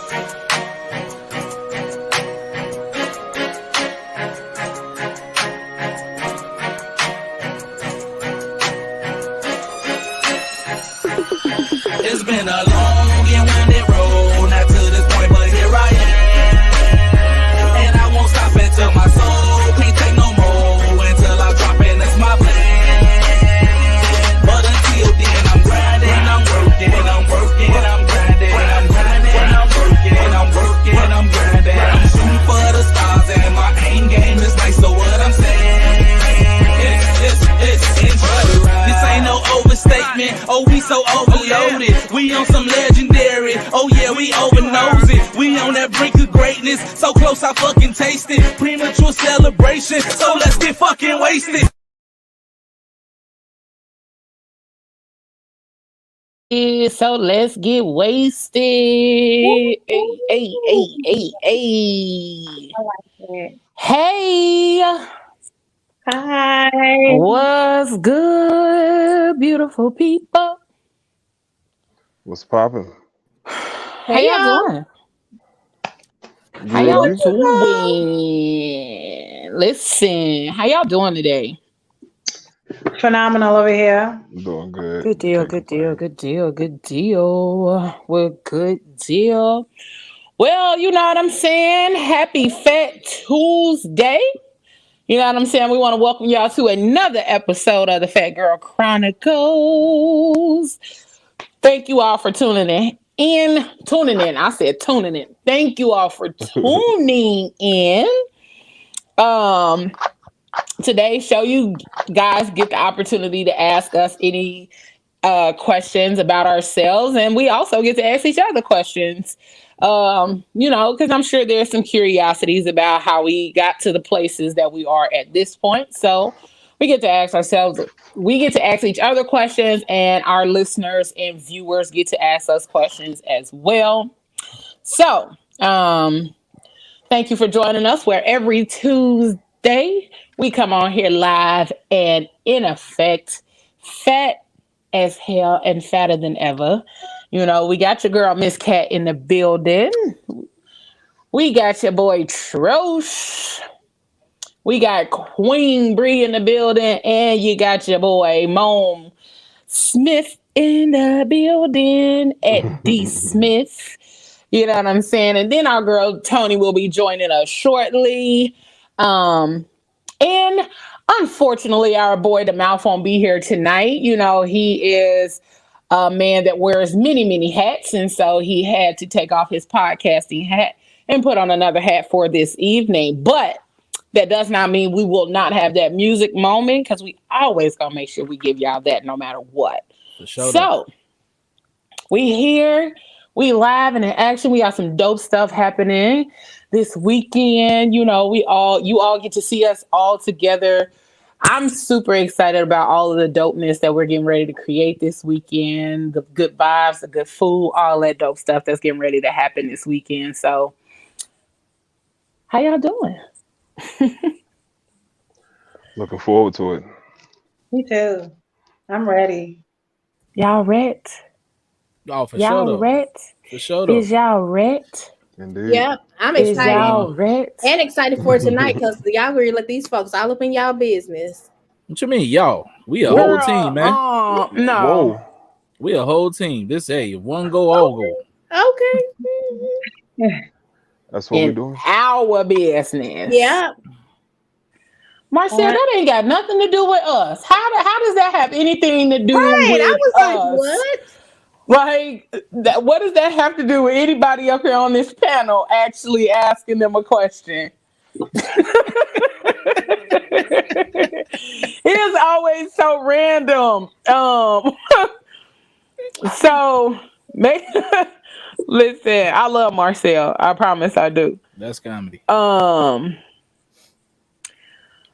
It's been a long and winding road, not to this point, but here I am. And I won't stop until my soul can't take no more, until I drop in, that's my plan. But until then, I'm grinding, I'm working, I'm working, I'm grinding, I'm grinding, I'm working, I'm working, I'm grinding. I'm shooting for the stars and my aim game is nice, so what I'm saying, it's enjoy. This ain't no overstatement, oh we so overloaded. We on some legendary, oh yeah, we over nosing. We on that brink of greatness, so close I fucking taste it. Premature celebration, so let's get fucking wasted. So let's get wasted. Hey, hey, hey, hey, hey. I like it. Hey, Hi. what's good, beautiful people? What's poppin'? How Hey, y'all y'all. doing? How Good, y'all you? doing? Listen, how y'all doing today? Phenomenal over here. Doing good. Good deal, Can't good deal, complain. good deal, good deal. Well, good deal. Well, you know what I'm saying? Happy Fat Tuesday. You know what I'm saying? We want to welcome y'all to another episode of the Fat Girl Chronicles. Thank you all for tuning in. Tuning in. I said tuning in. Thank you all for tuning in. Um, Today's show, you guys get the opportunity to ask us any questions about ourselves, and we also get to ask each other questions. Because I'm sure there's some curiosities about how we got to the places that we are at this point. So we get to ask ourselves, we get to ask each other questions, and our listeners and viewers get to ask us questions as well. So, thank you for joining us, where every Tuesday we come on here live and in effect, fat as hell and fatter than ever. You know, we got your girl Miss Cat in the building. We got your boy Trosh. We got Queen Bree in the building, and you got your boy Mom Smith in the building at D Smith. You know what I'm saying? And then our girl Tony will be joining us shortly. And unfortunately, our boy the mouth won't be here tonight. You know, he is a man that wears many, many hats. And so he had to take off his podcasting hat and put on another hat for this evening. But that does not mean we will not have that music moment, because we always gonna make sure we give y'all that no matter what. For sure. So we here, we live and in action. We got some dope stuff happening this weekend. You know, you all get to see us all together. I'm super excited about all of the dopeness that we're getting ready to create this weekend. The good vibes, the good food, all that dope stuff that's getting ready to happen this weekend. So, how y'all doing? Looking forward to it. Me too. I'm ready. Y'all ready? Oh, for Y'all sure though. ready? For sure though. Is y'all ready? Indeed. Yep, I'm Is excited y'all ready? and excited for tonight because y'all gonna let these folks all up in y'all business. What you mean, y'all? We a Girl, whole team, man. No. Whoa. We a whole team. This if one go, all go. Okay. That's what we In doing. our business. Yeah. Marcel, that ain't got nothing to do with us. How does that have anything to do Right. with I was like, us? what? Like, what does that have to do with anybody up here on this panel actually asking them a question? It is always so random. So listen, I love Marcel. I promise I do. That's comedy.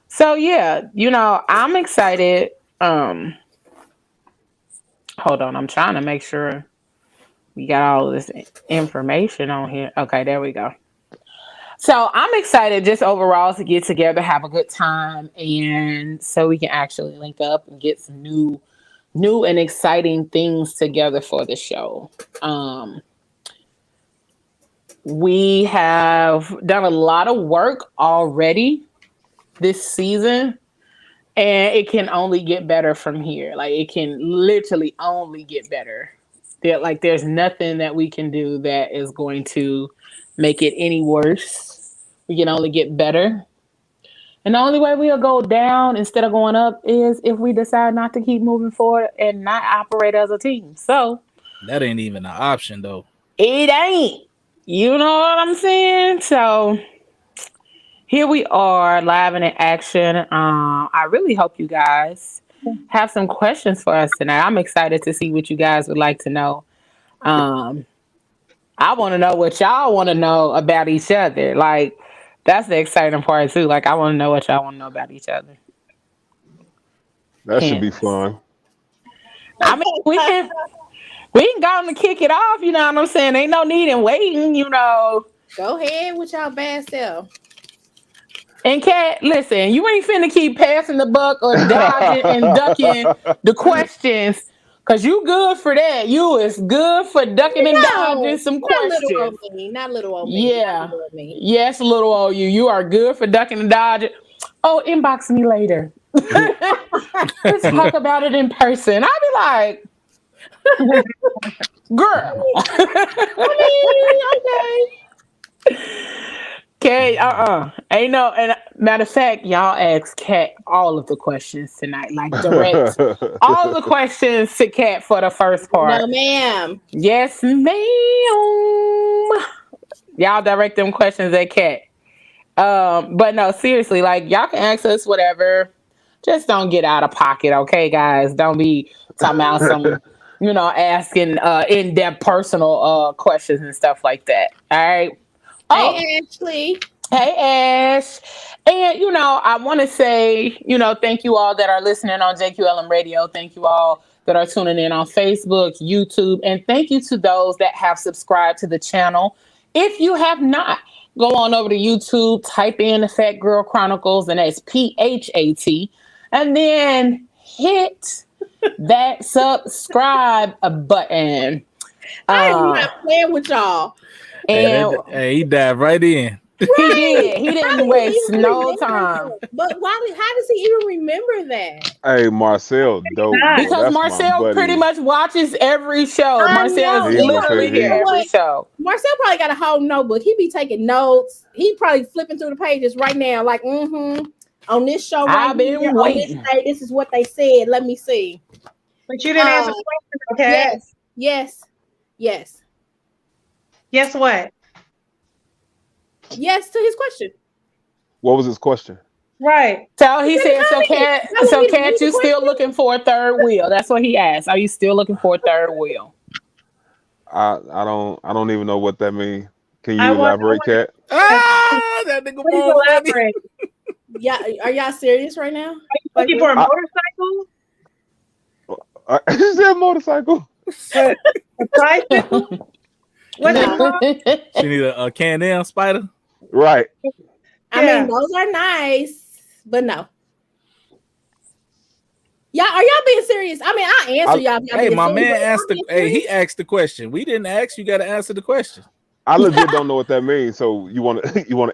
So yeah, you know, I'm excited. Hold on, I'm trying to make sure we got all of this information on here. Okay, there we go. So I'm excited just overall to get together, have a good time, and so we can actually link up and get some new and exciting things together for the show. We have done a lot of work already this season, and it can only get better from here. Like it can literally only get better. There's nothing that we can do that is going to make it any worse. We can only get better. And the only way we'll go down instead of going up is if we decide not to keep moving forward and not operate as a team. So That ain't even an option though. it ain't. You know what I'm saying? So here we are, live and in action. I really hope you guys have some questions for us tonight. I'm excited to see what you guys would like to know. Um, I want to know what y'all want to know about each other. Like, that's the exciting part too. Like, I want to know what y'all want to know about each other. That should be Hence, fun. I mean, we can go on to kick it off. You know what I'm saying? Ain't no need in waiting. You know. Go ahead with y'all bad self. And Kat, listen, you ain't finna keep passing the buck or dodging and ducking the questions. Cause you good for that. You is good for ducking and dodging No, some not little old questions. me. Not little old me. Not Yeah. little old me. Yes, little old you. You are good for ducking and dodging. Oh, inbox me later. Let's talk about it in person. I'll be like, girl. I mean, okay. Okay, ain't no. And matter of fact, y'all ask Kat all of the questions tonight, like direct all of the questions to Kat for the first part. No, ma'am. Yes, ma'am. Y'all direct them questions at Kat. But no, seriously, like y'all can ask us whatever. Just don't get out of pocket, okay, guys? Don't be talking about some, asking in-depth personal questions and stuff like that. All right. Oh, Hey, Ashley. hey, Ash. And, I want to say, thank you all that are listening on JQLM Radio. Thank you all that are tuning in on Facebook, YouTube. And thank you to those that have subscribed to the channel. If you have not, go on over to YouTube, type in the Fat Girl Chronicles, and that's PHAT. And then hit that subscribe button. I am not playing with y'all. And He dived right in. he did. He How didn't does he waste even no remember time. that? But how does he even remember that? Hey, Marcel, dope. Nice. Bro. Because That's my Marcel buddy. pretty much watches every show. I Marcel is know. He gonna literally take- here he- every show. Marcel probably got a whole notebook. He be taking notes. He probably flipping through the pages right now, like, on this show right I've been here, on this waiting. day, this is what they said. Let me see. But you didn't answer the question, okay? Yes. Guess what? Yes to his question. What was his question? Right. So he said, so Cat, Cat, you still looking for a third wheel? That's what he asked. Are you still looking for a third wheel? I don't even know what that means. Can you I want- elaborate, Kat? That nigga Please ball funny. elaborate. Yeah, are y'all serious right now? Looking for a I- motorcycle? Is that a motorcycle? A tricycle? What's No. it called? She need a Can-Am spider. Right. I Yeah. mean, those are nice, but no. Y'all, are y'all being serious? I mean, I answer y'all. if y'all Hey, being my serious, man but asked y'all the. being Hey, he serious? asked the question. We didn't ask. You got to answer the question. I legit don't know what that means. So you want to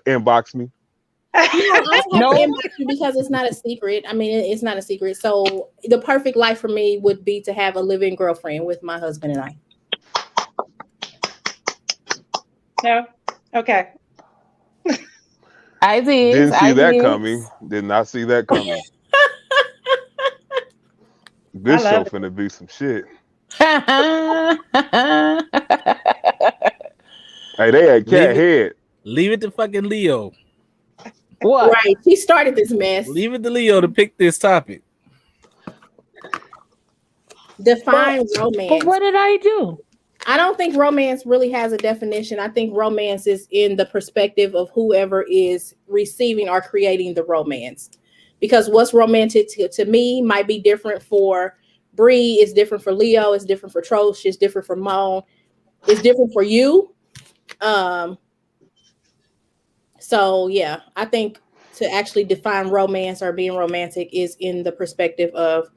inbox me? No, I have No. to inbox you because it's not a secret. I mean, it's not a secret. So the perfect life for me would be to have a living girlfriend with my husband and I. No. Okay. I did. Didn't see that coming. Did not see that coming. This I show love it. finna be some shit. Hey, they had Leave cat it. head. Leave it to fucking Leo. What? Right. She started this mess. Leave it to Leo to pick this topic. Define But romance. what did I do? I don't think romance really has a definition. I think romance is in the perspective of whoever is receiving or creating the romance. Because what's romantic to me might be different for Bree, it's different for Leo, it's different for Trosh, it's different for Moan, it's different for you. So yeah, I think to actually define romance or being romantic is in the perspective of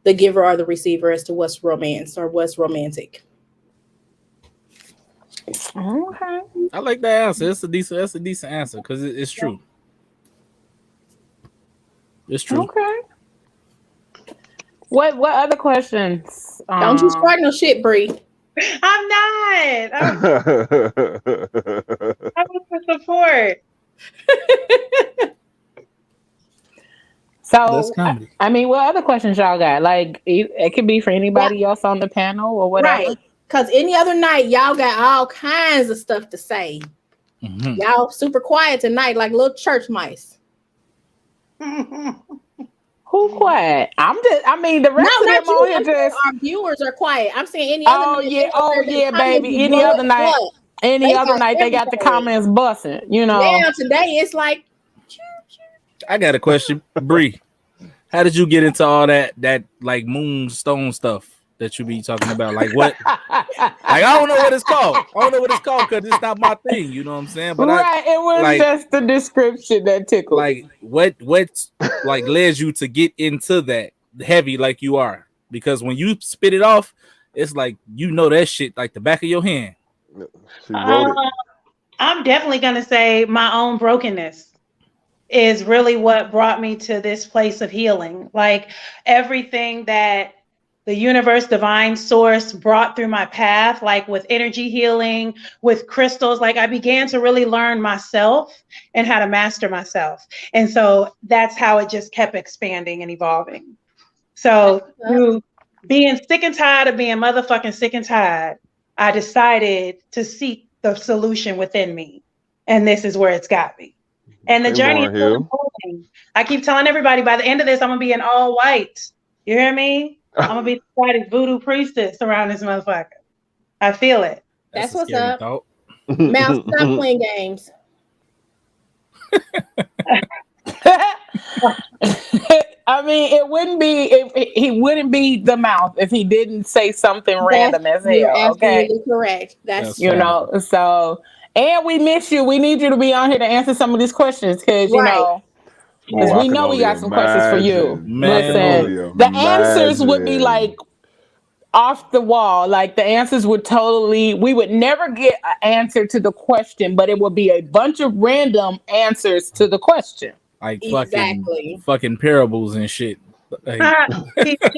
the giver or the receiver as to what's romance or what's romantic. Okay. I like that answer. That's a decent answer because it's true. It's true. Okay. What other questions? Don't you start no shit, Bree. I'm not. I'm for support. That's So, comedy. I mean, what other questions y'all got? Like, it could be for anybody else on the panel or whatever. Right. Because any other night, y'all got all kinds of stuff to say. Mhm. Y'all super quiet tonight, like little church mice. Who quiet? I mean, the rest of No, not them on you. here I'm saying just. our viewers are quiet. I'm saying any other Oh night. yeah, baby. They Any other night, They got they got the everything. comments busting. You know. Now today it's like I got a question, Bree. How did you get into all that like moonstone stuff that you be talking about? Like what? Like I don't know what it's called. I don't know what it's called because it's not my thing. You know what I'm saying? But Right, it was like- just the description that tickled. like what like led you to get into that heavy like you are? Because when you spit it off, it's like you know that shit like the back of your hand. She wrote it. I'm definitely going to say my own brokenness is really what brought me to this place of healing. Like everything that the universe, divine source brought through my path, like with energy healing, with crystals, like I began to really learn myself and how to master myself. And so that's how it just kept expanding and evolving. So through being sick and tired of being motherfucking sick and tired, I decided to seek the solution within me. And this is where it's got me. And the Okay, journey is Lauryn still Hill. unfolding. I keep telling everybody by the end of this, I'm gonna be in all white. You hear me? I'm gonna be the whitest voodoo priestess around this motherfucker. I feel it. That's a what's scary up. thought. Mouse, stop playing games. I mean, it wouldn't be if he wouldn't be the mouth if he didn't say something random as You're hell. Okay, absolutely correct. That's you know. So, and we miss you. We need you to be on here to answer some of these questions because you Right. know. Because Oh, I we can know we only got some questions for you. imagine. Man, I can only Listen, the answers would be imagine. like off the wall. Like the answers would totally, we would never get an answer to the question, but it would be a bunch of random answers to the question. like Exactly. fucking parables and shit. Like, Jesus.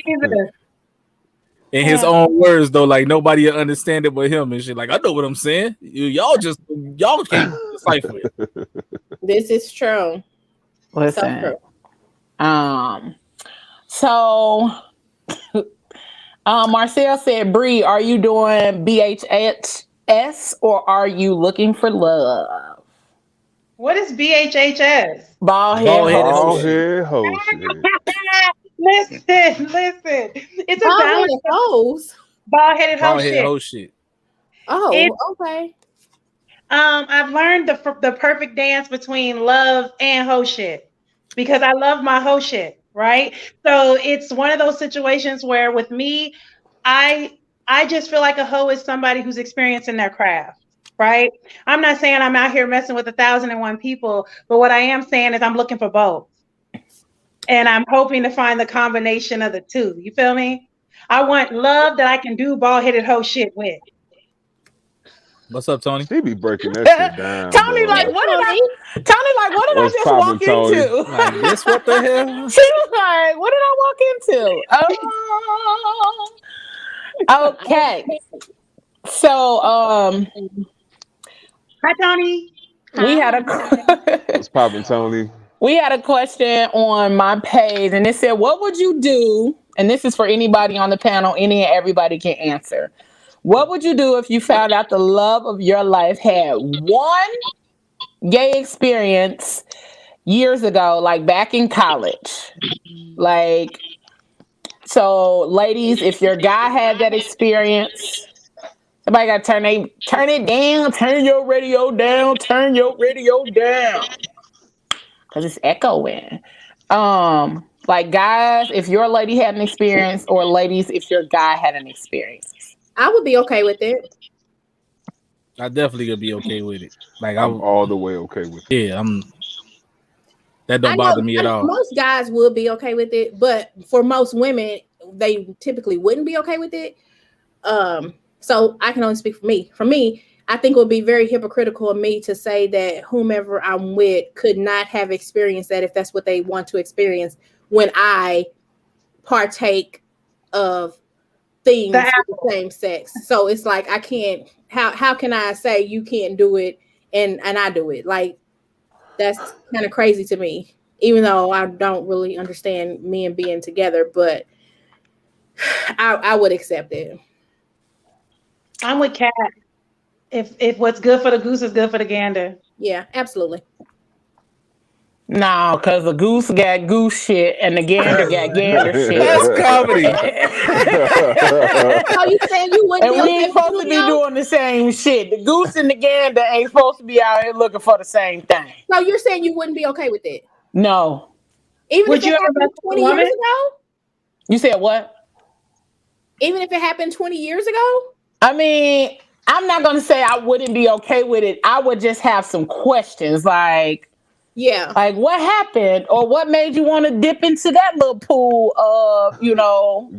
in his own words though, like nobody will understand it but him and shit. Like I know what I'm saying. Y'all can't decipher it. This is true. Listen. So true. So Marcel said, Bree, are you doing BHS or are you looking for love? What is BHHS? Bald-headed Bald shit. head hoe shit. Listen. It's a balance of Hoes. bald-headed hoe Bald-headed shit. whole shit. Oh, okay. I've learned the perfect dance between love and hoe shit because I love my hoe shit, right? So it's one of those situations where with me, I just feel like a hoe is somebody who's experiencing their craft, right? I'm not saying I'm out here messing with 1,001 people, but what I am saying is I'm looking for both. And I'm hoping to find the combination of the two. You feel me? I want love that I can do bald-headed hoe shit with. What's up, Tony? She be breaking that shit down. Tony, boy. like, what did I What's just poppin', walk Tony? into? Like this, what the hell? She was like, what did I walk into? Okay. So, Hi, Tony. we had What's poppin', Tony? we had a question on my page, and it said, "What would you do?" And this is for anybody on the panel. Any and everybody can answer. What would you do if you found out the love of your life had one gay experience years ago, like back in college? Like, so ladies, if your guy had that experience, somebody got to turn it down, turn your radio down, because it's echoing. Like guys, if your lady had an experience, or ladies, if your guy had an experience. I would be okay with it. I definitely could be okay with it. Like I'm all the way okay with it. yeah, that don't bother me at all. Most guys would be okay with it, but for most women, they typically wouldn't be okay with it. So I can only speak for me. For me, I think it would be very hypocritical of me to say that whomever I'm with could not have experienced that if that's what they want to experience when I partake of things The with the same sex. So it's like I can't. How can I say you can't do it and I do it? Like that's kind of crazy to me. Even though I don't really understand men being together, but I would accept it. I'm with Kat. If what's good for the goose is good for the gander. Yeah, absolutely. No, because the goose got goose shit and the gander got gander shit. That's comedy. So you saying you wouldn't And be we okay ain't with supposed to be Julio? doing the same shit. The goose and the gander ain't supposed to be out here looking for the same thing. So you're saying you wouldn't be okay with it? No. Even Would if you it ever happened mess with a 20 years woman? ago? You said what? Even if it happened 20 years ago? I mean, I'm not going to say I wouldn't be okay with it. I would just have some questions like Yeah. what happened or what made you want to dip into that little pool of,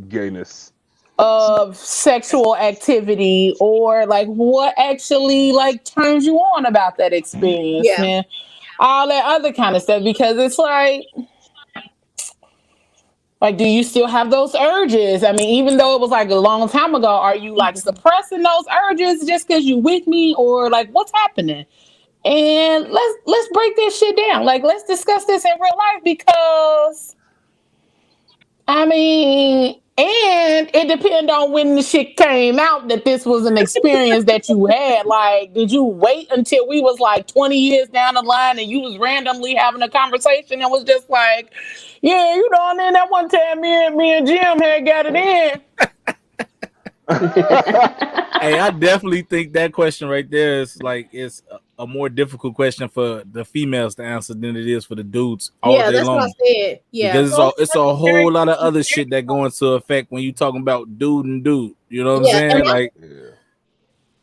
Gayness. of sexual activity, or like what actually like turns you on about that experience Yeah. and all that other kind of stuff, because it's like, do you still have those urges? I mean, even though it was like a long time ago, are you like suppressing those urges just because you with me, or like what's happening? And let's break this shit down. Like, let's discuss this in real life, because I mean, and it depends on when the shit came out that this was an experience that you had. Like, did you wait until we was like 20 years down the line and you was randomly having a conversation and was just like, yeah, and then that one time me and Jim had got it in. Hey, I definitely think that question right there is like it's a more difficult question for the females to answer than it is for the dudes all Yeah, day that's what I long. said. Yeah. Because it's a whole lot of other shit that go into effect when you talking about dude and dude. You know what I'm Yeah, saying? and Like,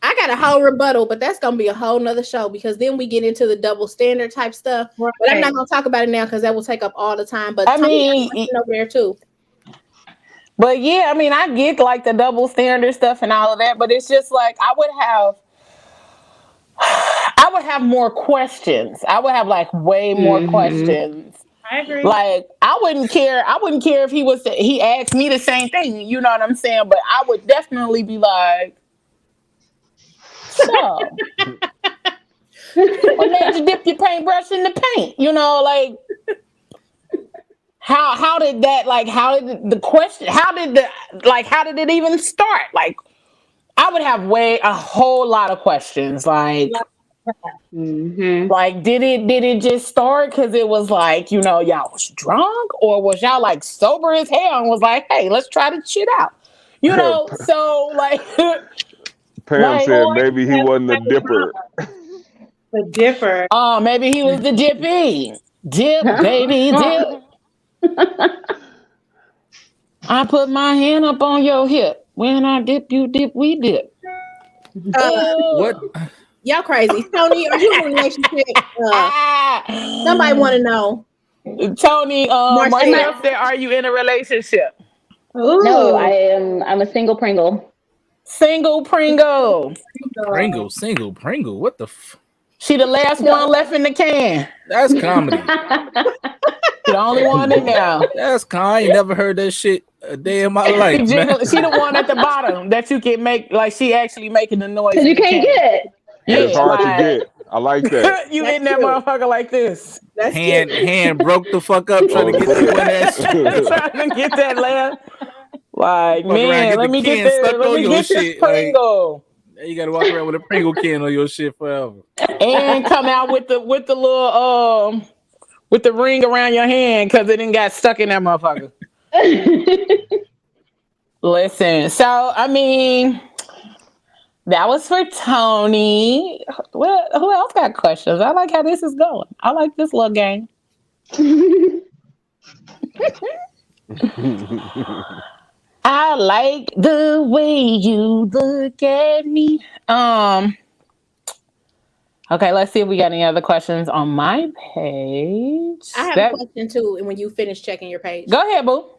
I got a whole rebuttal, but that's gonna be a whole nother show because then we get into the double standard type stuff. Right. But I'm not gonna talk about it now because that will take up all the time. But I mean, over there too. but yeah, I mean, I get like the double standard stuff and all of that, but it's just like I would have more questions. I would have like way more questions. I agree. Like I wouldn't care if he asked me the same thing, you know what I'm saying? But I would definitely be like, so what made you dip your paintbrush in the paint? Like how did that, like, how did it even start? Like I would have a whole lot of questions. Like, like did it just start because it was like, y'all was drunk, or was y'all like sober as hell and was like, hey, let's try this shit out? So like Pam like, said maybe he wasn't a dipper. The dipper. oh, maybe he was the dippy. Dip, baby, dip. I put my hand up on your hip. When I dip, you dip, we dip. what? Y'all crazy. Tony, are you in a relationship? Somebody want to know. Tony, Marcel said, are you in a relationship? Ooh. No, I'm a single Pringle. Single Pringle. Single Pringle. What the She the last one left in the can. That's comedy. She the only one in there. That's I ain't never heard that shit a day in my life. She the one at the bottom that you can make, like she actually making the noise. You can't get. Yeah, It's hard to get. I like that. You in that motherfucker like this. That's hand broke the fuck up trying to get that shit. Trying to get that laugh. Like, Fuck around, man, get let the me can get this. stuck Let on me your get this shit, like- Pringle. You gotta walk around with a Pringle can on your shit forever. And come out with the little with the ring around your hand because it didn't got stuck in that motherfucker. Listen, so I mean, that was for Tony. Well, who else got questions? I like how this is going. I like this little game. I like the way you look at me. Okay, let's see if we got any other questions on my page. I have a question too, and when you finish checking your page. Go ahead, boo.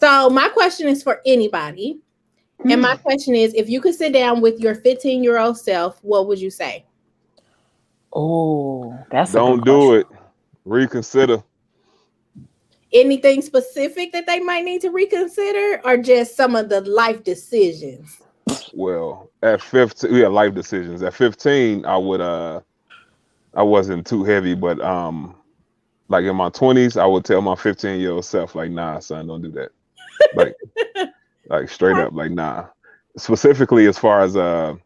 So my question is for anybody. And my question is, if you could sit down with your 15-year-old self, what would you say? Oh, that's a good Don't do question. it. Reconsider. Anything specific that they might need to reconsider, or just some of the life decisions? Well, at 15, we had life decisions. At 15, I wasn't too heavy, but like in my 20s, I would tell my 15-year-old self, like, nah, son, don't do that. Like, like straight up, like, nah. Specifically, as far as the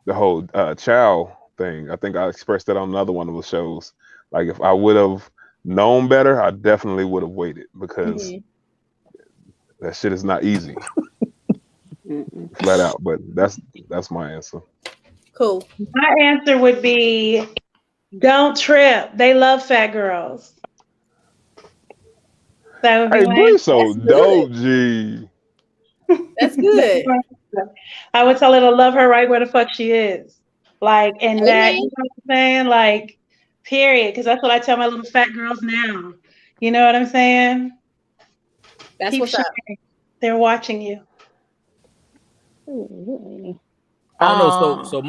whole child thing, I think I expressed that on another one of the shows. Like, if I would have known better, I definitely would have waited, because that shit is not easy, flat out. But that's my answer. Cool. My answer would be don't trip. They love fat girls. That would be Hey, my Bree, answer. so dope, G. That's good. I would tell her to love her right where the fuck she is. Like, and that, Amen. you know what I'm saying? Like, period. Because that's what I tell my little fat girls now. You know what I'm saying? That's Keep what's up. shining. They're watching you. I don't know. So Um, so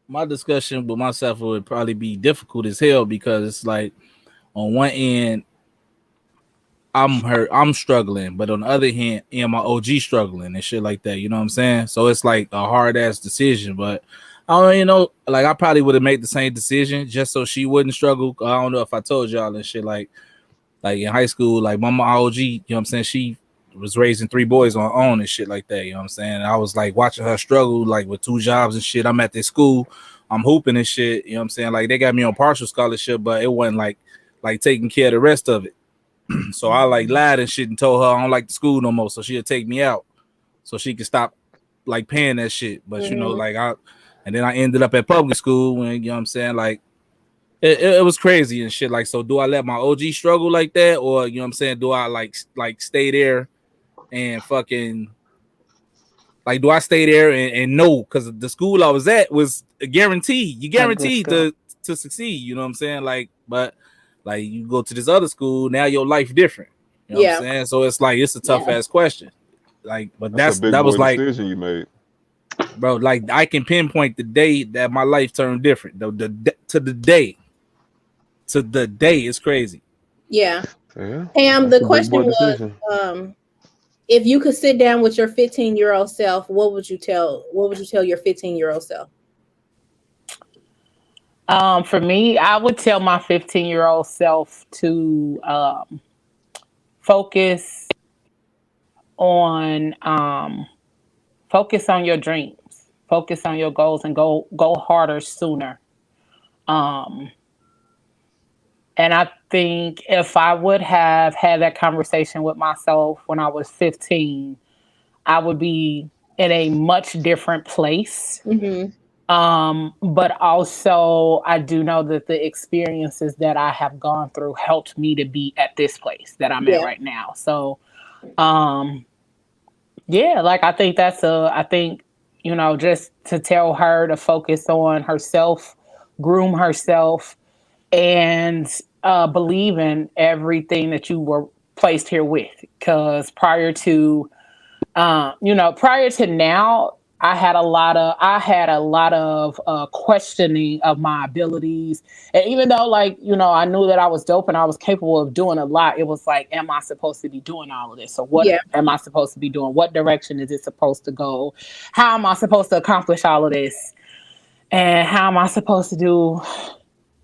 my discussion with myself would probably be difficult as hell, because it's like, on one end, I'm hurt, I'm struggling, but on the other hand, my OG struggling and shit like that. You know what I'm saying? So it's like a hard ass decision. But I don't, like, I probably would have made the same decision just so she wouldn't struggle. I don't know if I told y'all and shit, like in high school, like my OG, you know what I'm saying? She was raising 3 boys on her own and shit like that. You know what I'm saying? And I was like watching her struggle, like with 2 jobs and shit. I'm at this school, I'm hooping and shit. You know what I'm saying? Like, they got me on partial scholarship, but it wasn't like taking care of the rest of it. So I like lied and shit and told her I don't like the school no more, so she'll take me out so she could stop like paying that shit. But and then I ended up at public school, and you know what I'm saying, like it was crazy and shit. Like, so do I let my OG struggle like that, or you know what I'm saying, do I like stay there and fucking, like, do I stay there and know, because the school I was at was a guarantee. You a good guaranteed skill. to succeed. You know what I'm saying? Like, but like, you go to this other school, now your life different. You know what I'm Yeah. saying? So it's like, it's a tough ass question. Like, but That's a big that was boy like, decision you made. bro, like, I can pinpoint the day that my life turned different. To the day. It's crazy. Yeah. Yeah. Pam, That's the a big boy question was, decision. if you could sit down with your 15-year-old self, what would you tell your 15-year-old self? For me, I would tell my 15-year-old self to focus on your dreams, focus on your goals, and go harder sooner. And I think if I would have had that conversation with myself when I was 15, I would be in a much different place. But also, I do know that the experiences that I have gone through helped me to be at this place that I'm at right now. So, yeah, like, I think just to tell her to focus on herself, groom herself, and believe in everything that you were placed here with. Because prior to now, I had a lot of questioning of my abilities. And even though, like, I knew that I was dope and I was capable of doing a lot, it was like, am I supposed to be doing all of this? So what am I supposed to be doing? What direction is it supposed to go? How am I supposed to accomplish all of this? And how am I supposed to do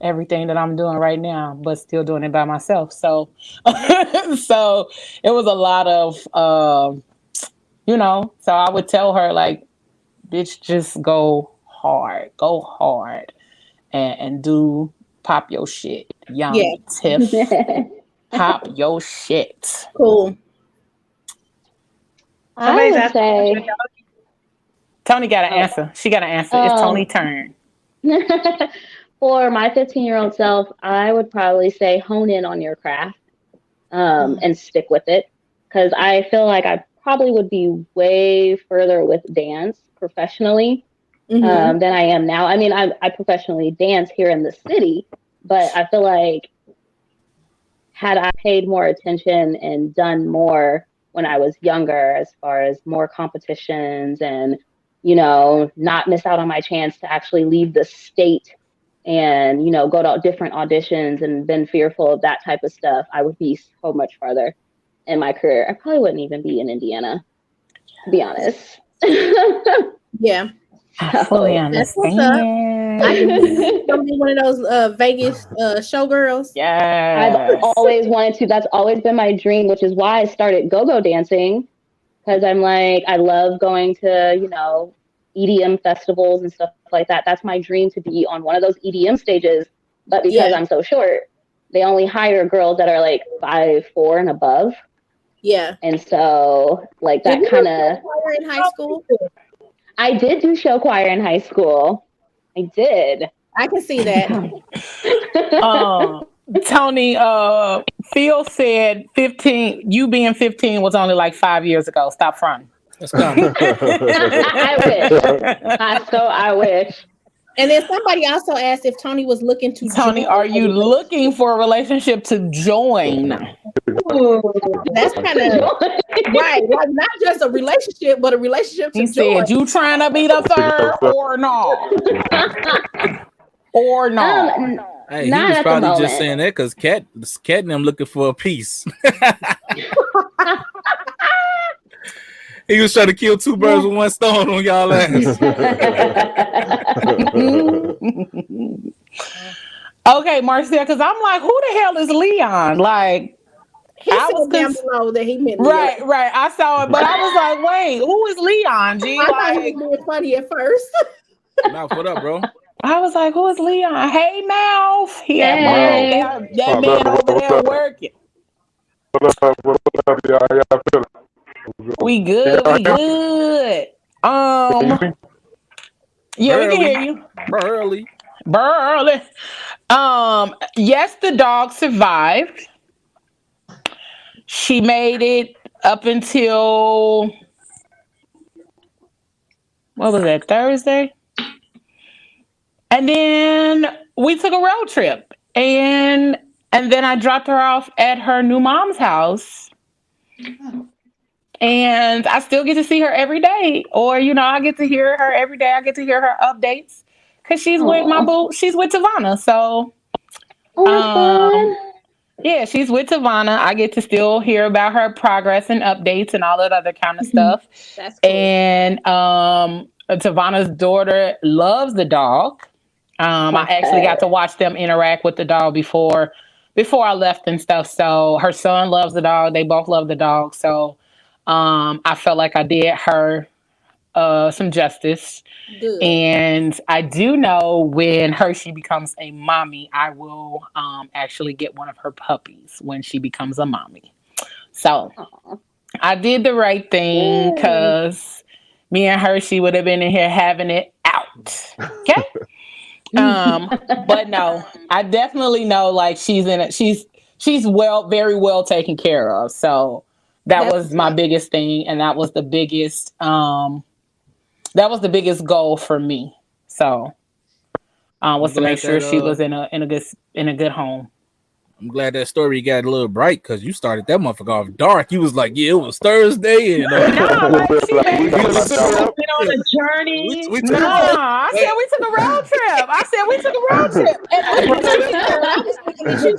everything that I'm doing right now, but still doing it by myself? So, so it was a lot of, so I would tell her, like, bitch, just go hard, and pop your shit, young Tiff, pop your shit. Cool. I would say Tony got an answer. She got an answer. It's Tony's turn. for my 15-year-old self, I would probably say hone in on your craft and stick with it, because I feel like I probably would be way further with dance professionally than I am now. I mean, I professionally dance here in the city, but I feel like had I paid more attention and done more when I was younger, as far as more competitions and, you know, not miss out on my chance to actually leave the state and, you know, go to different auditions and been fearful of that type of stuff, I would be so much farther in my career. I probably wouldn't even be in Indiana, to be honest. Yeah. I fully That's what's up. I can understand. gonna be one of those Vegas showgirls. I've Yes. always wanted to. That's always been my dream, which is why I started go-go dancing, because I'm like, I love going to, you know, EDM festivals and stuff like that. That's my dream, to be on one of those EDM stages. But because I'm so short, they only hire girls that are like 5'4" and above. Yeah. And so, like, that Did you kind do of. choir in high school? I did do show choir in high school. I did. I can see that. Tony, Phil said 15, you being 15 was only like 5 years ago. Stop fronting. That's coming. I wish. I wish. And then somebody also asked if Tony was looking to Tony, join are a you looking for a relationship to join? Ooh, that's kind of right. Like not just a relationship, but a relationship to He join. said, you trying to be the third or not? Or not? Hey, he Not was at the probably just moment. saying that because Cat and them looking for a piece. He was trying to kill two birds with one stone on y'all ass. Okay, Marcia, because I'm like, who the hell is Leon? Like, He I said was down below that he meant right. I saw it, but I was like, wait, who is Leon? G? I thought he Like, was being funny at first. Mouth, what up, bro? I was like, who is Leon? Hey, Mouth. He had Hey. that man over there working. We good. We good. Yeah, we can hear you. Burley. Yes, the dog survived. She made it up until what was that, Thursday? And then we took a road trip. And then I dropped her off at her new mom's house. And I still get to see her every day. Or, you know, I get to hear her every day. I get to hear her updates. Because she's with my boo. She's with Tavana. So fun. yeah, she's with Tavana. I get to still hear about her progress and updates and all that other kind of stuff. That's cool. And Tavana's daughter loves the dog. I actually got to watch them interact with the dog before I left and stuff. So her son loves the dog. They both love the dog. So I felt like I did her some justice. Good. And I do know when Hershey becomes a mommy, I will actually get one of her puppies when she becomes a mommy. So I did the right thing because me and Hershey would have been in here having it out. Okay. But no, I definitely know like she's very well taken care of. So that was my biggest thing, and that was the biggest goal for me. So was to make sure she was in a good home. I'm glad that story got a little bright because you started that motherfucker off dark. You was like, yeah, it was Thursday. And, No, like she we been on a journey. we took no, I said we took a road trip.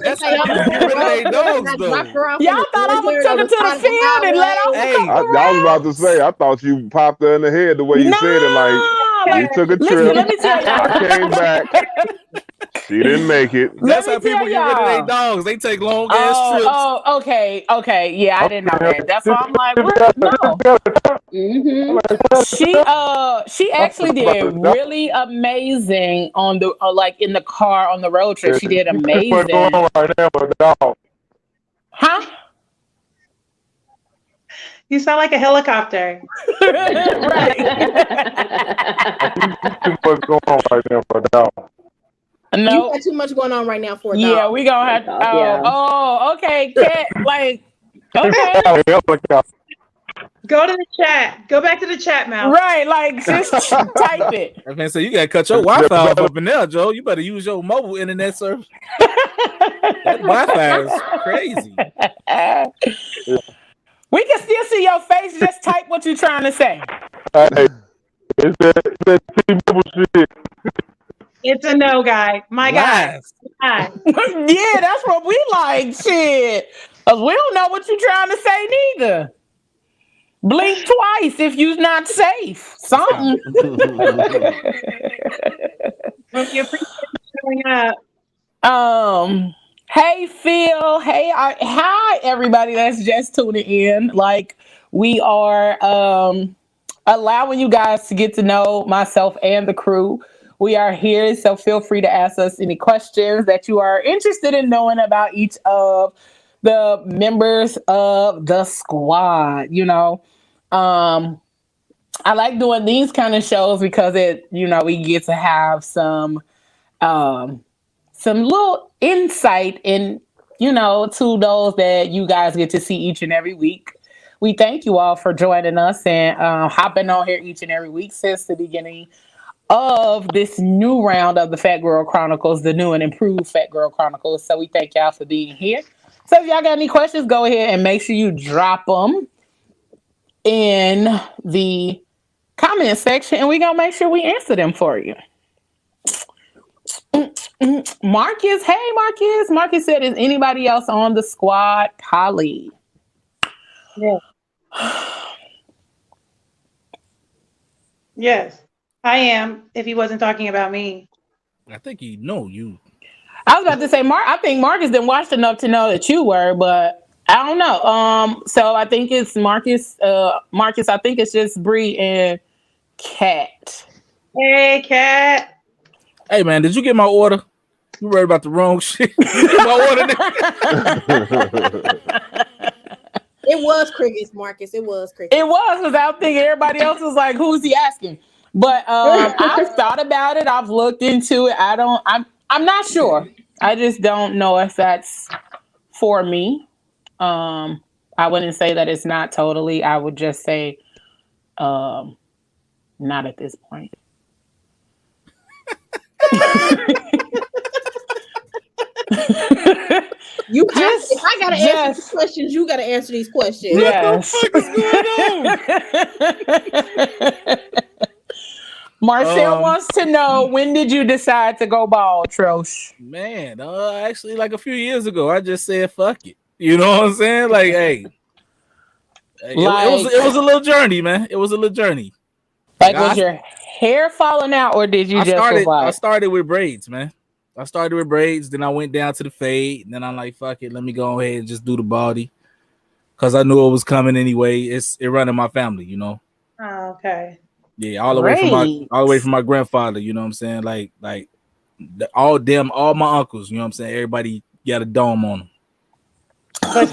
That's how you get rid of they dogs, though. Y'all thought I would take her to the field and let her Hey, I was about to say, I thought you popped her in the head the way you said it. Like, you took a trip. Let me tell y'all. I came back. She didn't make it. That's how me people tell get rid of their y'all. dogs. They take long ass trips. Oh, okay. Yeah, I didn't know that. That's why I'm like, what? No. She actually did really amazing on the like in the car on the road trip. She did amazing. Huh? You sound like a helicopter. Right. You No. got too much going on right now for a dog. Yeah, we gonna have to. Okay, Cat. Like, okay. Go to the chat. Go back to the chat, Mal. Right, like just type it. I mean, so you gotta cut your Wi-Fi off up in there, Joe. You better use your mobile internet service. That Wi-Fi is crazy. We can still see your face. Just type what you're trying to say. Hey, it's that T-Mobile shit. It's a no, guy. My guy. Lies. Guy. Yeah, that's what we like. Shit. 'Cause we don't know what you're trying to say neither. Blink twice if you're not safe. Something. We appreciate you showing up. Hey Phil. Hey, hi everybody that's just tuning in. Like we are allowing you guys to get to know myself and the crew. We are here, so feel free to ask us any questions that you are interested in knowing about each of the members of the squad. I like doing these kind of shows because we get to have some little insight in, to those that you guys get to see each and every week. We thank you all for joining us and hopping on here each and every week since the beginning of this new round of the Fat Girl Chronicles, the new and improved Fat Girl Chronicles. So we thank y'all for being here. So if y'all got any questions, go ahead and make sure you drop them in the comment section and we're going to make sure we answer them for you. Marcus, hey Marcus. Marcus said, is anybody else on the squad poly? Yeah. Yes, I am. If he wasn't talking about me. I think you know you. I was about to say, I think Marcus didn't watch enough to know that you were, but I don't know. So I think it's Marcus. Marcus, I think it's just Bree and Kat. Hey, Kat. Hey man, did you get my order? You worried about the wrong shit. My order. It was crickets, Marcus. It was crickets. It was, because I was thinking everybody else was like, who's he asking? But I've thought about it. I've looked into it. I'm not sure. I just don't know if that's for me. I wouldn't say that it's not totally. I would just say not at this point. You have, if I gotta answer these questions, you gotta answer these questions. Yes. What the fuck is going on? Marcel wants to know, when did you decide to go bald, Trosh? Man, actually, like a few years ago, I just said fuck it. You know what I'm saying? Like, hey, it was a little journey, man. It was a little journey. Like, was your hair falling out, or did you I started with braids, man. I started with braids, then I went down to the fade, and then I'm like, fuck it, let me go ahead and just do the body, because I knew it was coming anyway. It running my family, you know. Oh, okay. Yeah, all the way from my grandfather, you know what I'm saying? Like all my uncles, you know what I'm saying? Everybody got a dome on them.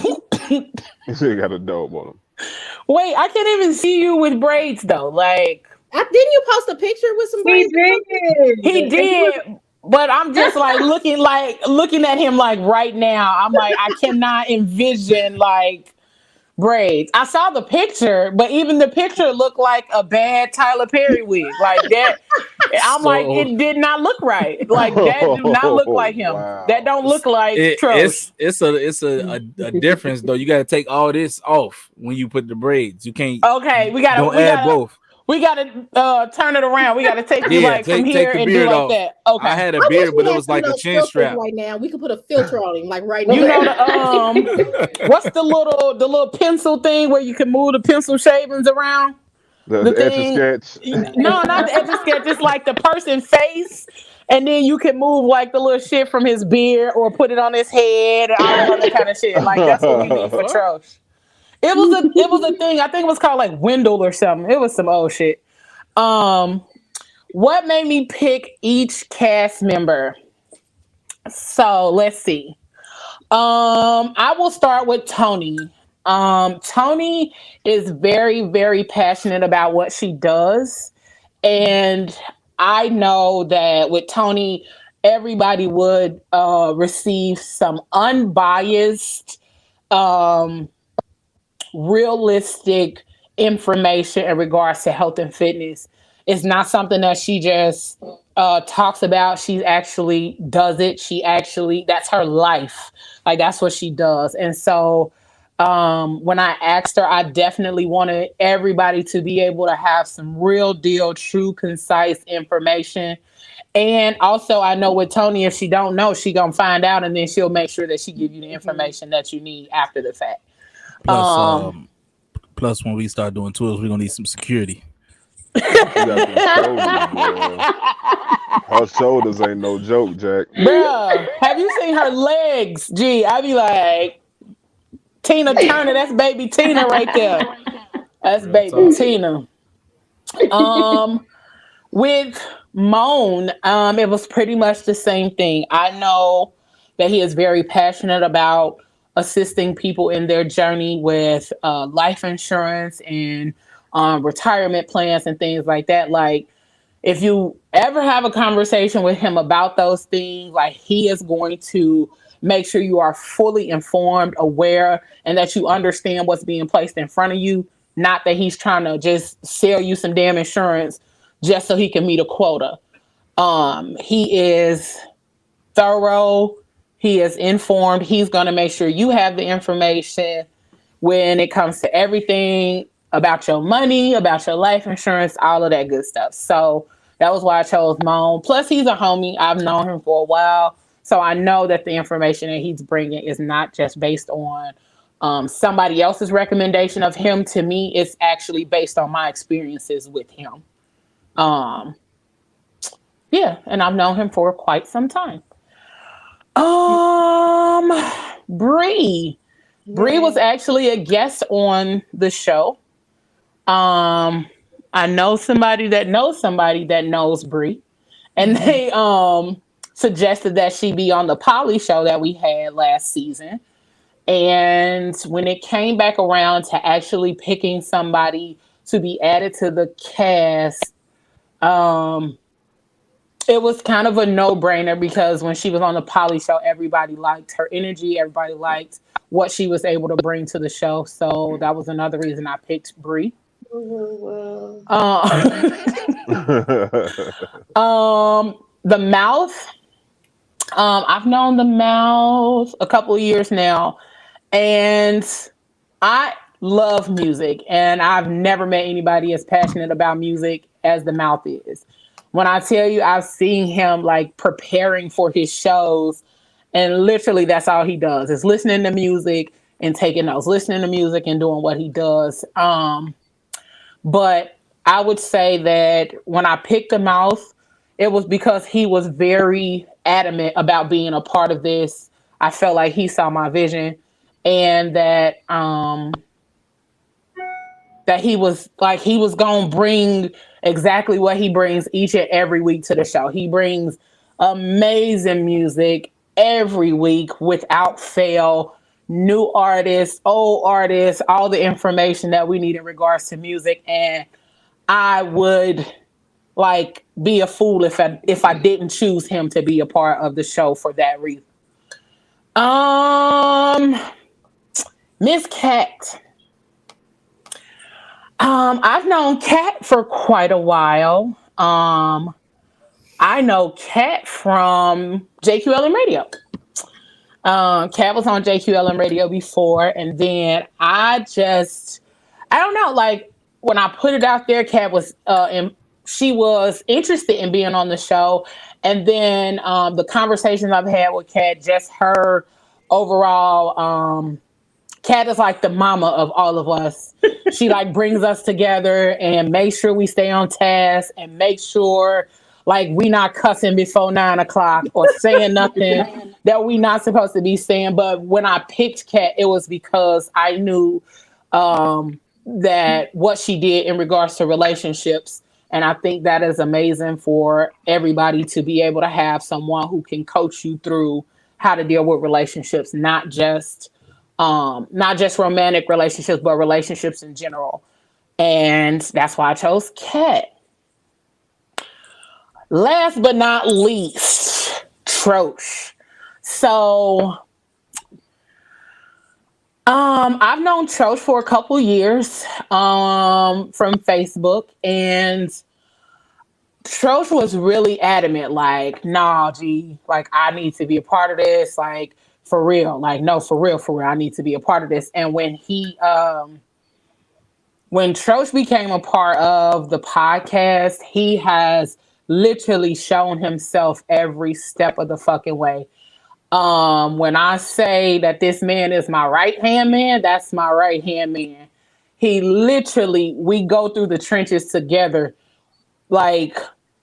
You still got a dome on them. Wait, I can't even see you with braids though. Like, didn't you post a picture with some braids? He did. But I'm just like looking at him like right now. I'm like, I cannot envision like braids. I saw the picture, but even the picture looked like a bad Tyler Perry wig. Like that. I'm like, it did not look right. Like that do not look like him. Wow. That don't look like Trosh. It's a difference though. You got to take all this off when you put the braids. You can't. Okay, we gotta add both. We gotta turn it around. We gotta take you from here and do like that. Okay. I had a beard, but it was like a chin strap. Right now, we could put a filter on him, like right now. You know what's the little pencil thing where you can move the pencil shavings around? The Etch-a-Sketch. No, not the Etch-a-Sketch. It's like the person's face, and then you can move like the little shit from his beard or put it on his head and all other kind of shit. Like that's what we need for Trosh. It was a thing. I think it was called like Wendell or something. It was some old shit. What made me pick each cast member? So let's see. I will start with Tony. Tony is very, very passionate about what she does. And I know that with Tony, everybody would receive some unbiased, realistic information in regards to health and fitness. It's not something that she just talks about. She actually does it. That's her life. Like that's what she does. And so When I asked her, I definitely wanted everybody to be able to have some real deal, true, concise information. And also, I know with Tony, if she don't know, she gonna find out, and then she'll make sure that she give you the information that you need after the fact. Plus, plus when we start doing tours, we're gonna need some security. She got them shoulders, boy. Her shoulders ain't no joke, Jack. Bruh, have you seen her legs? Gee, I be like, Tina Turner, that's baby Tina right there. That's Real baby talk. Tina. With Moan, it was pretty much the same thing. I know that he is very passionate about assisting people in their journey with life insurance and retirement plans and things like that. Like, if you ever have a conversation with him about those things, like, he is going to make sure you are fully informed, aware, and that you understand what's being placed in front of you. Not that he's trying to just sell you some damn insurance just so he can meet a quota. He is thorough. He is informed. He's going to make sure you have the information when it comes to everything about your money, about your life insurance, all of that good stuff. So that was why I chose Moan. Plus, he's a homie. I've known him for a while. So I know that the information that he's bringing is not just based on somebody else's recommendation of him to me. It's actually based on my experiences with him. Yeah, and I've known him for quite some time. Bree. Bree was actually a guest on the show. I know somebody that knows Bree, and they suggested that she be on the Polly show that we had last season. And when it came back around to actually picking somebody to be added to the cast, it was kind of a no-brainer because when she was on the Polly show, everybody liked her energy. Everybody liked what she was able to bring to the show. So that was another reason I picked Bree. The Mouth. I've known the Mouth a couple of years now, and I love music, and I've never met anybody as passionate about music as the Mouth is. When I tell you, I've seen him like preparing for his shows, and literally that's all he does is listening to music and taking notes, listening to music and doing what he does. But I would say that when I picked the Mouth, it was because he was very adamant about being a part of this. I felt like he saw my vision, and that he was gonna bring exactly what he brings each and every week to the show. He brings amazing music every week without fail. New artists, old artists, all the information that we need in regards to music. And I would be a fool if I didn't choose him to be a part of the show for that reason. Miss Cat. I've known Cat for quite a while. I know Cat from JQLM Radio. Cat was on JQLM Radio before, and then I don't know, like, when I put it out there, Cat was she was interested in being on the show, and then the conversations I've had with Cat, just her overall, Cat is like the mama of all of us. She brings us together and makes sure we stay on task and make sure we not cussing before 9:00 or saying nothing that we not supposed to be saying. But when I picked Cat, it was because I knew that what she did in regards to relationships. And I think that is amazing for everybody to be able to have someone who can coach you through how to deal with relationships, not just romantic relationships, but relationships in general. And that's why I chose Cat. Last but not least, Troche. So, I've known Troche for a couple years from Facebook, and Troche was really adamant, nah, G, I need to be a part of this. for real. Like, no, for real, I need to be a part of this. And when when Troch became a part of the podcast, he has literally shown himself every step of the fucking way. When I say that this man is my right hand man, that's my right hand man. He literally, we go through the trenches together, like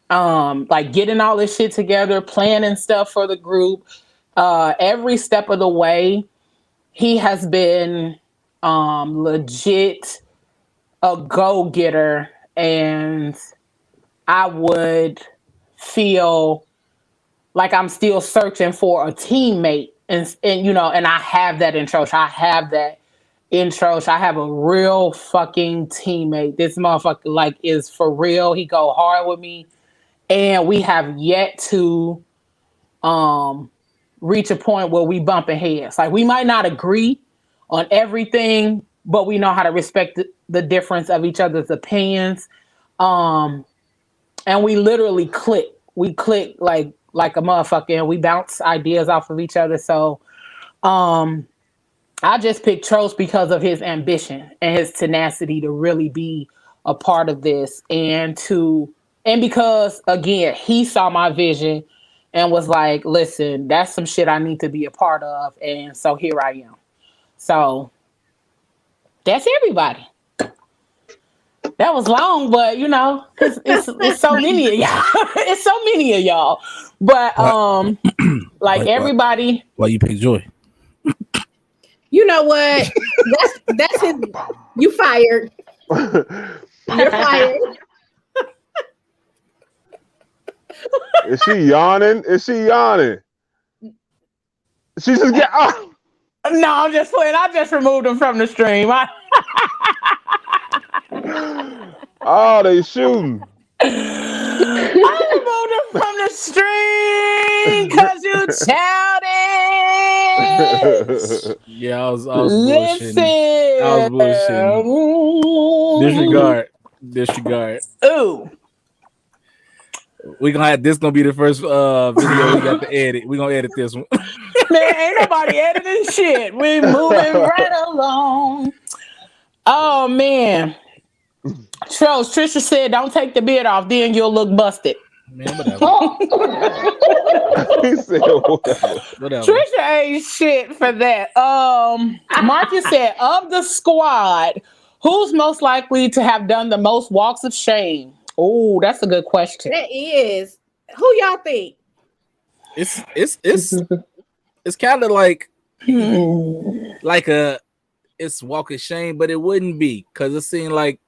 getting all this shit together, planning stuff for the group. Every step of the way, he has been legit a go-getter, and I would feel like I'm still searching for a teammate, and I have that in Troch. I have a real fucking teammate. This motherfucker like is for real. He go hard with me, and we have yet to reach a point where we bumping heads. Like, we might not agree on everything, but we know how to respect the difference of each other's opinions. And we literally click. We click like a motherfucker, and we bounce ideas off of each other. So I just picked Trost because of his ambition and his tenacity to really be a part of this, and because again, he saw my vision and was like, listen, that's some shit I need to be a part of. And so here I am. So that's everybody. That was long, but it's so many of y'all. It's so many of y'all. But everybody. Why you pick Joy? You know what? That's his. You fired. You're fired. Is she yawning? She just get oh. No, I'm just playing. I just removed them from the stream. Oh, they shooting. I removed them from the stream because you childish. Yeah, I was bullshitting. I was bullshitting. Disregard. Ooh. We gonna have this. Gonna be the first video we got to edit. We gonna edit this one. Man, ain't nobody editing shit. We moving right along. Oh man. Trisha said, "Don't take the beard off, then you'll look busted." Man, whatever. He said whatever. Trisha ain't shit for that. Marcus said, of the squad, who's most likely to have done the most walks of shame? Oh, that's a good question. That is. Who y'all think? It's kind of like it's walk of shame, but it wouldn't be, because it seemed like,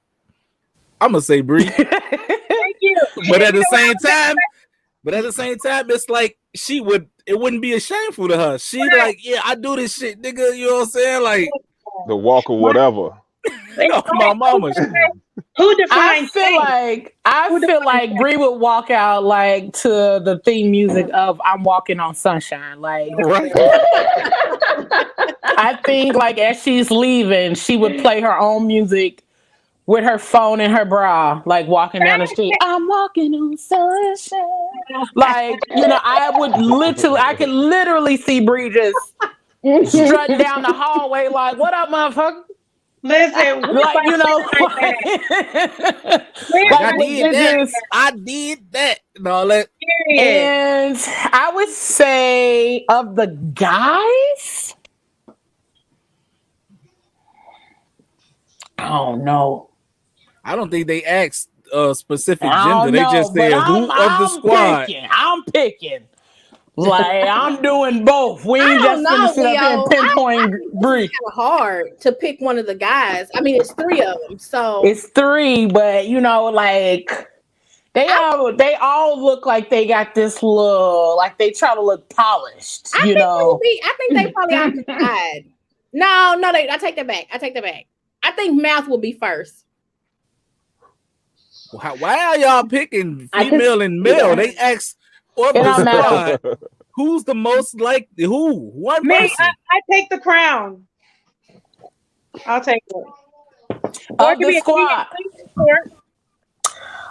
I'm gonna say Bree. Thank you. But at the same time, it's like it wouldn't be shameful to her. She like, yeah, I do this shit, nigga. You know what I'm saying? Like the walk or whatever. My mama. Who defines I feel like Bree would walk out like to the theme music of "I'm Walking on Sunshine." Like, right. I think like as she's leaving, she would play her own music with her phone in her bra, like walking down the street. I'm walking on sunshine. Like, I could literally see Bree just strutting down the hallway, like, "What up, motherfucker?" Listen, Like, I did that. No, and I would say of the guys, I don't know. I don't think they asked a specific gender. They just said who of the squad. I'm picking. Like, I'm doing both. We ain't just gonna sit up here and pinpoint Bree. It's kind of hard to pick one of the guys. I mean, it's three of them, so it's three, but like they all look like they got this look, like they try to look polished. I think they probably on the side. No, I take that back. I think Mouth will be first. Why are y'all picking female and male? They asked of the squad, who's the most likely? Who? One person. I take the crown. I'll take it.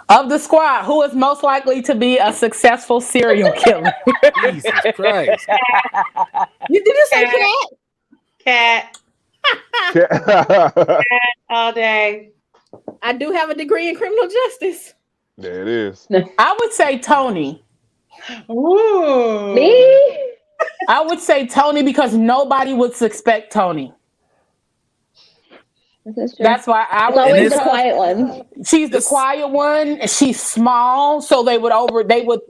Of the squad, who is most likely to be a successful serial killer? Jesus Christ. Did you say cat? Cat all day. I do have a degree in criminal justice. There it is. I would say Tony. Ooh. Me? I would say Tony because nobody would suspect Tony. This is true. That's why I It's would. always the because quiet ones. She's the quiet one. And she's small, so they would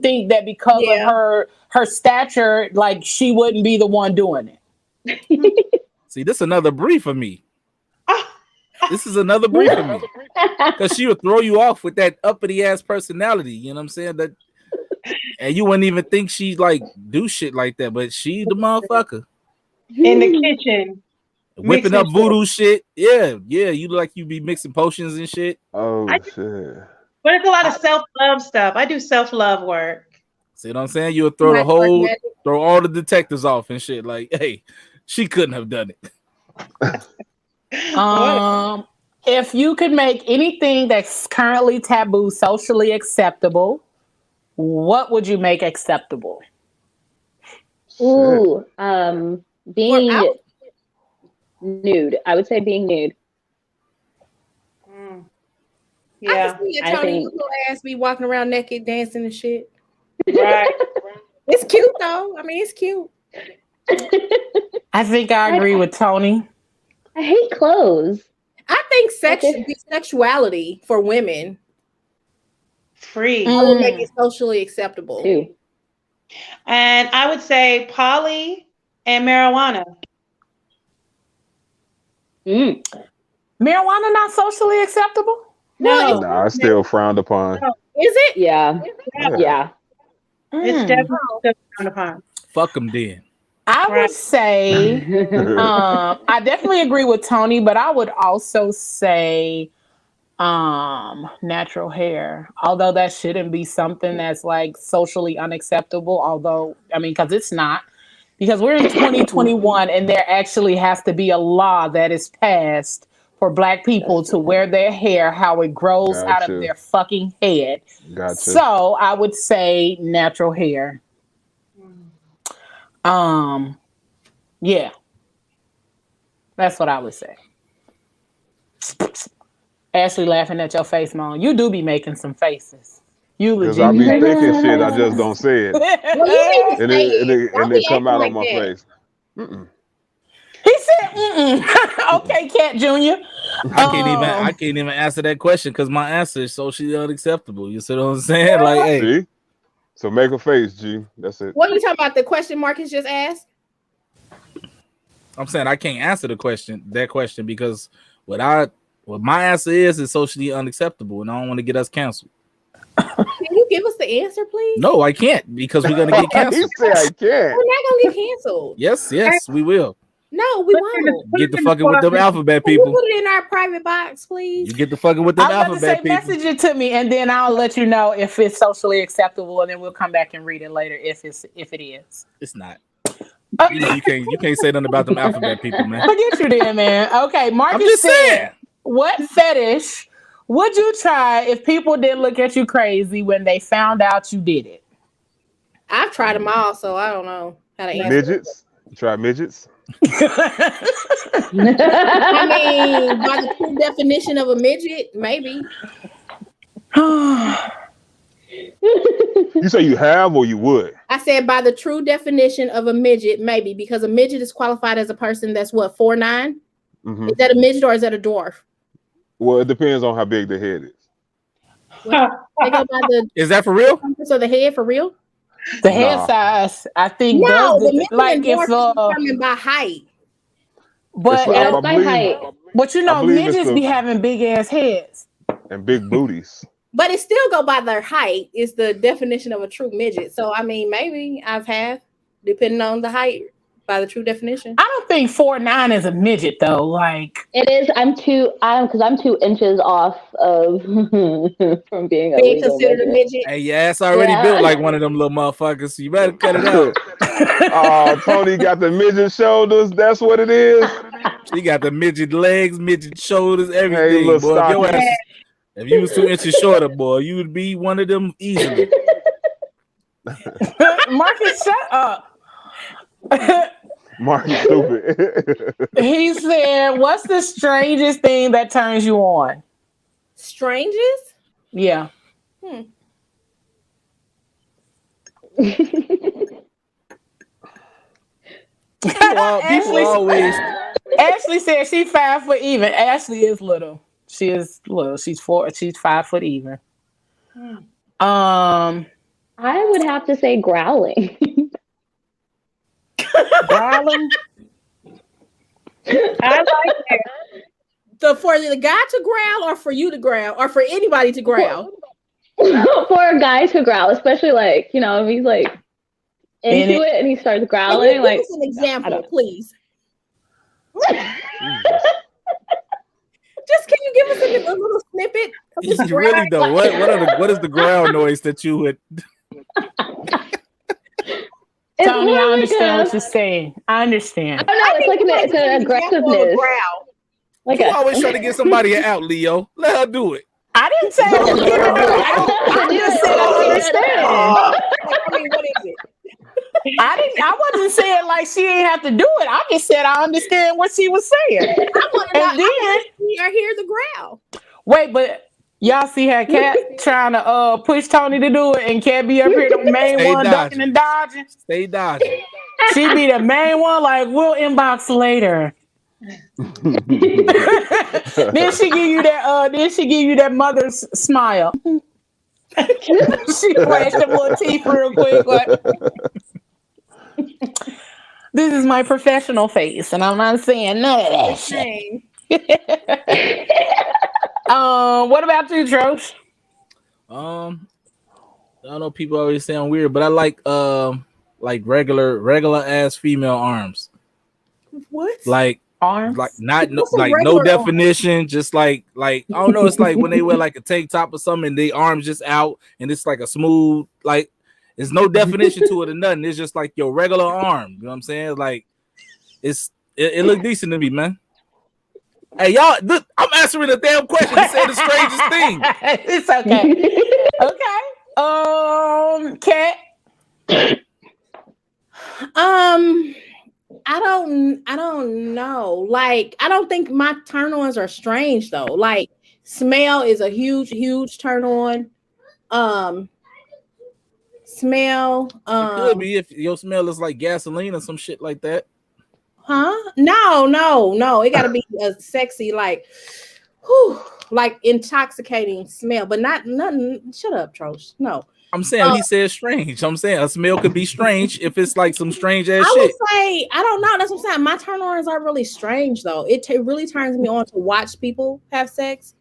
think that because of her stature, like she wouldn't be the one doing it. See, this is another brief for me. This is another brief for me. Because she would throw you off with that uppity ass personality. You know what I'm saying? That, and you wouldn't even think she like do shit like that, but she the motherfucker. In the kitchen. Whipping up voodoo shit. Yeah. You look like you be mixing potions and shit. Oh shit. But it's a lot of self-love stuff. I do self-love work. See what I'm saying? You would throw throw all the detectives off and shit. Like, hey, she couldn't have done it. If you could make anything that's currently taboo socially acceptable, what would you make acceptable? Ooh, being nude. I would say being nude. Yeah, I can see a Tony little ass be walking around naked, dancing and shit. right. It's cute though. I mean, it's cute. I think I agree with Tony. I hate clothes. I think sexuality for women Free. would make it socially acceptable. Too. And I would say poly and marijuana. Marijuana not socially acceptable? No, it's still frowned upon. No. Is it? Yeah. It's definitely still frowned upon. Fuck them then. I would say, I definitely agree with Tony, but I would also say natural hair. Although that shouldn't be something that's like socially unacceptable. Although, I mean, because it's not. Because we're in 2021 and there actually has to be a law that is passed for Black people to wear their hair how it grows out of their fucking head. Gotcha. So I would say natural hair. Yeah. That's what I would say. Ashley laughing at your face, Mom. You do be making some faces. You Because I be thinking shit, I just don't say it. And it come out on my face. He said, okay, Cat Jr. I can't even answer that question because my answer is socially unacceptable. You see what I'm saying? Like, hey. See? So make a face, G. That's it. What are you talking about? The question Marcus just asked? I'm saying I can't answer that question because what my answer is socially unacceptable, and I don't want to get us canceled. Can you give us the answer, please? No, I can't because we're gonna get canceled. He said I can't. We're not gonna get canceled. Yes, we will. No, we won't. Get the fucking with them alphabet Can people. you put it in our private box, please? You get the fucking with them I'm about to say, alphabet people. message it to me, and then I'll let you know if it's socially acceptable, and then we'll come back and read it later if it is. It's not. You can't say nothing about them alphabet people, man. Forget you then, man. Okay, Marcus I'm just said, saying. what fetish would you try if people didn't look at you crazy when they found out you did it? I've tried them all, so I don't know how to answer. Midgets? You try midgets? I mean, by the true definition of a midget, maybe. You say you have or you would? I said by the true definition of a midget, maybe, because a midget is qualified as a person that's what, 4'9"? Mm-hmm. Is that a midget or is that a dwarf? Well, it depends on how big the head is. Well, they go by the Is that for real? So the head for real? The head size, I think. No, the midget like and if dwarf is determined by height. but by height. But you know, midgets be having big ass heads and big booties. But it still go by their height. Is the definition of a true midget. So I mean, maybe I've had, depending on the height, by the true definition. I don't think 4'9" is a midget though. Like it is. I'm 2 inches off of from being considered a midget. Hey, your ass already built like one of them little motherfuckers. So you better cut it out. Tony got the midget shoulders. That's what it is. He got the midget legs, midget shoulders, everything. Hey, boy. If you was 2 inches shorter, boy, you would be one of them easily. Marcus, shut up. Mark is stupid. He said, "What's the strangest thing that turns you on?" Strangers? Yeah. People always. Ashley said she's 5 foot even. Ashley is little. She is little. She's 5 foot even. I would have to say growling. Growling. I like it. So for the guy to growl, or for you to growl, or for anybody to growl? For a guy to growl, especially like, you know, if he's like into it and he starts growling. Give Like, us an example, please. Just can you give us a little snippet of this Really though, what is the growl noise that you would? Tony, I more understand like what you're saying. I understand. I don't know. It's like it's an aggressiveness. Growl. Like You always try to get somebody out, Leo. Let her do it. I didn't say I was giving her out. I just said I understand. I mean, what is it? I wasn't saying like she didn't have to do it. I just said I understand what she was saying. And then I hear the growl. wait, but y'all see how Cat trying to push Tony to do it, and Cat be up here the main Stay one dodging. ducking and dodging. Stay dodging. She be the main one, like we'll inbox later. Then she give you that mother's smile. She flashed them little teeth real quick, like this is my professional face, and I'm not saying none of that shit. What about you, Trosh? I don't know. People always say I'm weird, but I like regular ass female arms. What? Like Arms? like not no, What's a like regular no definition, just like I don't know. It's like when they wear like a tank top or something, and the arms just out, and it's like a smooth like. There's no definition to it or nothing. It's just like your regular arm. You know what I'm saying? Like it look decent to me, man. Hey, y'all, look, I'm answering a damn question. You said the strangest thing. It's okay. Okay. Cat. I don't know. Like, I don't think my turn-ons are strange though. Like, smell is a huge turn on. Smell. It could be if your smell is like gasoline or some shit like that. Huh? No. It gotta be a sexy, like, like intoxicating smell, but not nothing. Shut up, Trosh. No. I'm saying he said strange. I'm saying a smell could be strange if it's like some strange ass I shit. would say, I don't know. That's what I'm saying. My turn-ons are really strange though. It really turns me on to watch people have sex.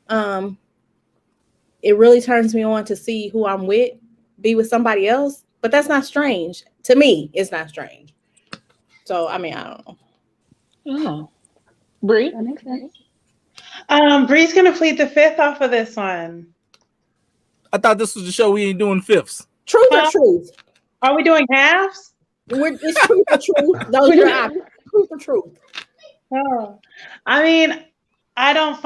It really turns me on to see who I'm with be with somebody else, but that's not strange. To me, it's not strange. So, I mean, I don't know. Oh. Bree? That makes sense. Bree's gonna plead the fifth off of this one. I thought this was the show we ain't doing fifths. Truth or truth? Are we doing halves? It's truth or truth. Those are your options. Truth or truth. Oh, I mean, I don't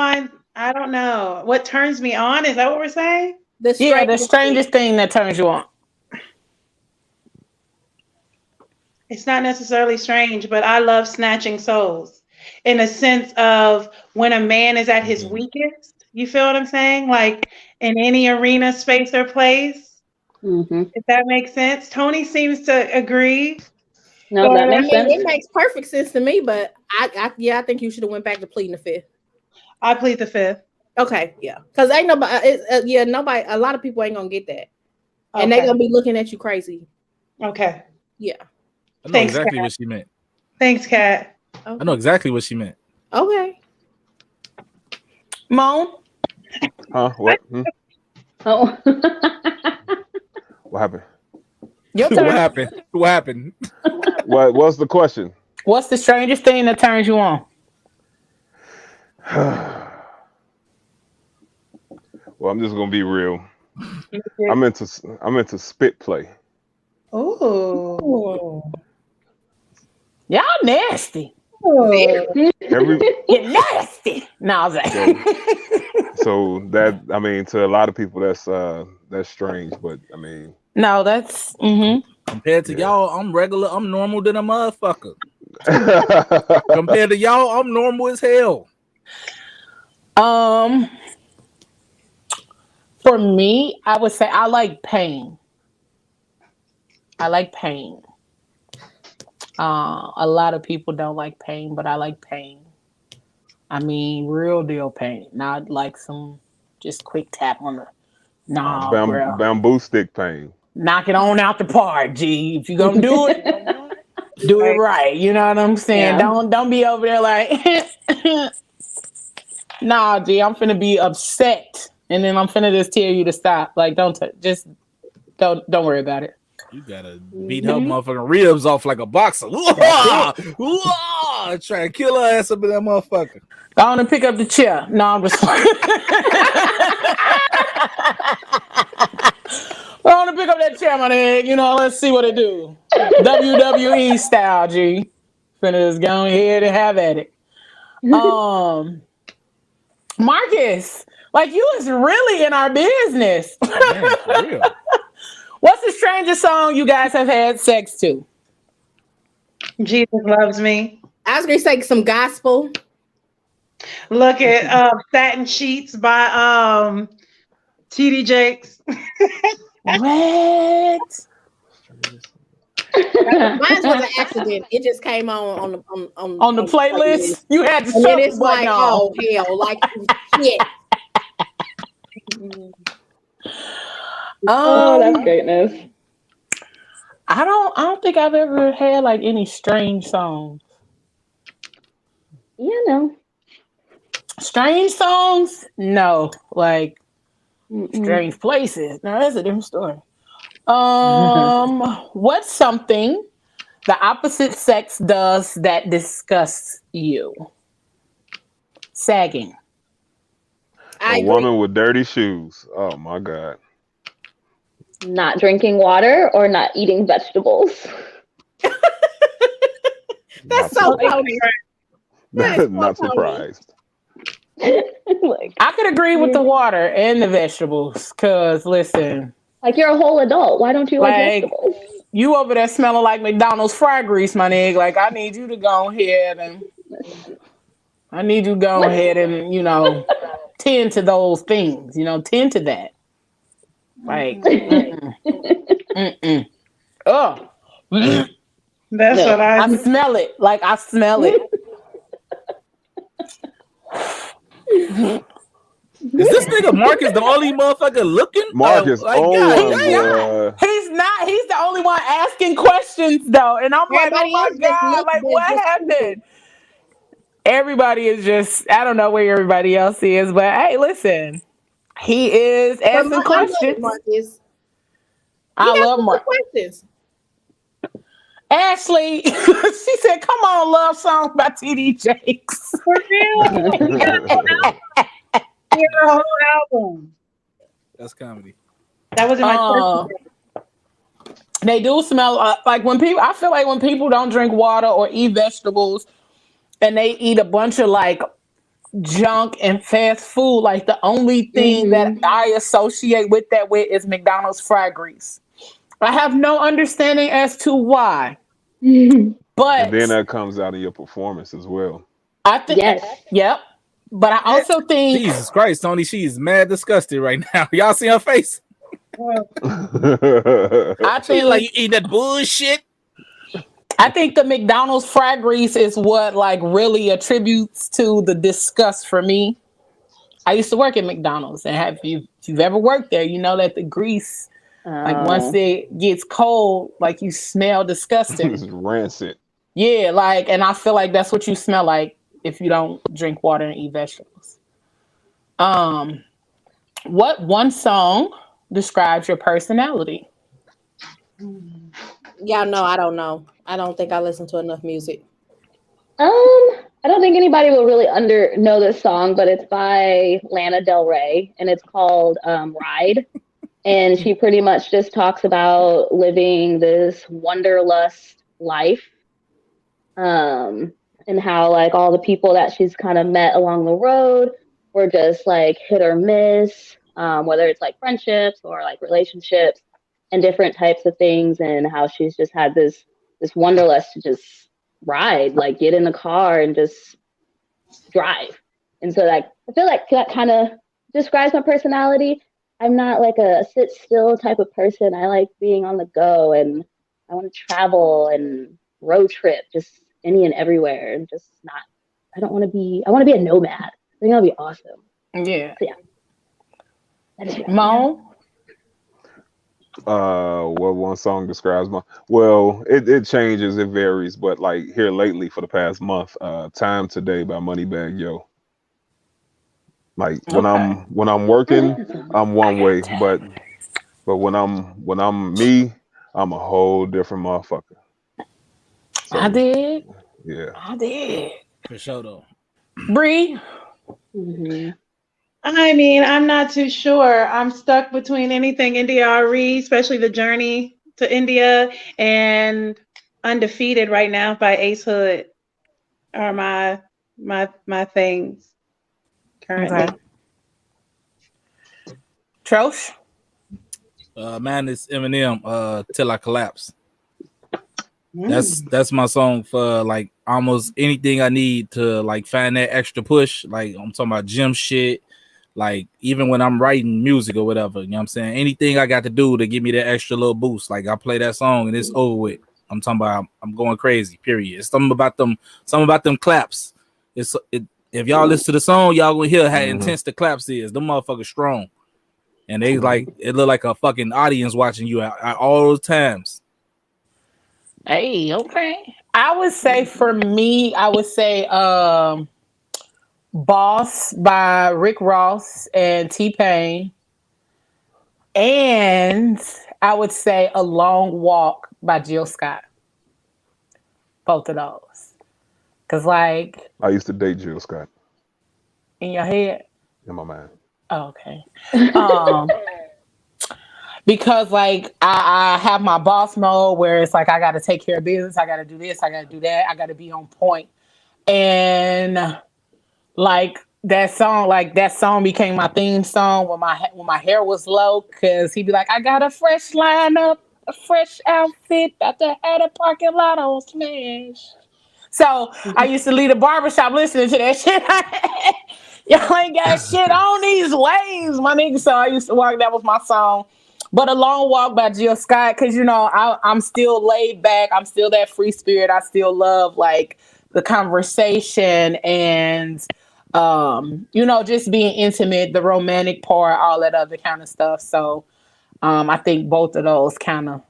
know. What turns me on? Is that what we're saying? The strangest thing that turns you on. It's not necessarily strange, but I love snatching souls in a sense of when a man is at his weakest. You feel what I'm saying? Like in any arena, space, or place. If that makes sense. Tony seems to agree. No, that makes sense. It makes perfect sense to me, but I think you should have went back to pleading the fifth. I plead the fifth. Okay, yeah, because ain't nobody. Nobody. A lot of people ain't gonna get that, and they're gonna be looking at you crazy. Okay. Yeah. I know Thanks, exactly Kat. what she meant. Thanks, Kat. I know exactly what she meant. Okay. Moan? Huh? What? Oh. What happened? Your What turn. happened? What happened? What's the question? What's the strangest thing that turns you on? Well, I'm just gonna be real. I'm into spit play. Ooh. Y'all nasty. Every You're nasty. No, I was like, so that, I mean, to a lot of people that's strange, but I mean, no, that's Compared to Yeah. y'all, I'm regular. I'm normal than a motherfucker. Compared to y'all, I'm normal as hell. For me, I would say I like pain. I like pain. A lot of people don't like pain, but I like pain. I mean, real deal pain, not like some just quick tap on the. Nah, bro, Bamboo stick pain. knock it on out the park, G. If you gonna do it, do it Right. right. You know what I'm saying? Yeah. Don't be over there like, nah, G. I'm finna be upset, and then I'm finna just tell you to stop. Like, just don't worry about it. You gotta beat her motherfucking ribs off like a boxer. Try to kill her ass up in that motherfucker. Go on and pick up the chair. No, I'm just. Go on and pick up that chair, my nigga. You know, let's see what it do. WWE style, G. Finna just go ahead and have at it. Marcus, like you is really in our business. Man, for real. What's the strangest song you guys have had sex to? Jesus Loves Me. I was gonna say some gospel. Look at Satin Sheets by TD Jakes. What? Mine was an accident. It just came on the playlist. You had to and then shuffle it's like, button oh on. hell, like shit. Oh, that's greatness. I don't think I've ever had like any strange songs. Yeah, no. Strange songs? No. Like Mm-mm. strange places. No, that's a different story. What's something the opposite sex does that disgusts you? Sagging. A woman with dirty shoes. Oh my God. Not drinking water or not eating vegetables. That's so funny. Not surprised. Like, I could agree with the water and the vegetables. Cause listen, like you're a whole adult. Why don't you like like vegetables? you over there smelling like McDonald's fry grease, my nigga. Like I need you to go ahead and you know, tend to those things. You know, tend to that. Like, oh, That's No. what I smell it. Like I smell it. Is this nigga Marcus the only motherfucker looking? Marcus, like, oh God one damn. boy. He's not. He's the only one asking questions though, and I'm like, Everybody oh my else just God, look- like they what just- happened? Everybody is just. I don't know where everybody else is, but hey, listen, he is asking questions. Marcus. I love Mark. Questions. Ashley, she said, "Come on, love songs by TD Jakes." For real. Hear a whole album. That's comedy. That was in my They do smell like when people. I feel like when people don't drink water or eat vegetables, and they eat a bunch of like junk and fast food, like the only thing that I associate with that with is McDonald's fry grease. I have no understanding as to why, but And then that comes out of your performance as well. I think, Yes. yep. But I also think, Jesus Christ, Tony, she's mad disgusted right now. Y'all see her face? I She's think, like, you eating that bullshit? I think the McDonald's fry grease is what like really attributes to the disgust for me. I used to work at McDonald's, and if you've ever worked there, you know that the grease, like once it gets cold, like you smell disgusting. It's rancid. Yeah, like, and I feel like that's what you smell like if you don't drink water and eat vegetables. What one song describes your personality? Y'all know I don't know. I don't think I listen to enough music. I don't think anybody will really know this song, but it's by Lana Del Rey, and it's called Ride. And she pretty much just talks about living this wanderlust life, and how like all the people that she's kind of met along the road were just like hit or miss, whether it's like friendships or like relationships. and different types of things, and how she's just had this wanderlust to just ride, like get in the car and just drive. And so like I feel like that kind of describes my personality. I'm not like a sit still type of person. I like being on the go, and I want to travel and road trip just any and everywhere, and just not. I want to be a nomad. I think that'll be awesome. Yeah. So yeah. That is Mo? What one song describes my? Well, it changes, it varies, but like here lately for the past month, "Time Today" by Moneybagg Yo. Like when Okay. I'm working, I'm one way, but when I'm me, I'm a whole different motherfucker. So I did. yeah. I did. For sure though. Bree? Mm-hmm. I mean, I'm not too sure. I'm stuck between anything India RE, especially the journey to India, and Undefeated right now by Ace Hood are my things currently. Okay. Trosh? Man, it's Eminem, Till I Collapse. That's my song for like almost anything I need to like find that extra push. Like I'm talking about gym shit. Like even when I'm writing music or whatever, you know what I'm saying? Anything I got to do to give me that extra little boost. Like I play that song and it's over with. I'm talking about I'm going crazy, period. It's something about them claps. If y'all listen to the song, y'all gonna hear how intense the claps is. Them motherfuckers strong. And they like it look like a fucking audience watching you at all those times. Hey, okay. I would say for me, Boss by Rick Ross and T-Pain. And I would say A Long Walk by Jill Scott. Both of those. Cause like I used to date Jill Scott in your head. in my mind. Oh, okay. Because like I have my boss mode where it's like I gotta take care of business, I gotta do this, I gotta do that, I gotta be on point. And like that song became my theme song when my hair was low, because he'd be like, I got a fresh lineup, a fresh outfit, about to have a parking lot on smash. So I used to leave the barbershop listening to that shit. Y'all ain't got shit on these waves, my nigga. So I used to walk, that was my song. But A Long Walk by Jill Scott, because you know, I'm still laid back, I'm still that free spirit, I still love like the conversation and you know, just being intimate, the romantic part, all that other kind of stuff. So I think both of those kind of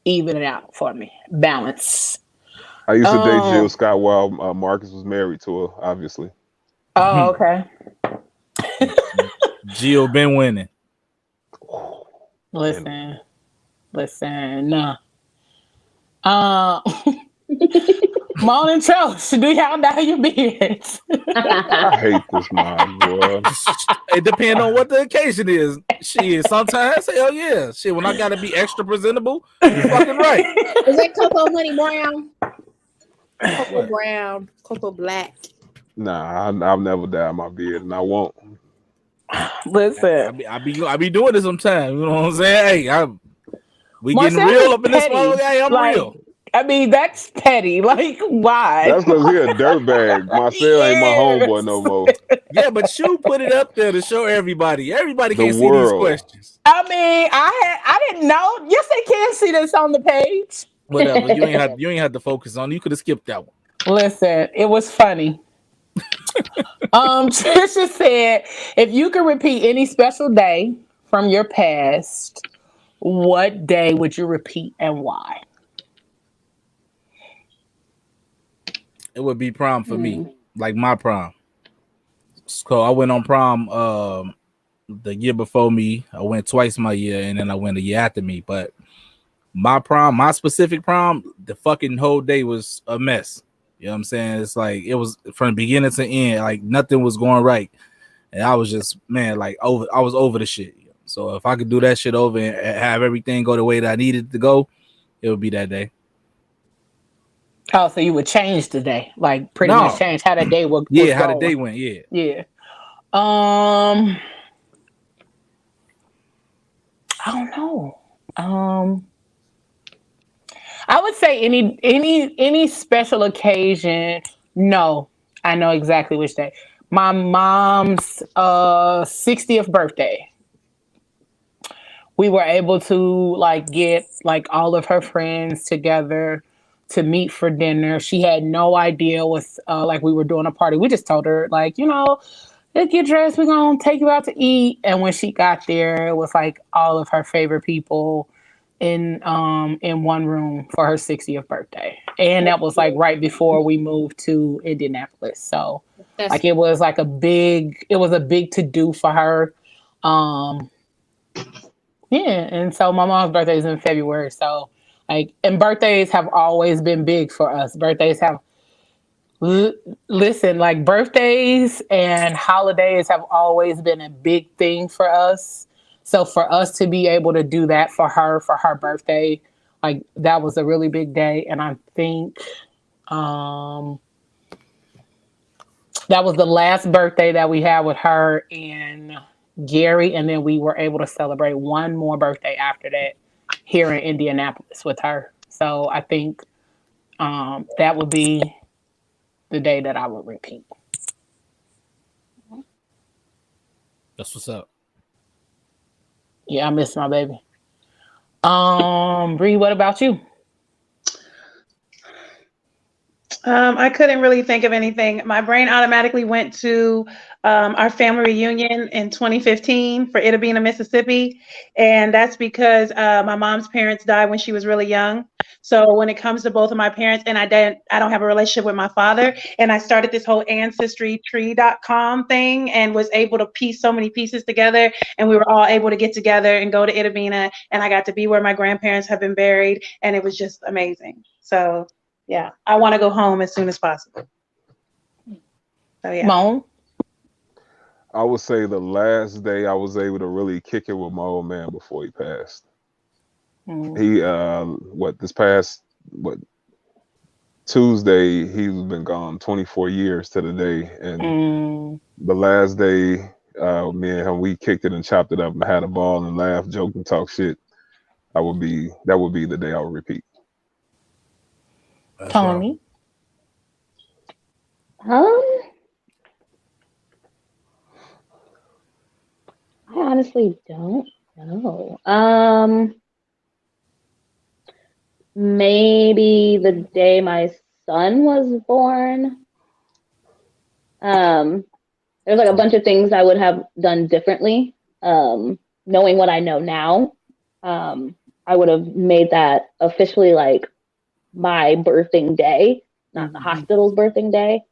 even it out for me. Balance. I used to date Jill Scott while Marcus was married to her, obviously. Oh, okay. Jill been winning. Listen. Nah. Moan and Trosh, do y'all know your beards? I hate this man, boy. It depends on what the occasion is. Shit, sometimes hell yeah. Shit, when I gotta be extra presentable, you fucking right. Is that Cocoa Honey Brown? Cocoa Brown, Cocoa Black. Nah, I'll never dye my beard, and I won't. Listen, I be doing it sometimes. You know what I'm saying? Hey, we Marcel getting real is up in this petty. motherfucker. Hey, I'm Like, real. I mean, that's petty. Like, why? That's because he a dirtbag. Marcel ain't my homeboy no more. Yeah, but you put it up there to show everybody. Everybody The can see these world. questions. I mean, I didn't know. Yes, they can see this on the page. Whatever. You ain't have to focus on. You could have skipped that one. Listen, it was funny. Trisha said, if you could repeat any special day from your past, what day would you repeat and why? It would be prom for me, like my prom. So I went on prom the year before me. I went twice my year, and then I went a year after me. But my prom, my specific prom, the fucking whole day was a mess. You know what I'm saying? It's like it was from beginning to end, like nothing was going right. And I was just, man, like I was over the shit. So if I could do that shit over and have everything go the way that I needed to go, it would be that day. Oh, so you would change the day, like pretty much change how the day was. Yeah, how going. the day went. Yeah. Yeah. I don't know. Um, I would say any special occasion. No, I know exactly which day. My mom's 60th birthday. We were able to like get like all of her friends together to meet for dinner. She had no idea was like we were doing a party. We just told her like, let's get dressed. We're gonna take you out to eat. And when she got there, it was like all of her favorite people in one room for her 60th birthday. And that was like right before we moved to Indianapolis. So That's like it was a big to do for her. Um yeah, and so my mom's birthday is in February. So like and birthdays have always been big for us. Birthdays have L- Listen, like birthdays and holidays have always been a big thing for us. So for us to be able to do that for her birthday, like that was a really big day. And I think um, that was the last birthday that we had with her and Gary. And then we were able to celebrate one more birthday after that here in Indianapolis with her. So I think that would be the day that I would repeat. That's what's up. Yeah, I miss my baby. Bree, what about you? I couldn't really think of anything. My brain automatically went to our family reunion in 2015 for Itta Bena, Mississippi. And that's because my mom's parents died when she was really young. So when it comes to both of my parents, and I don't have a relationship with my father, and I started this whole ancestrytree.com thing and was able to piece so many pieces together, and we were all able to get together and go to Itta Bena, and I got to be where my grandparents have been buried, and it was just amazing. So yeah, I want to go home as soon as possible. So yeah. Moan? I would say the last day I was able to really kick it with my old man before he passed. Mm. He this past Tuesday he's been gone 24 years to the day, and Mm. the last day me and him we kicked it and chopped it up and had a ball and laughed, joked and talk shit. That would be the day I would repeat. That's right. Tony? I honestly don't know. Maybe the day my son was born. There's like a bunch of things I would have done differently. Knowing what I know now, I would have made that officially like my birthing day, not the hospital's birthing day.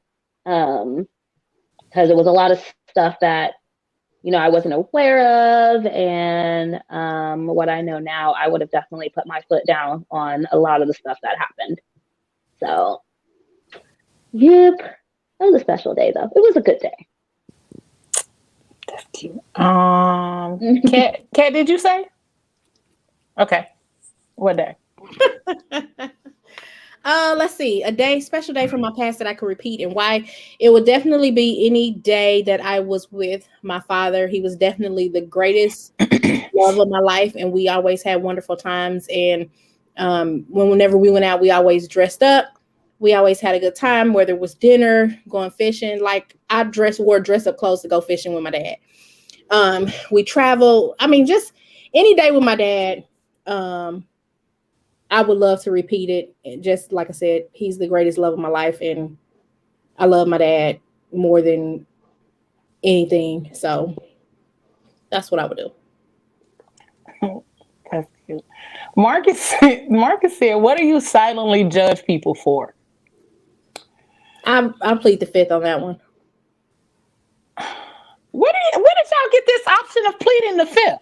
Because it was a lot of stuff that I wasn't aware of, and what I know now, I would have definitely put my foot down on a lot of the stuff that happened. So, yep, that was a special day, though. It was a good day. That's cute. Kat, did you say? Okay. What day? Let's see, special day from my past that I could repeat, and why it would definitely be any day that I was with my father. He was definitely the greatest love of my life, and we always had wonderful times. And whenever we went out, we always dressed up. We always had a good time, whether it was dinner, going fishing. Like I wore dress up clothes to go fishing with my dad. We traveled. I mean, just any day with my dad. I would love to repeat it. And just like I said, he's the greatest love of my life, and I love my dad more than anything. So that's what I would do. That's cute. Marcus said, "What do you silently judge people for?" I plead the fifth on that one. Where did y'all get this option of pleading the fifth?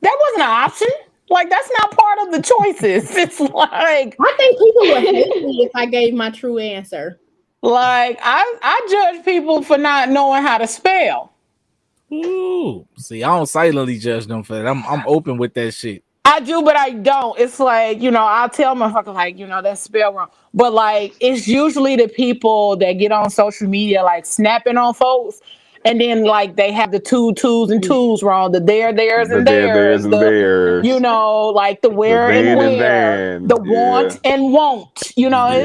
That wasn't an option. Like that's not part of the choices. It's like I think people would hate me if I gave my true answer. Like I judge people for not knowing how to spell. Ooh, see, I don't silently judge them for that. I'm open with that shit. I do, but I don't. It's like, I'll tell motherfuckers like, that's spelled wrong. But like it's usually the people that get on social media like snapping on folks. And then like they have the twos and twos wrong, the theirs The and theirs and the theirs. like the The where and then and where, then. the want and won't. It's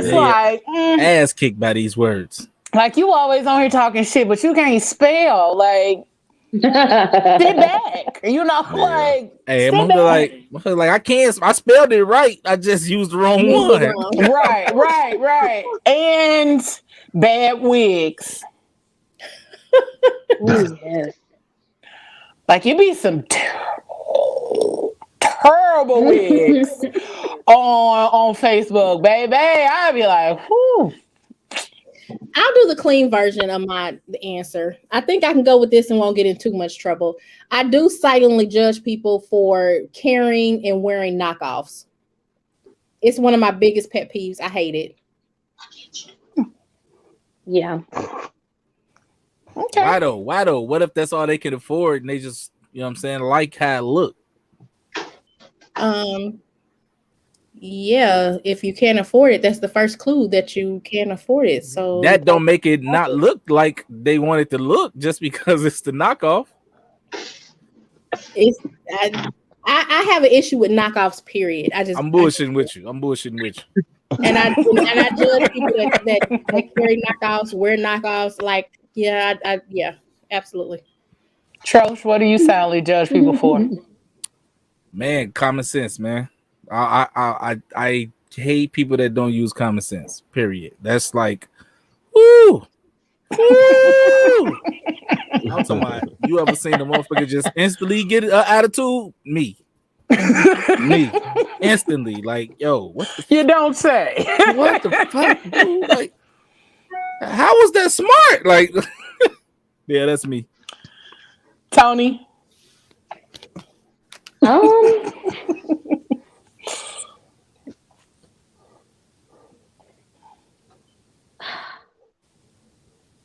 Yeah. like Ass kicked by these words. like you always on here talking shit, but you can't spell. Like sit back. Like Hey, sit I'm back. like I can't. I spelled it right. I just used the wrong one. Right. And bad wigs. Ooh, yes. Like you be some terrible wigs on Facebook, baby. I'd be like, whew. I'll do the clean version of my answer. I think I can go with this and won't get in too much trouble. I do silently judge people for carrying and wearing knockoffs. It's one of my biggest pet peeves. I hate it. Yeah. Okay. Why though? What if that's all they can afford and they just, what I'm saying, like how it look? Yeah, if you can't afford it, that's the first clue that you can't afford it. So That don't make it not look like they want it to look just because it's the knockoff. it's I have an issue with knockoffs, period. I'm bullshitting with you. And I judge people that carry knockoffs, wear knockoffs. Like, yeah, yeah, absolutely. Trosh, what do you silently judge people for? Man, common sense, man. I hate people that don't use common sense. Period. That's like, woo. I'm talking about, you ever seen a motherfucker just instantly get an attitude? Me, instantly. Like, yo, what the You don't say. what the fuck, dude? Like, how was that smart? Like, yeah, that's me. Tony.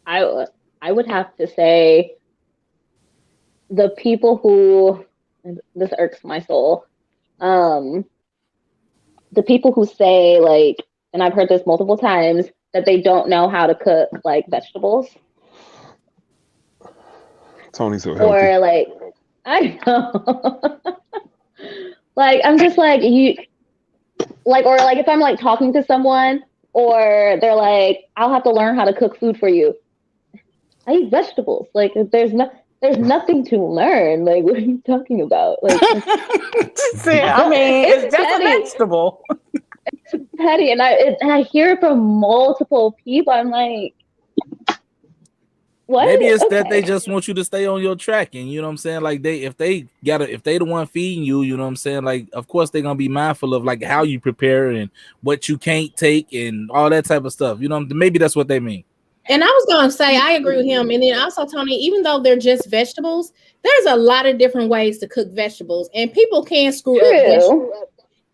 I would have to say the people who, this irks my soul, the people who say, like, and I've heard this multiple times, that they don't know how to cook like vegetables. Tony's so healthy. Or like, I know. Like, I'm just like, you, like, or like if I'm like talking to someone or they're like, I'll have to learn how to cook food for you. I eat vegetables. Like, there's nothing to learn. Like, what are you talking about? Like, I mean, it's just a vegetable. It's petty, and I hear it from multiple people. I'm like, what? Maybe it's that they just want you to stay on your track, and you know what I'm saying. Like if they the one feeding you, you know what I'm saying. Like, of course they're gonna be mindful of like how you prepare and what you can't take and all that type of stuff. You know, maybe that's what they mean. And I was going to say, I agree with him. And then also, Tony, even though they're just vegetables, there's a lot of different ways to cook vegetables, and people can screw up vegetables.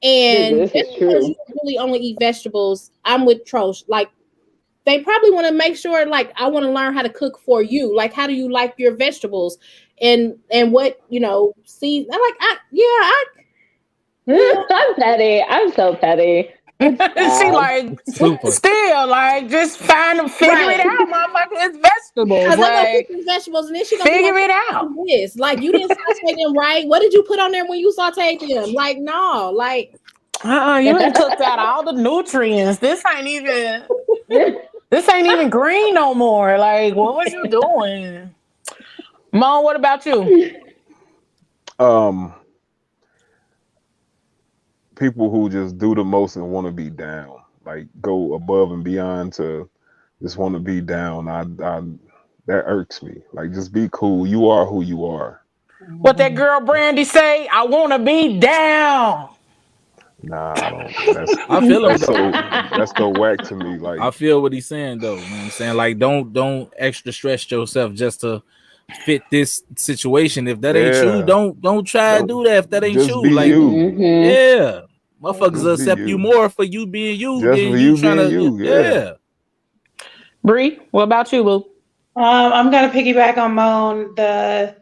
And just because you really only eat vegetables, I'm with Trosh. Like, they probably want to make sure, like, I want to learn how to cook for you. Like, how do you like your vegetables? And what, see, I'm petty. I'm so petty. She like Super. Still like just figure it out, motherfucker. It's vegetables. Like, vegetables, and then she gonna figure it out. This, like, you didn't saute them right. What did you put on there when you sauteed them? Like, no, like, you done cooked out all the nutrients. This ain't even green no more. Like, what was you doing? Mom, what about you? People who just do the most and want to be down, like go above and beyond to just want to be down. That irks me. Like, just be cool. You are who you are. What that girl Brandy say? I want to be down. Nah, I don't. I feel him. That's so whack to me. Like, I feel what he's saying though. You know what I'm saying? Like, don't extra stress yourself just to fit this situation. If that ain't you, don't try to do that. If that ain't just you, be like, you. yeah, motherfuckers will Just be accept you more for you being you Just than for you you trying to. being you, yeah. Bree, what about you, boo? I'm gonna piggyback on Moan, the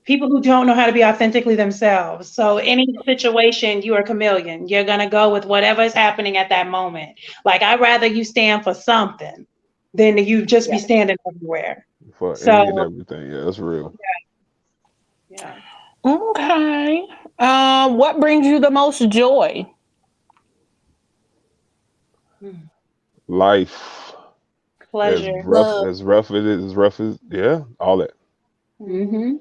people who don't know how to be authentically themselves. So any situation, you are a chameleon. You're gonna go with whatever is happening at that moment. Like, I'd rather you stand for something than you just be standing everywhere. for any and So everything. Yeah, that's real. yeah, Okay. What brings you the most joy? Mm. Life, as Pleasure. rough Love. as rough it is, as rough as yeah, all that. Mm-hmm.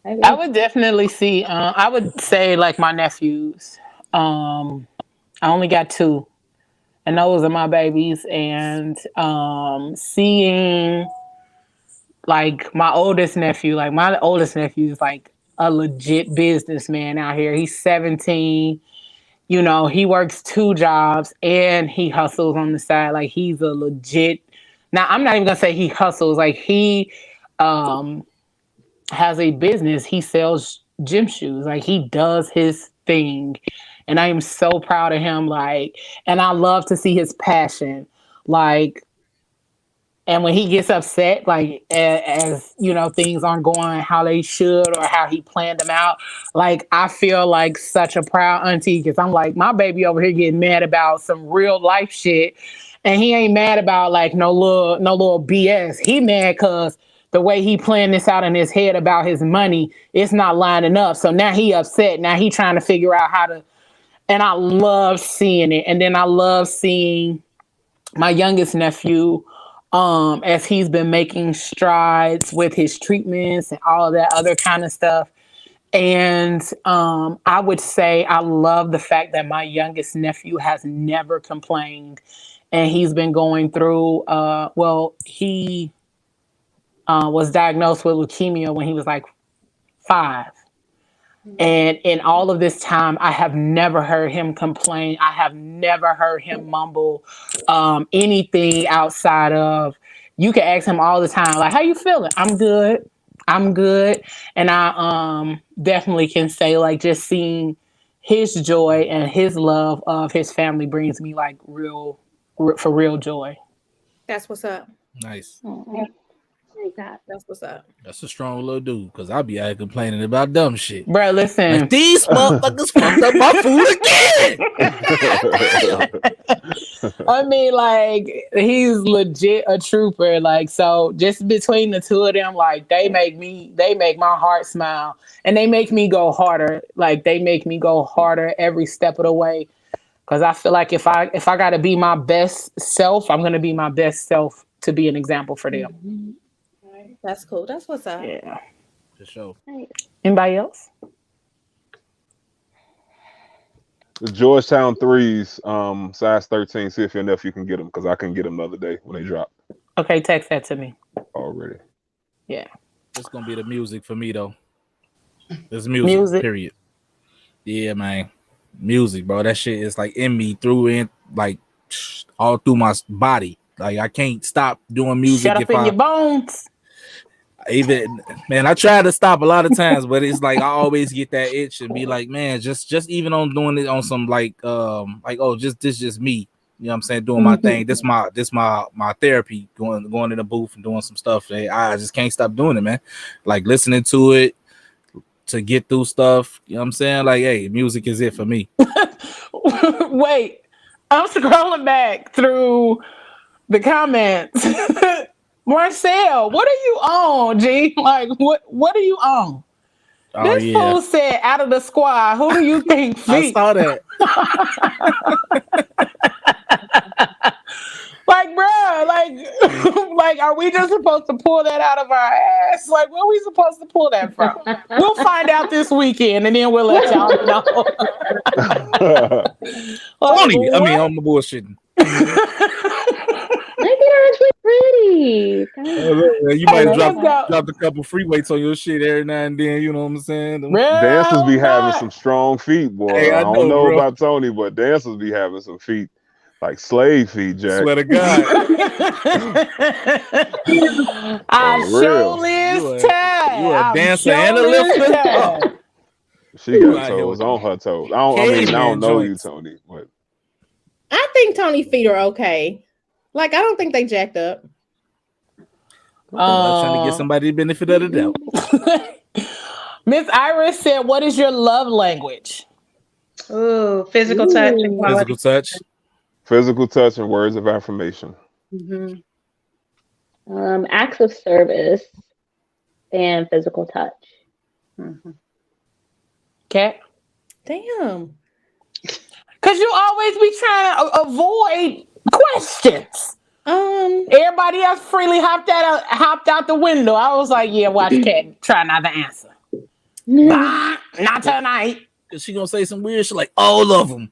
I I agree. would definitely see. I would say like my nephews. Um, I only got two, and those are my babies. And seeing like my oldest nephew, like my oldest nephew is like a legit businessman out here. He's 17. You know, he works two jobs and he hustles on the side. Like he's a legit. Now I'm not even gonna say he hustles. Like he um has a business. He sells gym shoes. Like he does his thing. And I am so proud of him. Like, and I love to see his passion. Like, and when he gets upset, like as you know, things aren't going how they should or how he planned them out, like I feel like such a proud auntie because I'm like my baby over here getting mad about some real life shit, and he ain't mad about like no little BS. He mad because the way he planned this out in his head about his money, it's not lining up. So now he upset. Now he trying to figure out how to. And I love seeing it, and then I love seeing my youngest nephew as he's been making strides with his treatments and all of that other kind of stuff. And I would say I love the fact that my youngest nephew has never complained, and he's been going through well, he was diagnosed with leukemia when he was like 5. And in all of this time, I have never heard him complain. I have never heard him mumble anything outside of. You can ask him all the time, like, "How you feeling?" "I'm good. I'm good." And I definitely can say, like, just seeing his joy and his love of his family brings me like for real joy. That's what's up. Nice. Oh, I like that. That's what's up. That's a strong little dude. Cause I'll be out here complaining about dumb shit. Bro, Like listen. these motherfuckers fucked up my food again. God damn. I mean, like he's legit a trooper. Like so, just between the two of them, like they make my heart smile, and they make me go harder. Like they make me go harder every step of the way. Because I feel like if I got to be my best self, I'm gonna be my best self to be an example for them. Mm-hmm. That's cool. That's what's up. Yeah. For sure. Nice. Anybody else? The Georgetown threes, size 13. See if your nephew can get them because I can get them the other day when they drop Okay, text that to me. already. Yeah. It's gonna be the music for me though. It's music. Music. Period. Yeah, man. Music, bro. That shit is like in me, through in like all through my body. Like I can't stop doing music Shut up if in I your bones. even man. I try to stop a lot of times, but it's like I always get that itch and be like, man, just even on doing it on some like oh just me. You know what I'm saying? Doing my thing. This my therapy. Going in the booth and doing some stuff. I just can't stop doing it, man. Like listening to it to get through stuff. You know what I'm saying? Like, hey, music is it for me. Wait, I'm scrolling back through the comments. Marcel, what are you on, G? Like, what are you on? Oh This yeah, fool said, out of the squad, who do you think I feet? saw that. Like, bro, like, are we just supposed to pull that out of our ass? Like, where are we supposed to pull that from? We'll find out this weekend, and then we'll let y'all know. Like, Funny. I mean, what? I'm bullshitting. I think they're actually pretty. You might Hey, have let's go. dropped a couple free weights on your shit every now and then. You know what I'm saying? Dancers be Real having God. some strong feet, boy. Hey, I I don't know, know bro. about Tony, but dancers be having some feet like slave feet, Jack. Swear to God. I For real. sure is You tired. a I'm dancer and a sure is lifter? tired. She You got out here toes with on her toes. I mean, I caveman don't know you, joints. Tony, but I think Tony's feet are okay. Like I don't think they jacked up. I'm trying to get somebody the benefit of the doubt. Miss Iris said, "What is your love language?" Ooh, physical touch and Ooh. quality. Physical touch. physical touch and words of affirmation. Mhm. Acts of service and physical touch. Mhm. Cat? Damn. Because you always be trying to avoid questions. Everybody else freely hopped out the window. I was like, yeah, watch Cat try not to answer. Nah, not tonight. Cause she gonna say some weird shit like all of them.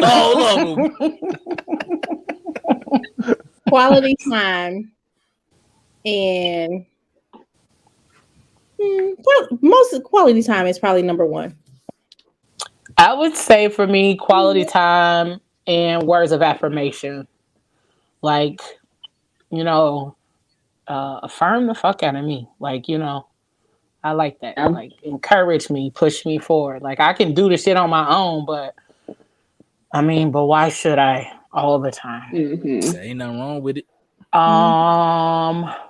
All of them. Quality time. And most of quality time is probably number one. I would say for me, quality time and words of affirmation. Like, affirm the fuck out of me. Like, I like that. Like, encourage me, push me forward. Like, I can do the shit on my own, but why should I all the time? Mm-hmm. Ain't nothing wrong with it.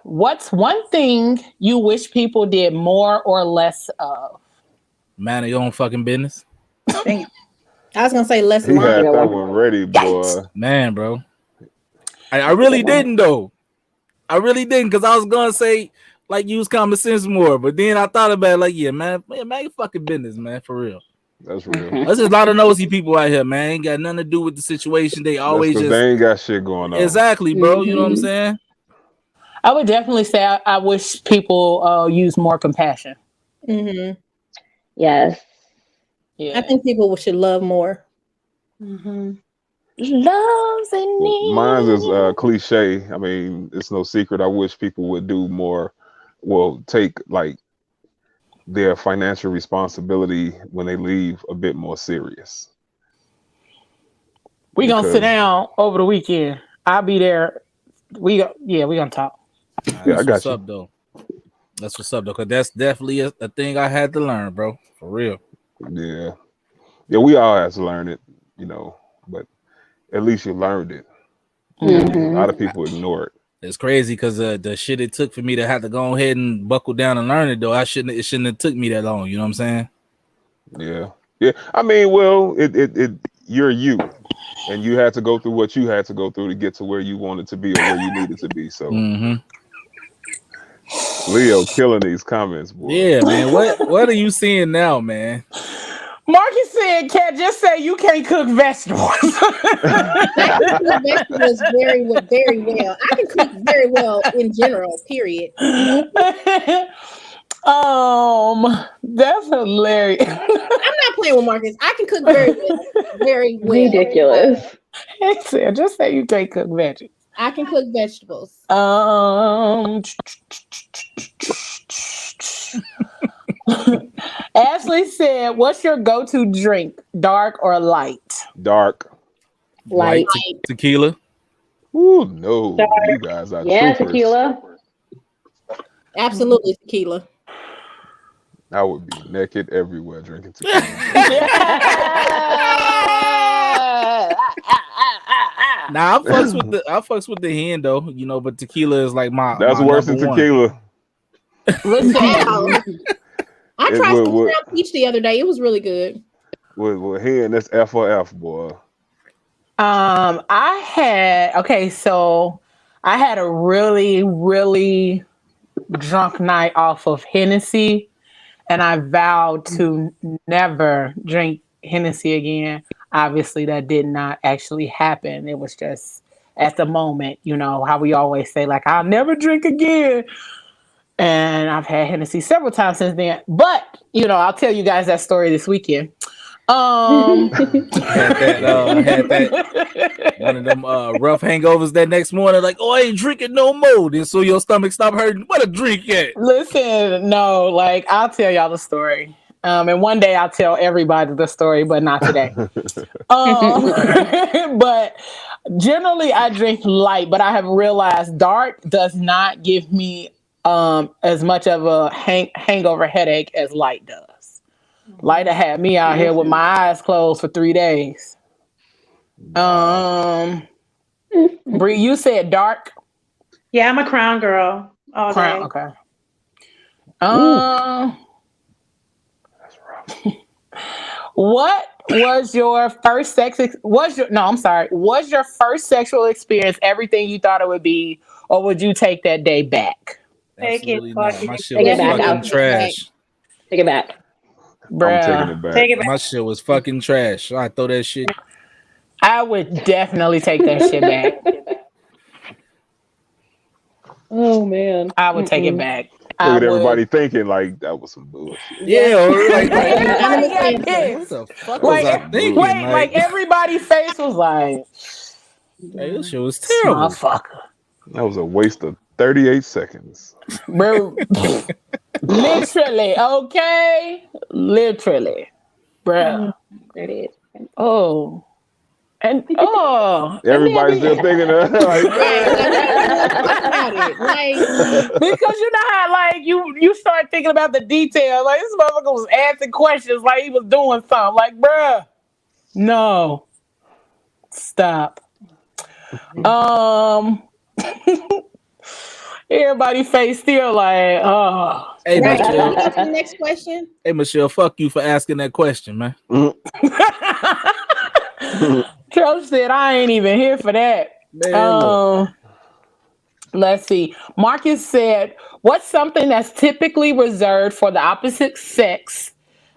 What's one thing you wish people did more or less of? Mind your own fucking business. Damn. I was gonna say less He had lying. that one ready, boy. Man, bro. I really didn't though. I really didn't, because I was gonna say like use common sense more, but then I thought about it like, yeah, man, your fucking business, man, for real. That's real. There's just a lot of nosy people out here, man. Ain't got nothing to do with the situation. They always just they ain't got shit going on. Exactly, bro. You know what I'm saying? I would definitely say I wish people use more compassion. Mm-hmm. Yes. Yeah. I think people should love more. Mhm. Love's in need. Mine is cliche. I mean, it's no secret. I wish people would do more. Well, take like their financial responsibility when they leave a bit more serious. We gonna sit down over the weekend. I'll be there. We gonna talk. Yeah, I got what's you. up though. That's what's up though, because that's definitely a thing I had to learn, bro. For real. Yeah, we all have to learn it, but at least you learned it. Mm-hmm. A lot of people ignore it. It's crazy because the shit it took for me to have to go ahead and buckle down and learn it though. It shouldn't have took me that long. You know what I'm saying? Yeah. I mean, well, it you're you, and you had to go through what you had to go through to get to where you wanted to be or where you needed to be. So, Leo killing these comments, boy. Yeah, man. What are you seeing now, man? Marcus said, "Cat, just say you can't cook vegetables." I can cook vegetables very well. I can cook very well in general. Period. That's hilarious. I'm not playing with Marcus. I can cook very well. Very well. Ridiculous. He said, "Just say you can't cook veggies." I can cook vegetables. Ashley said, "What's your go-to drink, dark or light?" Dark. Light. Tequila. Ooh, no. You guys are troopers. Tequila. Absolutely tequila. I would be naked everywhere drinking tequila. Nah, I fucks with the hen though, but tequila is like my. That's my worse than tequila. Listen, I tried some ground peach the other day. It was really good. With hen, that's F or F, boy. I had a really, really drunk night off of Hennessy, and I vowed to never drink Hennessy again. Obviously, that did not actually happen. It was just at the moment, how we always say, like, I'll never drink again. And I've had Hennessy several times since then. But, I'll tell you guys that story this weekend. I had that one of them rough hangovers that next morning, like, I ain't drinking no more. Then so your stomach stop hurting. What a drink at? Listen, no, like, I'll tell y'all the story. And one day I'll tell everybody the story, but not today. But generally I drink light, but I have realized dark does not give me as much of a hangover headache as light does. Light had me out here with my eyes closed for 3 days. Bree, you said dark? Yeah, I'm a Crown girl all day. Okay. That's rough. What was your first was your first sexual experience everything you thought it would be, or would you take that day back? Take it, Absolutely fuck not. it. My shit Take was it back fucking out. trash. Take it back. I'm taking Bruh, it back. Take it back. My shit was fucking trash. I throw that shit. I would definitely take that shit back. Oh man. I would take it Mm-mm. back. Look I at everybody would. thinking like that was some bullshit. Yeah, or like, Everybody Unanimous got answer. what pissed. the fuck was Like, I That was some thinking? wait, like everybody's face was like, hey, this shit was this terrible. motherfucker. That was a waste of 38 seconds. Bro, literally, okay? Literally. Bruh. 38 seconds. Oh. And Everybody's still thinking of like, Talk about it. Like, because you know how like you start thinking about the details. Like this motherfucker was asking questions like he was doing something. Like, bruh, no. Stop. Everybody face still like, oh. Hey, right. Michelle. Go to the next question. Hey, Michelle. Fuck you for asking that question, man. Coach said I ain't even here for that. Man, look. Let's see. Marcus said, what's something that's typically reserved for the opposite sex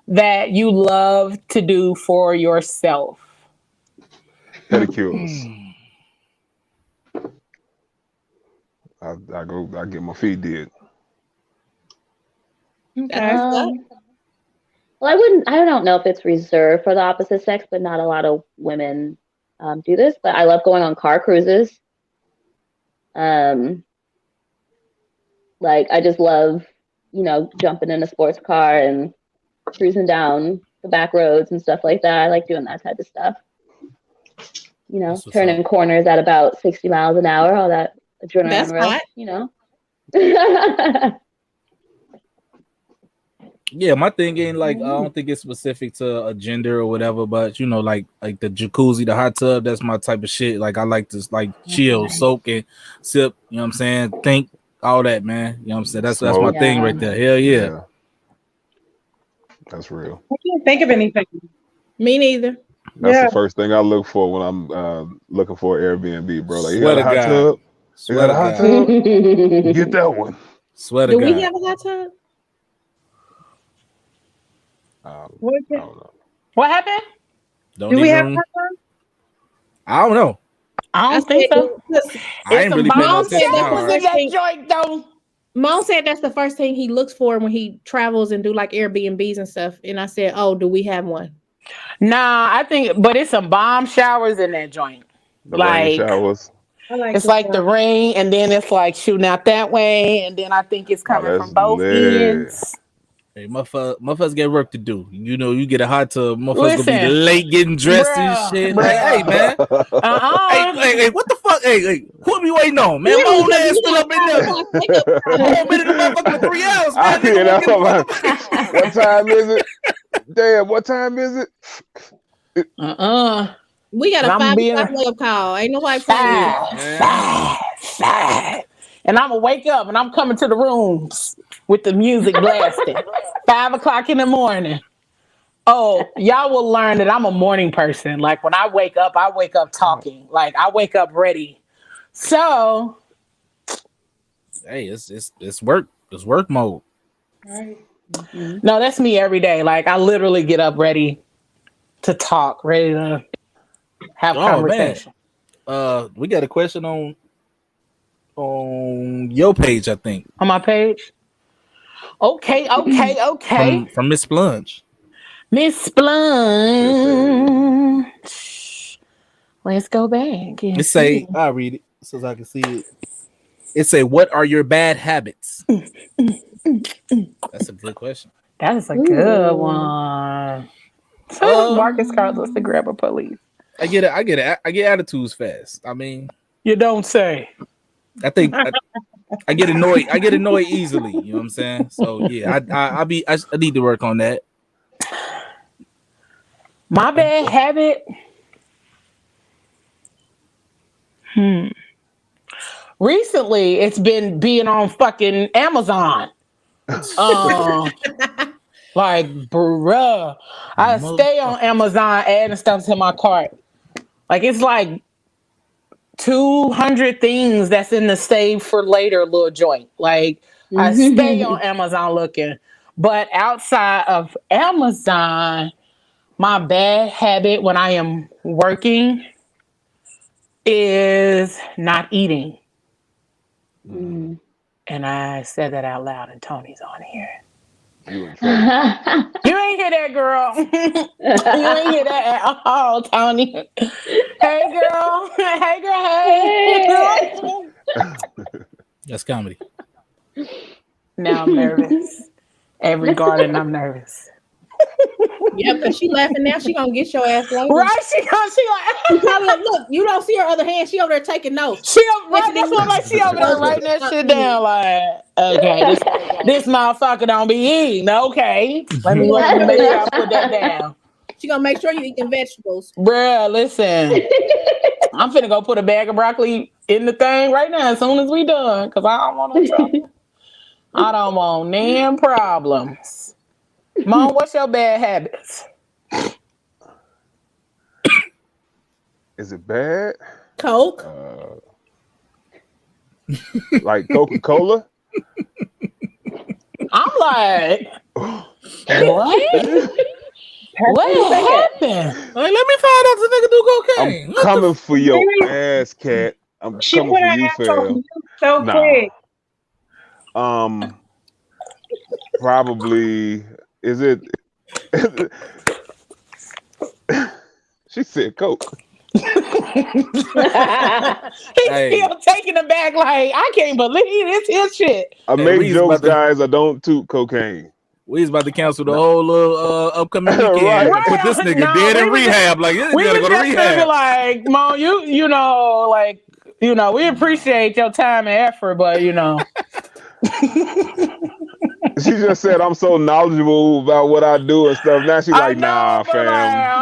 that you love to do for yourself? pedicures. I get my feet did. Okay. Well, I don't know if it's reserved for the opposite sex, but not a lot of women do this. But I love going on car cruises. Like I just love, jumping in a sports car and cruising down the back roads and stuff like that. I like doing that type of stuff. That's what's Turning up. corners at about 60 miles an hour, all that adrenaline That's rush, hot. Yeah, my thing ain't like I don't think it's specific to a gender or whatever, but like the jacuzzi, the hot tub, that's my type of shit. Like I like to like chill, soak and sip, you know what I'm saying? Think all that, man. You know what I'm saying? That's my Smoke. thing right there. Hell yeah. That's real. I can't think of anything. Me neither. That's Yeah. the first thing I look for when I'm looking for Airbnb, bro. Like, you Swear got a to hot God. tub? You Swear got to a hot God. tub? Get that one. Swear to Do God. we have a hot tub? I What don't know. What happened? Don't do we have? even. I don't know. I don't think so. I ain't really paying no Mom attention. said was Now. in that joint though. Mom said that's the first thing he looks for when he travels and do like Airbnbs and stuff. And I said, "Oh, do we have one?" Nah, I think, but it's some bomb showers in that joint. The rain showers. It's like the rain, and then it's like shooting out that way, and then I think it's coming that's from both lit. ends. Hey, motherfuckers get work to do. You get a hot tub. Motherfuckers Listen, gonna be late getting dressed and bruh, shit. bruh. Like, hey, man. Hey, what the fuck? Hey, who be waiting on, man? My own ass still up in there. I've been in the motherfucker for 3 hours, man. What time is it? Damn, what time is it? We got a I'm 5 being o'clock wake call. Ain't nobody playing. five. And I'm gonna wake up and I'm coming to the rooms with the music blasting. 5 o'clock in the morning. Oh, y'all will learn that I'm a morning person. Like when I wake up talking. Like I wake up ready. So hey, it's work. It's work mode. Right. no, that's me every day. Like I literally get up ready to talk, ready to have conversation. Man. We got a question on your page, I think. On my page. Okay. From Miss Splunge. Miss Splunge. Let's go back. It say, I'll read it so I can see it. It say, what are your bad habits? That's a good question. That is a good one. Marcus Carlos, the grabber police. I get attitudes fast. I mean, you don't say. I think I get annoyed. I get annoyed easily. You know what I'm saying? So yeah, I need to work on that. My bad habit. Recently, it's been being on fucking Amazon. Like, bruh, I stay on Amazon adding stuff to my cart. Like, it's like 200 things that's in the save for later little joint. Like I stay on Amazon looking, but outside of Amazon, my bad habit when I am working is not eating. Mm. And I said that out loud, and Tony's on here. You in trouble. You ain't hear that, girl. You ain't hear that at all, Tony. Hey, girl. Hey, girl. Hey. That's comedy. Now I'm nervous. Every garden, I'm nervous. Yeah, because she laughing now. She gonna get your ass later. Right? She She probably like, look, you don't see her other hand. She over there taking notes. right, that's what like she over there writing that shit down. Like, okay, this motherfucker don't be eating. Okay, let me make sure I put that down. She gonna make sure you eat them vegetables. Bruh, listen, I'm finna go put a bag of broccoli in the thing right now as soon as we done, because I don't want no trouble. I don't want damn problems. Mom, what's your bad habits? Is it bad? Coke. Like Coca-Cola? I'm like, what? What happened? Like, let me find out the nigga do cocaine. I'm coming for your ass, cat. I'm She coming put for her you, ass on fam. mute so Nah. quick. Probably is it? She said Coke. He's Hey. still taking the back like, I can't believe it's his shit. I Hey, make Reed's jokes, about to- guys. I don't toot cocaine. We was about to cancel the whole little upcoming weekend Right. and put this nigga Nah, dead we in was just- rehab. Like, this We gotta was go to just gonna be rehab. like, Mom, we appreciate your time and effort, but She just said I'm so knowledgeable about what I do and stuff. Now she's I like, know, nah, but fam.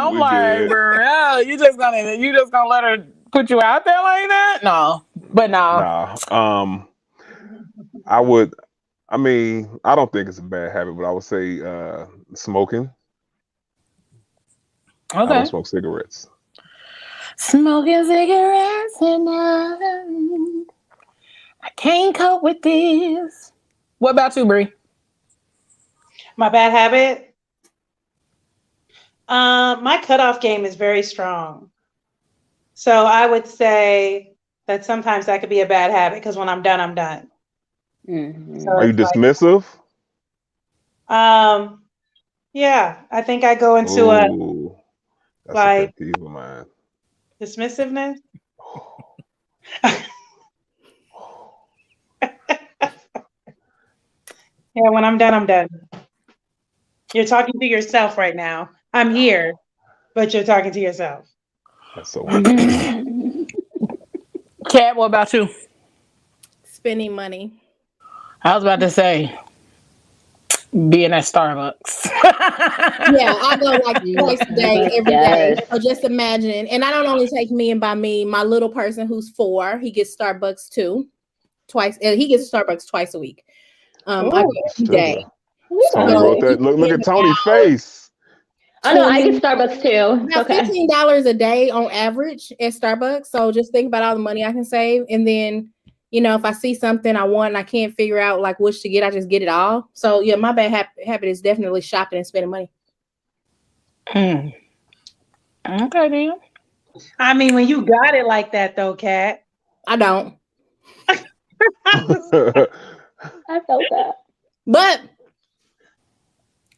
I'm we like, good. bro, you just gonna let her put you out there like that? No, but no. Nah. I don't think it's a bad habit, but I would say smoking. I Okay. don't smoke cigarettes. Smoking cigarettes and I can't cope with this. What about you, Bree? My bad habit. My cutoff game is very strong. So I would say that sometimes that could be a bad habit because when I'm done, I'm done. Mhm. So Are you it's like, dismissive? yeah, I think I go into a Ooh, that's like- a pet peeve of mine. dismissiveness. Yeah, when I'm done, I'm done. You're talking to yourself right now. I'm here, but you're talking to yourself. That's so Kat, what about you? Spending money. I was about to say being at Starbucks. Yeah, I go like twice a day, every day. Yes. So just imagine, and I don't only take me and by me, my little person who's 4, he gets Starbucks too, twice, and he gets Starbucks twice a week. I go every day. Tony So wrote that. Look at Tony's face. Oh no, I get Starbucks too. It's About okay. $15 a day on average at Starbucks. So just think about all the money I can save, and then if I see something I want and I can't figure out like which to get, I just get it all. So yeah, my bad habit is definitely shopping and spending money. Okay, then. I mean, when you got it like that, though, Kat. I don't, I felt that. but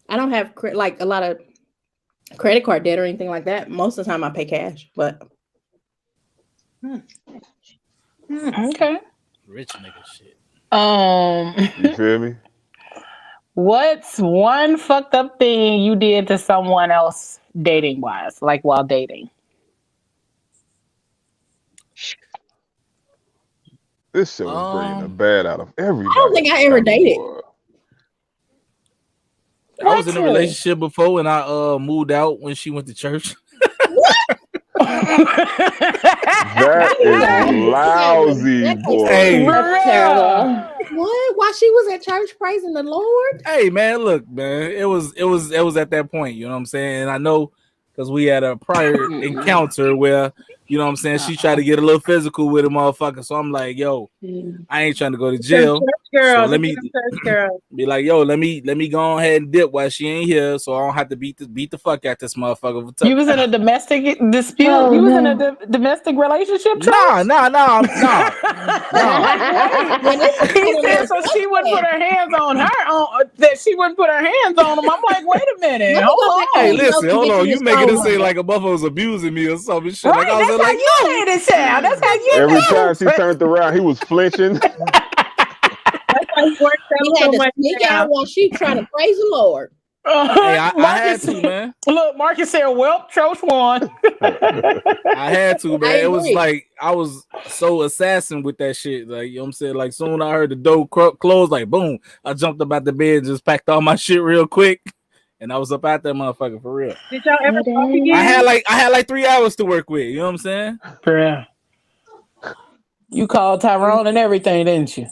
I don't have like a lot of credit card debt or anything like that. Most of the time I pay cash, but Okay. Rich nigga shit. You feel me? What's one fucked up thing you did to someone else dating wise, like while dating? This show is bringing the bad out of everybody. I don't think I ever dated. I was in a relationship before and I moved out when she went to church. That is lousy, boy. Hey. That's terrible. What? While she was at church praising the Lord? Hey man, look, man. It was at that point, you know what I'm saying? And I know because we had a prior encounter where You know what I'm saying? She tried to get a little physical with a motherfucker. So I'm like, yo, I ain't trying to go to jail. So let me be like, yo, let me go ahead and dip while she ain't here, so I don't have to beat the fuck out this motherfucker. You was in a domestic dispute. Oh, you was in no. a domestic relationship. Nah. He said so she wouldn't put her hands on that she wouldn't put her hands on him. I'm like, wait a minute, Let me hold go on. back Hey, to listen, hold on. You his making it phone seem number. like a motherfucker was abusing me or something shit. Right, Like I was that's like, how you made it sound. That's how you Every made time it she sound. turned around, he was flinching. That's why he works He out had so to much sneak now. out while she trying to praise the Lord. hey, I had Marcus, to, man. look, Marcus said, "Well, Troach won." I had to, man. I It was agree. like I was so assassin with that shit. Like, you know what I'm saying? Like, soon I heard the door close, like, boom. I jumped up out the bed and just packed all my shit real quick. And I was up out that motherfucker for real. Did y'all ever talk again? I had like 3 hours to work with. You know what I'm saying? Yeah. You called Tyrone and everything, didn't you?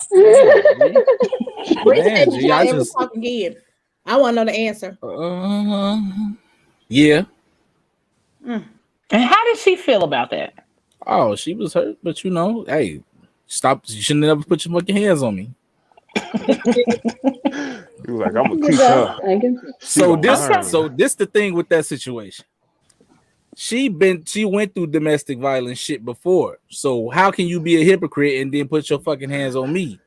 Bree said, Man, did G, y'all I ever just talk again? I want to know the answer. yeah. And how did she feel about that? Oh, she was hurt, but you know, hey, stop. You shouldn't have ever put your fucking hands on me. He was like, I'm gonna teach her. She So gonna learn. this the thing with that situation. She went through domestic violence shit before. So how can you be a hypocrite and then put your fucking hands on me?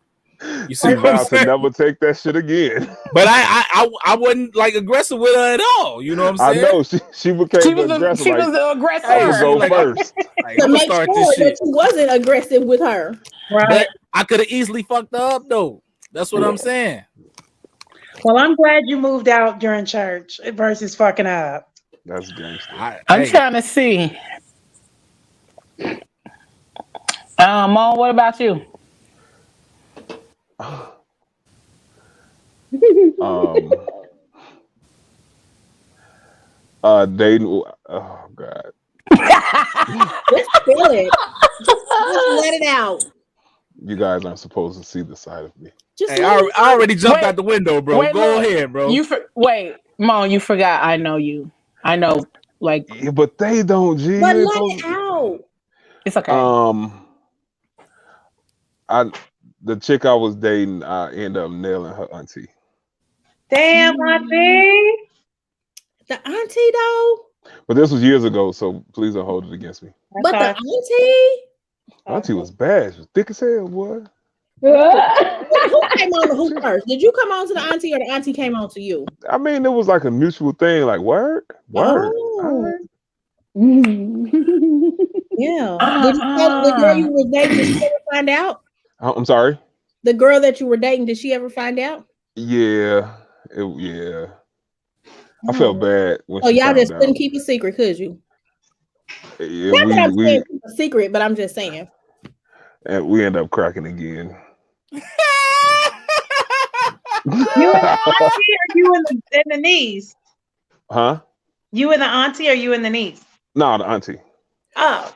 You see She what I'm vowed to saying? never take that shit again. But I wasn't like aggressive with her at all. You know what I'm I saying? know she became She was aggressive. she like, was the aggressor. Hey, I'm gonna go like, first. Like, To I'm gonna make start sure this that shit. you wasn't aggressive with her. Right. But I could have easily fucked her up though. That's what I'm saying. Well, I'm glad you moved out during church versus fucking up. That's gangster. I'm trying to see. Mom, what about you? Dating. Oh God. Just feel it. Just let it out. You guys aren't supposed to see the side of me. Just Hey, let I it out. already jumped Wait, out the window, bro. wait, Go look. ahead, bro. Wait, Mom, you forgot. I know you. I know, like Yeah, but they don't. G. But You ain't let supposed it to. out. it's okay. The chick I was dating, I ended up nailing her auntie. Damn, auntie. The auntie though. But this was years ago, so please don't hold it against me. But the auntie. Auntie was bad. She was thick as hell, boy. Who came on to who first? Did you come on to the auntie or the auntie came on to you? I mean, it was like a mutual thing. Like, word. Oh. All right. Yeah. Did you tell the girl you was dating? Did she ever find out? I'm sorry. The girl that you were dating, did she ever find out? Yeah. Yeah. I felt bad when Oh, she y'all found just couldn't out. keep a secret, could you? Yeah, Not that I'm we saying keep a secret, but I'm just saying. and we end up cracking again. You and the auntie or you and the niece? Huh? You and the auntie or you and the niece? No, the auntie. Oh.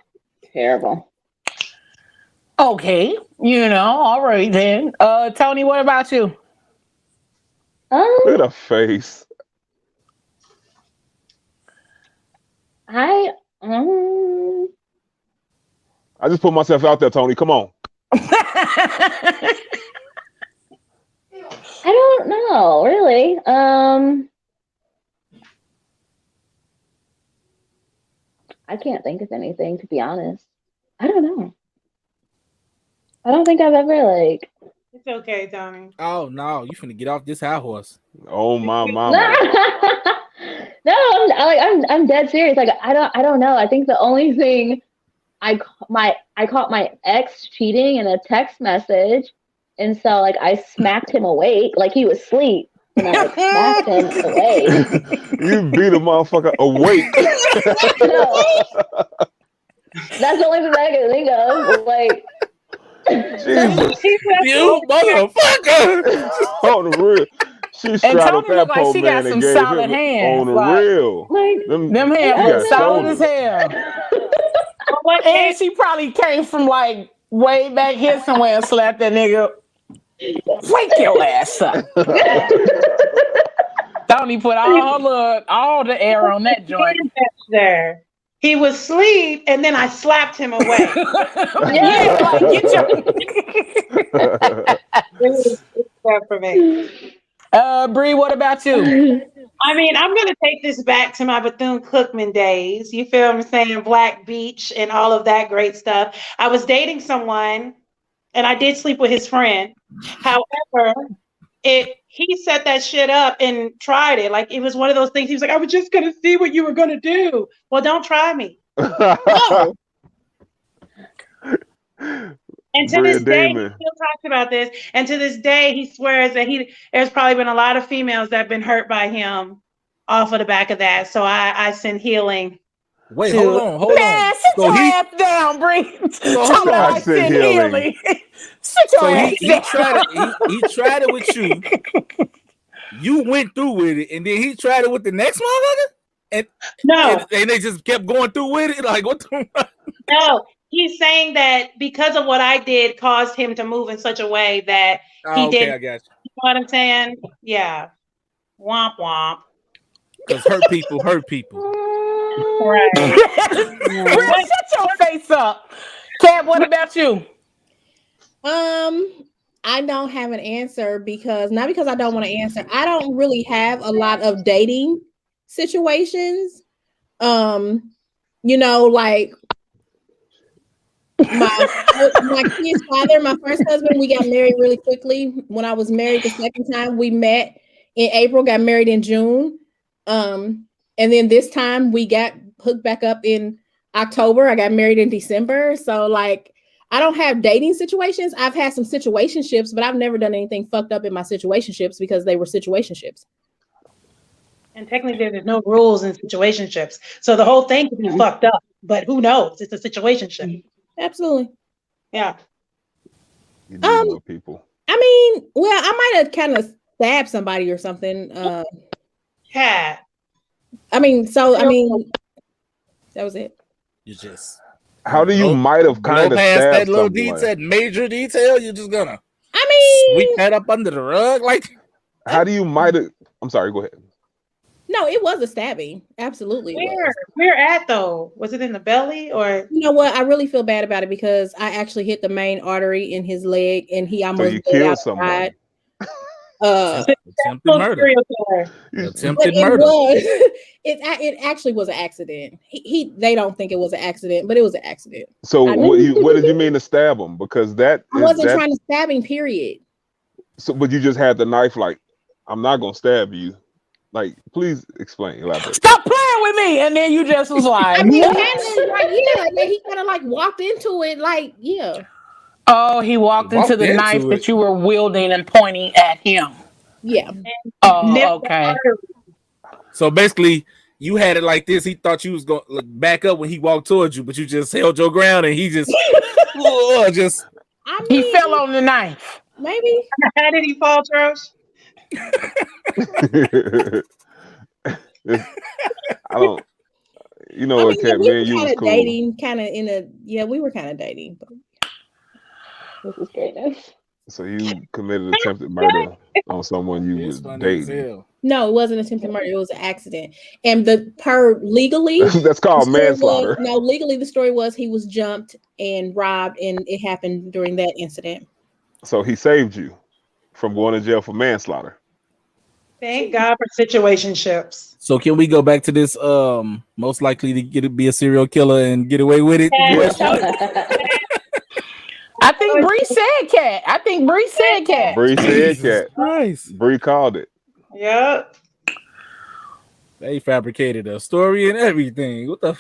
Terrible. Okay, all right then. Tony, what about you? Look at her face. I just put myself out there, Tony. Come on. I don't know, really. I can't think of anything, to be honest. I don't know. I don't think I've ever like. It's okay, Tony. Oh no, you finna get off this high horse. Oh my. No, I'm dead serious. Like I don't know. I think the only thing I caught my ex cheating in a text message, and so like I smacked him awake, like he was asleep, and I like smacked him awake. You beat a motherfucker awake. No, that's the only thing I can think of. Like, Jesus, you motherfucker! On the real, she straddled Tony that look like poor she man got some and gave solid him hands. on the Like, real. like them hands you look got solid as shoulders. hell. And she probably came from like way back here somewhere and slapped that nigga. Wake your ass up. Tony put all the air on that joint. There. he was asleep, and then I slapped him away. Yeah, like get your It's that for me. Bree, what about you? I mean, I'm gonna take this back to my Bethune-Cookman days. You feel what I'm saying? Black Beach and all of that great stuff. I was dating someone, and I did sleep with his friend. However, he set that shit up and tried it. Like it was one of those things. He was like, "I was just gonna see what you were gonna do." Well, don't try me. No. And to Bria this day, he Damon. still talks about this. And to this day, he swears that there's probably been a lot of females that have been hurt by him off of the back of that. So I send healing. Wait, to- hold on. Man, sit So your he- ass down, Bree. So Talking hold about on. I I said send healing. healing. Sit your So ass he down. tried it. He tried it with you. You went through with it, and then he tried it with the next motherfucker, No, and they just kept going through with it. Like what the? no. He's saying that because of what I did caused him to move in such a way that he Oh, okay, didn't. I got you. You know what I'm saying? Yeah. Womp womp. Because hurt people hurt people. Right. Bree, shut your face up. Kat, what about you? I don't have an answer not because I don't want to answer. I don't really have a lot of dating situations. Like my kid's father, my first husband, we got married really quickly. When I was married the second time, we met in April, got married in June. And then this time we got hooked back up in October. I got married in December. So like I don't have dating situations. I've had some situationships, but I've never done anything fucked up in my situationships because they were situationships. And technically, there's no rules in situationships. So the whole thing could be fucked up. But who knows? It's a situationship. Absolutely. Yeah. You need more people. I mean, well, I might have kind of stabbed somebody or something. Cat. That was it. You just How do you might have blow kind of past stabbed that little someone? detail, major detail. You're just gonna I sweep mean, that up under the rug, like. How do you might have? I'm sorry. Go ahead. no, it was a stabbing. Absolutely. It was. Where at though? Was it in the belly or? You know what? I really feel bad about it because I actually hit the main artery in his leg and he almost So you killed someone. Attempted murder. Attempted murder. It actually was an accident. They don't think it was an accident, but it was an accident. So what did you mean to stab him? Because I wasn't trying to stab him, period. So, but you just had the knife. Like, I'm not gonna stab you. Like, please explain. Elaborate. Stop playing with me. And then you just was like, I mean, and then he kind of like walked into it, like, yeah. oh, he walked into the knife that you were wielding and pointing at him. Yeah. Oh, okay. So basically, you had it like this. He thought you was going to back up when he walked towards you, but you just held your ground and he just, he fell on the knife. Maybe. How did he fall, Trosh? I don't. You know what, Kat? Man, you was cool. Dating, we were kind of dating. But... This is greatness. So you committed attempted murder on someone you was dating. No, it wasn't attempted murder. It was an accident. And legally, that's called manslaughter. Legally, the story was he was jumped and robbed, and it happened during that incident. So he saved you from going to jail for manslaughter. Thank God for situationships. So can we go back to this? Most likely to be a serial killer and get away with it. I think Bree said Cat. Bree said Cat. Nice. Bree called it. Yep. They fabricated a story and everything. What the?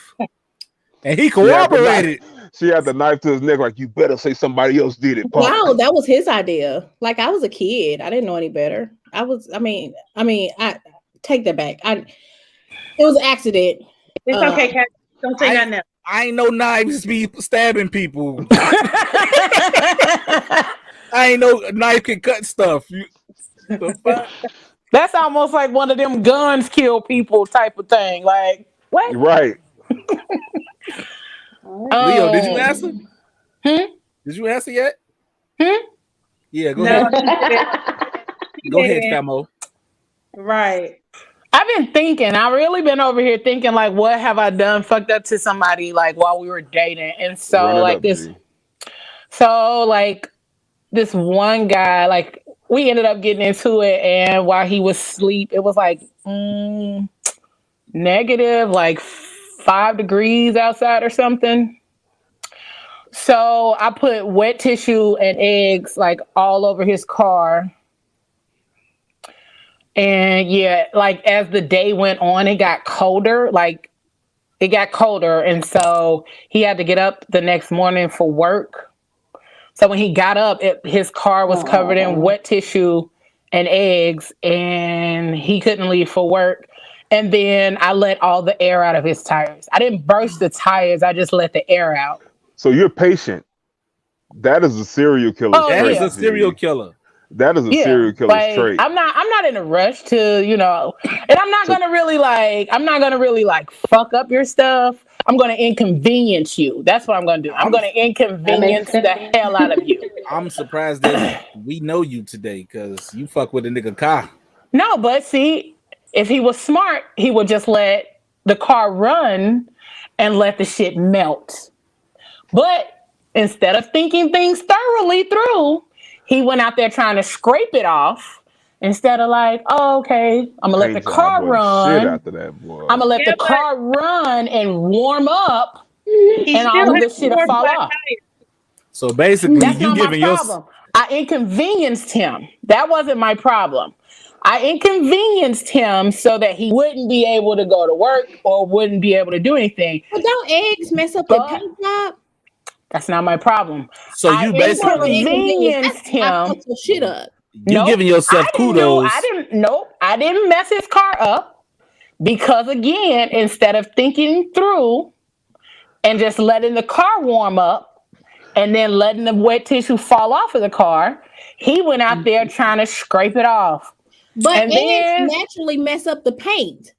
And he cooperated. She had the knife to his neck, like, you better say somebody else did it. Wow, that was his idea. Like, I was a kid. I didn't know any better. I take that back. It was an accident. It's okay, Kat. Don't say nothing else. I ain't no knives be stabbing people. I ain't no knife can cut stuff. The fuck? That's almost like one of them guns kill people type of thing. Like, what? Right. Leo, did you answer? Did you answer yet? Yeah, go ahead. Go ahead, Camo. Right. I've been thinking. I've really been over here thinking, like, what have I done fucked up to somebody, like, while we were dating? And Run so, it like, up, G. this one guy, like, we ended up getting into it, and while he was asleep, it was like negative, like 5 degrees outside or something. So I put wet tissue and eggs like all over his car. And yeah, like as the day went on, it got colder. And so he had to get up the next morning for work. So when he got up, his car was covered in wet tissue and eggs, and he couldn't leave for work. And then I let all the air out of his tires. I didn't burst the tires. I just let the air out. So you're patient. That is a serial killer's Oh, That trait. is yeah. a serial G. killer. That is a Yeah, serial killer's like trait. I'm not in a rush to, and I'm not gonna really like fuck up your stuff. I'm gonna inconvenience you. That's what I'm gonna do. I'm gonna inconvenience the hell out of you. I'm surprised that we know you today because you fuck with a nigga car. No, but see, if he was smart, he would just let the car run and let the shit melt. But instead of thinking things thoroughly through, he went out there trying to scrape it off instead of like, oh, okay, I'm gonna let the Paint job car wasn't shit run. after that, boy. I'm gonna let the but car run and warm up, he and still all of has this shit will four fall flat off. tires. So basically, That's you not my giving your problem. I inconvenienced him. That wasn't my problem. I inconvenienced him so that he wouldn't be able to go to work or wouldn't be able to do anything. But don't eggs mess up your But paint job? that's not my problem. so I you That's what basically inconvenience. inconvenienced I him. fucked your shit up. you Nope. giving yourself kudos. I didn't mess his car up because again, instead of thinking through and just letting the car warm up and then letting the wet tissue fall off of the car, he went out there trying to scrape it off. But And eggs then naturally mess up the paint.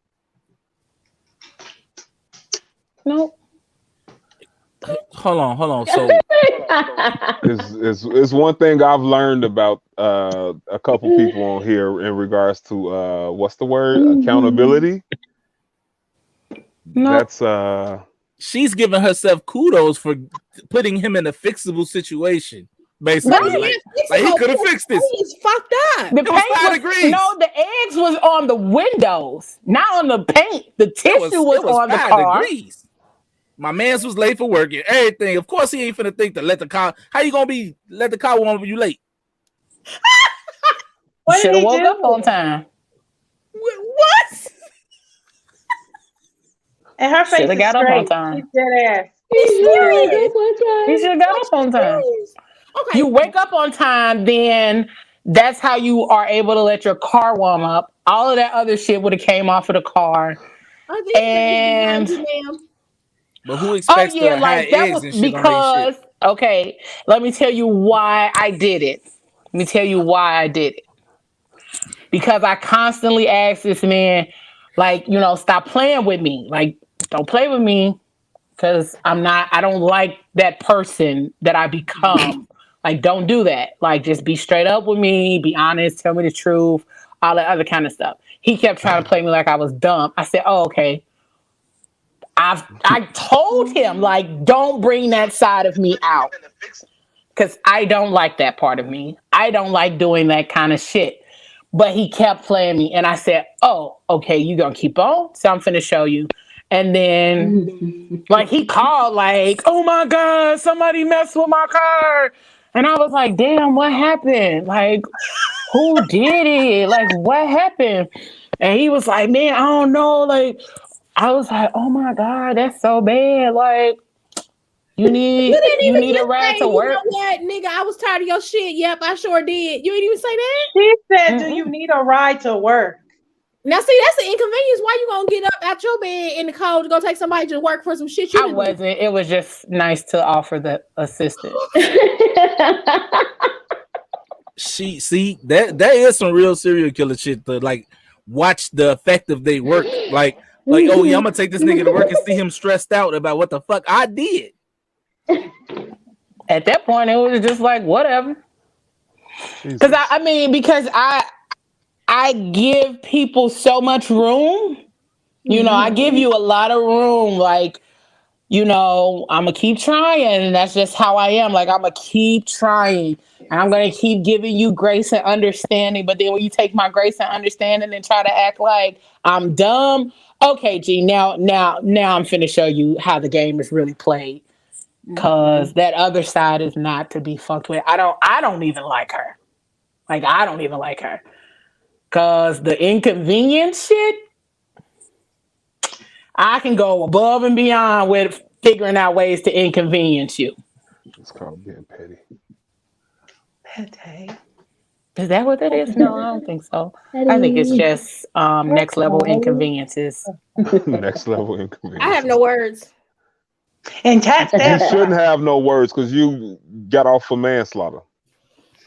nope. Hold on. So It's one thing I've learned about a couple people on here in regards to what's the word? Accountability. No. That's she's giving herself kudos for putting him in a fixable situation. Basically, Right. like he could have fixed this. It's fucked up. The It was paint 5 degrees. No, the eggs was on the windows, not on the paint. The tissue was on the 5 car. degrees. My man's was late for work and everything. Of course, he ain't finna think to let the car. How you gonna let the car warm when you late? What did Should have he woke do? up on time. What? And her face Shoulda is got up on straight. time. She's dead ass. You should have got up on time. Okay. You wake up on time, then that's how you are able to let your car warm up. All of that other shit would have came off of the car. And But who expects to hide that eggs was and shit because on their shit? okay, let me tell you why I did it. Because I constantly asked this man, like, stop playing with me. Like, don't play with me because I don't like that person that I become. Like, don't do that. Like, just be straight up with me, be honest, tell me the truth, all that other kind of stuff. He kept trying to play me like I was dumb. I said, oh, okay. I told him, like, don't bring that side of me out because I don't like that part of me. I don't like doing that kind of shit. But he kept playing me. And I said, oh, okay, you going to keep on? So I'm finna show you. And then, like, he called, like, oh, my God, somebody messed with my car. And I was like, damn, what happened? Like, who did it? Like, what happened? And he was like, man, I don't know. Like, I was like, oh my God, that's so bad. Like, you need a ride to work. You know what, nigga? I was tired of your shit. Yep, I sure did. You didn't even say that? She said, do you need a ride to work? Now, see, that's the inconvenience. Why you gonna get up out your bed in the cold to go take somebody to work for some shit you I didn't do? wasn't. It was just nice to offer the assistance. That is some real serial killer shit to like watch the effect of their work. Like, oh yeah, I'm gonna take this nigga to work and see him stressed out about what the fuck I did. At that point, it was just like whatever. Because I I give people so much room. I give you a lot of room. Like, I'm going to keep trying. And that's just how I am. Like, I'm going to keep trying. And I'm going to keep giving you grace and understanding. But then when you take my grace and understanding and try to act like I'm dumb, okay, G, now I'm finna show you how the game is really played. Because that other side is not to be fucked with. I don't even like her. Like, I don't even like her. Because the inconvenience shit, I can go above and beyond with figuring out ways to inconvenience you. It's called being petty. Petty. Is that what that is? No, I don't think so. I think it's just next level inconveniences. Next level inconvenience. I have no words. And that's You that. shouldn't have no words because you got off for manslaughter.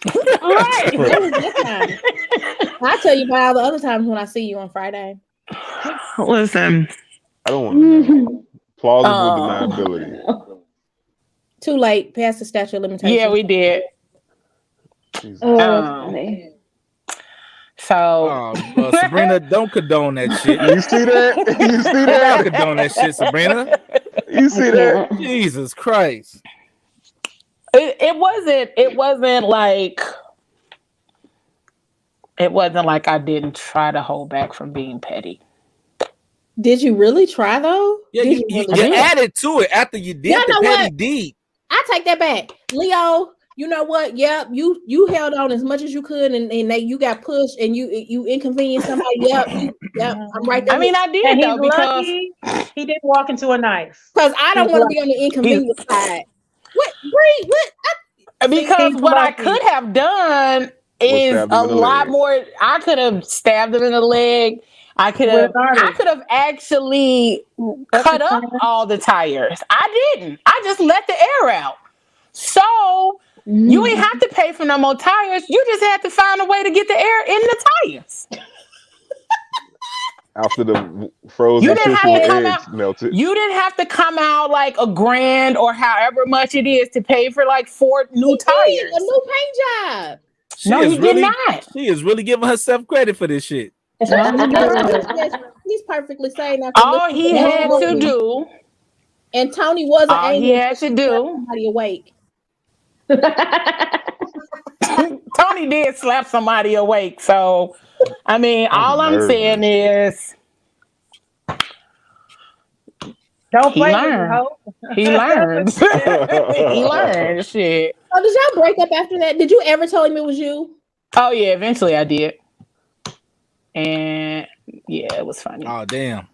Right. I'll tell you about all the other times when I see you on Friday. Listen. I don't want to know. Plausible deniability. Too late. Past the statute of limitations. Yeah, we did. Jesus. Funny. So, Sabrina, don't condone that shit. You see that? You see Don't that? condone that shit, Sabrina. You see that? Jesus Christ. it wasn't like I didn't try to hold back from being petty. Did you really try though? Yeah, Did you really try? added to it after you did Y'all the know petty what? deed. I take that back. Leo, you know what? Yep, you held on as much as you could and you got pushed and you inconvenienced somebody. Yep, I'm right there. I mean, I did And he's though because lucky he didn't walk into a knife. because I don't want to be on the inconvenient side. What, Bree? What? because he's what I lucky. could have done is stabbed him a in the lot leg. more. I could have stabbed him in the leg. I could With have artery. actually cut up all the tires. I didn't. I just let the air out. So you ain't have to pay for no more tires. You just had to find a way to get the air in the tires. After the frozen You didn't tissue have to and come eggs melted. You didn't have to come out like $1,000 or however much it is to pay for like 4 new tires. A new paint job. No, he did not. She is really giving herself credit for this shit. No, he did not. He's perfectly sane. All he had to do, and Tony wasn't all he angry. had to do, Somebody awake. Tony did slap somebody awake. So, I mean, all I'm saying is, Don't he play learned. with me, He learned. He learned shit. Oh, did y'all break up after that? Did you ever tell him it was you? Oh yeah, eventually I did. And yeah, it was funny. Oh damn.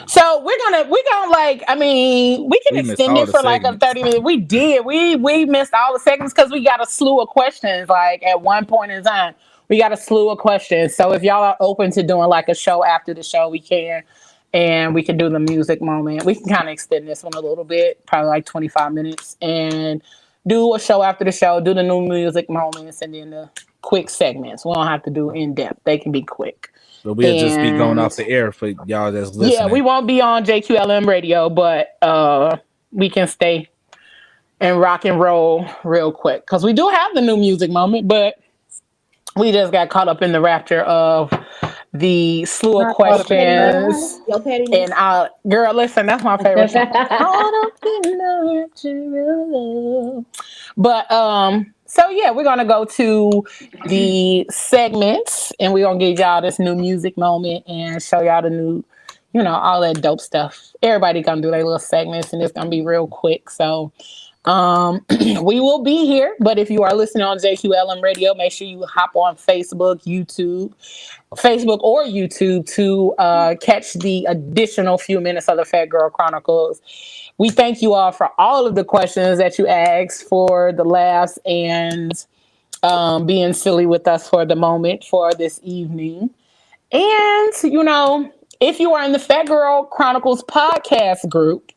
So we're gonna like, I mean, we can missed extend all it the for like a segments. 30 minutes. We did. We missed all the segments because we got a slew of questions. Like at one point in time, we got a slew of questions. So if y'all are open to doing like a show after the show, we can. And we can do the music moment. We can kind of extend this one a little bit, probably like 25 minutes, and do a show after the show, do the new music moments, and then the quick segments. We don't have to do in depth. They can be quick. But we'll just be going off the air for y'all that's listening. Yeah, we won't be on JQLM radio, but we can stay and rock and roll real quick. Because we do have the new music moment, but we just got caught up in the rapture of the slew of questions. And girl, listen, that's my favorite song. Caught up in the rapture of love. But so yeah, we're gonna go to the segments and we're gonna give y'all this new music moment and show y'all the new, all that dope stuff. Everybody gonna do their little segments and it's gonna be real quick. So we will be here, but if you are listening on JQLM radio, make sure you hop on Facebook or YouTube to catch the additional few minutes of the Fat Girl Chronicles. We thank you all for all of the questions that you asked, for the laughs, and being silly with us for the moment for this evening. And if you are in the Fat Girl Chronicles podcast group,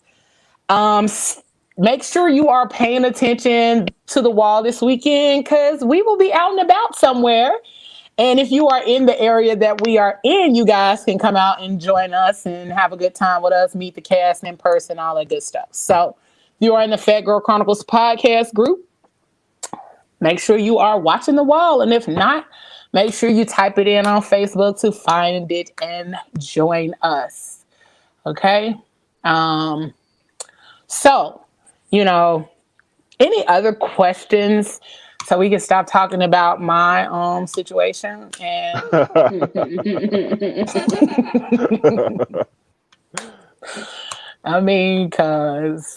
make sure you are paying attention to the wall this weekend because we will be out and about somewhere. And if you are in the area that we are in, you guys can come out and join us and have a good time with us, meet the cast in person, all that good stuff. So if you are in the Fat Girl Chronicles podcast group, make sure you are watching the wall. And if not, Make sure you type it in on Facebook to find it and join us. Okay. So, any other questions so we can stop talking about my situation and I mean, cause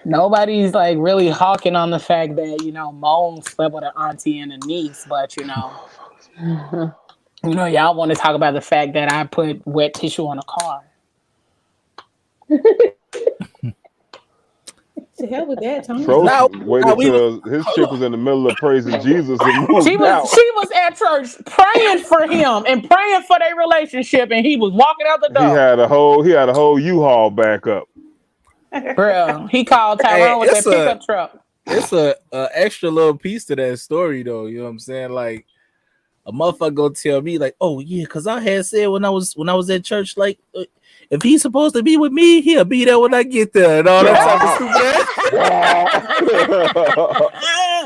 nobody's like really hawking on the fact that Moan slept with an auntie and a niece, but y'all want to talk about the fact that I put wet tissue on a car. To hell with that, Tony. Waited till his chick was in the middle of praising Jesus and She was at church praying for him and praying for their relationship, and he was walking out the door. He had a whole U-Haul back up. Bro, he called Tyrone with that pickup truck. It's a extra little piece to that story, though. You know what I'm saying? Like, a motherfucker gonna tell me, like, oh yeah, because I had said when I was at church, like, if he's supposed to be with me, he'll be there when I get there and all that type of stupid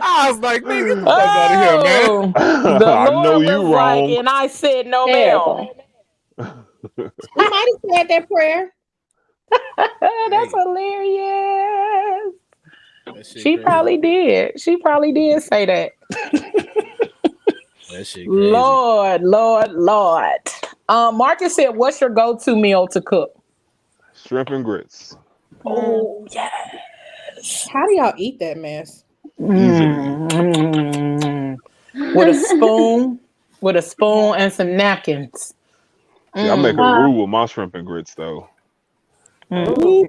I was like, nigga, get the fuck out of here, man. The I Lord know was you like, wrong. and I said, no, ma'am. He might have said that prayer. That's hilarious. She crazy. probably did. She probably did say that. That shit crazy. Lord. Marcus said, what's your go-to meal to cook? Shrimp and grits. Oh, yes. How do y'all eat that mess? With a spoon and some napkins. See, I make a roux with my shrimp and grits, though. You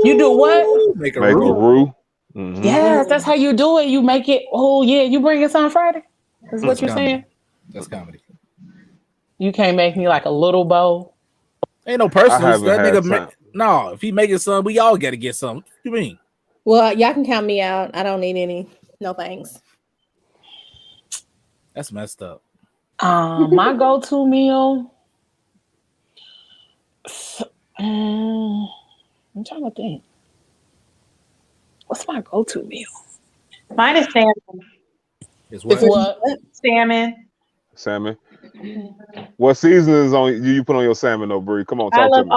do what? Make a Make a roux. roux. Mm-hmm. Yes, that's how you do it. You make it. Oh, yeah. You bring us on Friday? That's what you're saying? That's comedy. You can't make me like a little bowl. Ain't no personal. haven't That had nigga, time. no. If he making something, we all got to get something. What you mean? Well, y'all can count me out. I don't need any. No thanks. That's messed up. My go-to meal. I'm trying to think. What's my go-to meal? Mine is salmon. It's It's what? Salmon. Salmon. What seasonings you put on your salmon, though, Bree? Come on, talk to me.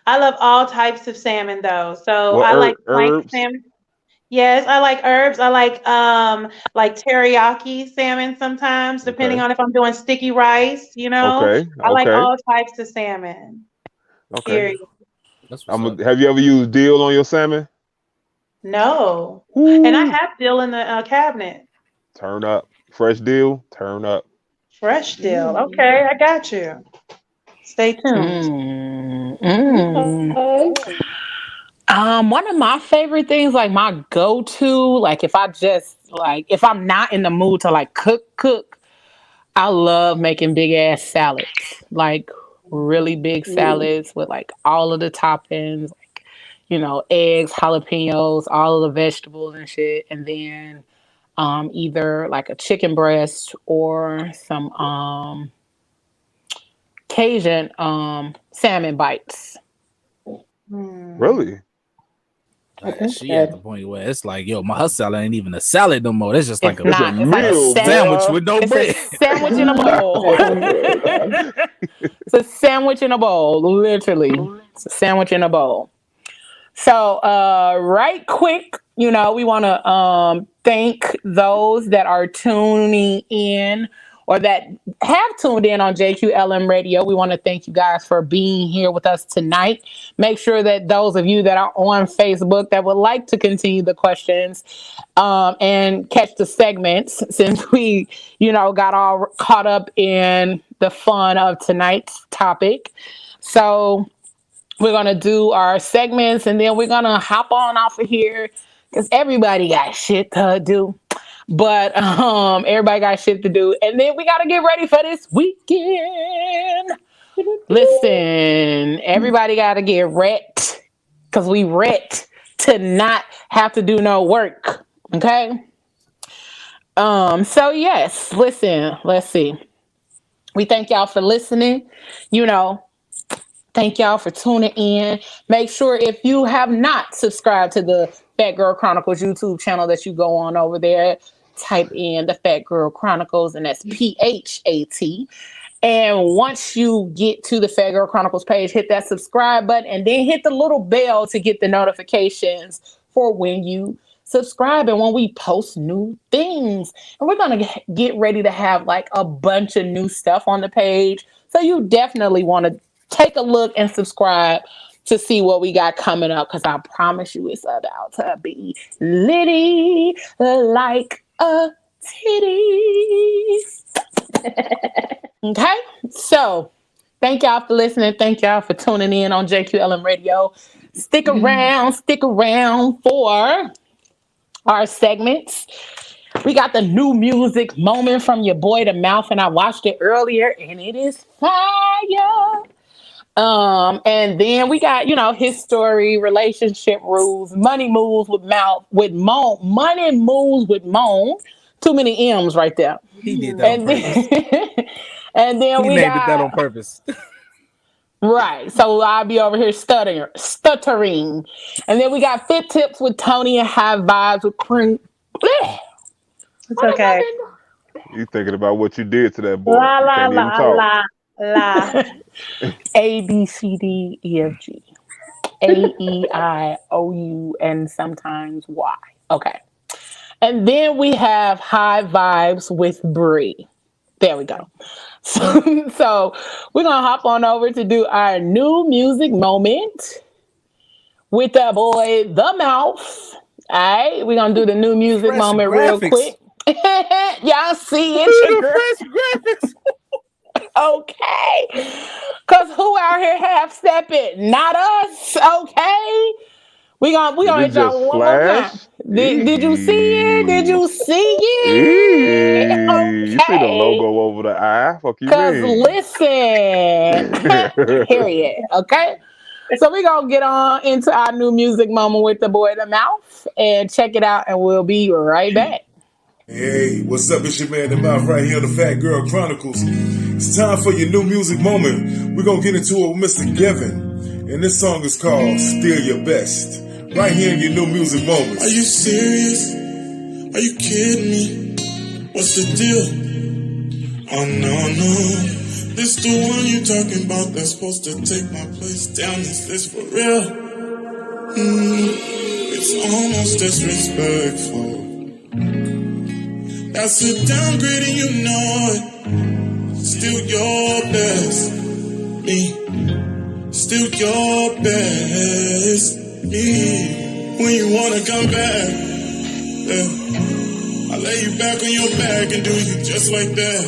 I love all types of salmon though. So What I like herbs? salmon. Yes, I like herbs. I like teriyaki salmon sometimes, depending on if I'm doing sticky rice, Okay. I like all types of salmon. Okay. Period. That's what's up. Have you ever used dill on your salmon? No. Ooh. And I have dill in the cabinet. Turn up. Fresh dill, turn up. Fresh dill. Okay, I got you. Stay tuned. One of my favorite things, like my go-to, like if I'm not in the mood to like cook, I love making big ass salads, like really big salads with like all of the toppings, like eggs, jalapenos, all of the vegetables and shit, and then either like a chicken breast or some Cajun salmon bites. Really? She at the point where it's like, yo, her salad ain't even a salad no more. It's just like It's not. It's like a meal, sandwich with no It's bread. a sandwich in a bowl. It's a sandwich in a bowl, literally. It's a sandwich in a bowl. So, right quick, we want to thank those that are tuning in or that have tuned in on JQLM Radio. We want to thank you guys for being here with us tonight. Make sure that those of you that are on Facebook that would like to continue the questions and catch the segments, since we, got all caught up in the fun of tonight's topic. So we're going to do our segments and then we're going to hop on off of here because everybody got shit to do. But everybody got shit to do. And then we got to get ready for this weekend. Listen, everybody got to get wrecked because we wrecked to not have to do no work. Okay? So, yes, listen, let's see. We thank y'all for listening. Thank y'all for tuning in. Make sure if you have not subscribed to the Fat Girl Chronicles YouTube channel that you go on over there. type in the Fat Girl Chronicles, and that's PHAT. And once you get to the Fat Girl Chronicles page, hit that subscribe button and then hit the little bell to get the notifications for when you subscribe and when we post new things. And we're going to get ready to have like a bunch of new stuff on the page. So you definitely want to take a look and subscribe to see what we got coming up, because I promise you it's about to be litty like a titty. Okay, so thank y'all for listening. Thank y'all for tuning in on JQLM Radio. Stick around for our segments. We got the new music moment from your boy The Mouth, and I watched it earlier, and it is fire. And then we got, his story, relationship rules, money moves with money moves with moan. Too many M's right there. He did that on purpose. And then He we named got it that on purpose. right. So I'll be over here stuttering. And then we got Fit Tips with Tony and High Vibes with Cream. It's okay. You thinking about what you did to that boy? La You la can't even la talk. la la. A B C D E F G A E I O U and sometimes Y. Okay. And then we have High Vibes with Bree. There we go. So we're going to hop on over to do our new music moment with that boy, The Mouth. All right. We're going to do the new music Fresh moment graphics. real quick. Y'all see it? Fresh graphics. Okay. Because who out here half-stepping? Not us. Okay. We gonna hit y'all one more time. Did you see it? Did you see it? You see the logo over the eye? Fuck you Because mean? listen, period. Okay. So we gonna get on into our new music moment with the boy The Mouth and check it out, and we'll be right back. Hey, what's up? It's your man The Mouth right here on the Fat Girl Chronicles. It's time for your new music moment. We're gonna get into it with Mr. Gavin, and this song is called Still Your Best. Right here in your new music moments. Are you serious? Are you kidding me? What's the deal? Oh no. This the one you talking about that's supposed to take my place down. Is this for real? It's almost disrespectful. That's a downgrade and you know it. Still your best. Me. Still your best. Me. When you wanna come back, I lay you back on your back and do you just like that.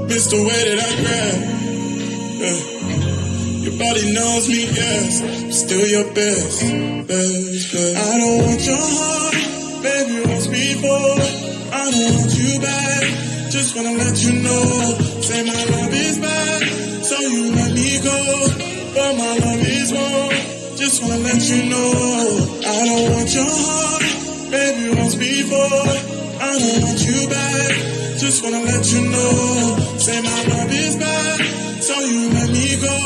Miss the way that I grab. Your body knows me, yes. I'm still your best. I don't want your heart, baby, once before. I don't want you back. Just wanna let you know. Say my love is back, so you let me go. But my love is more. Just wanna let you know. I don't want your heart, baby, once before. I don't want you back. Just wanna let you know. Say my love is back, so you let me go.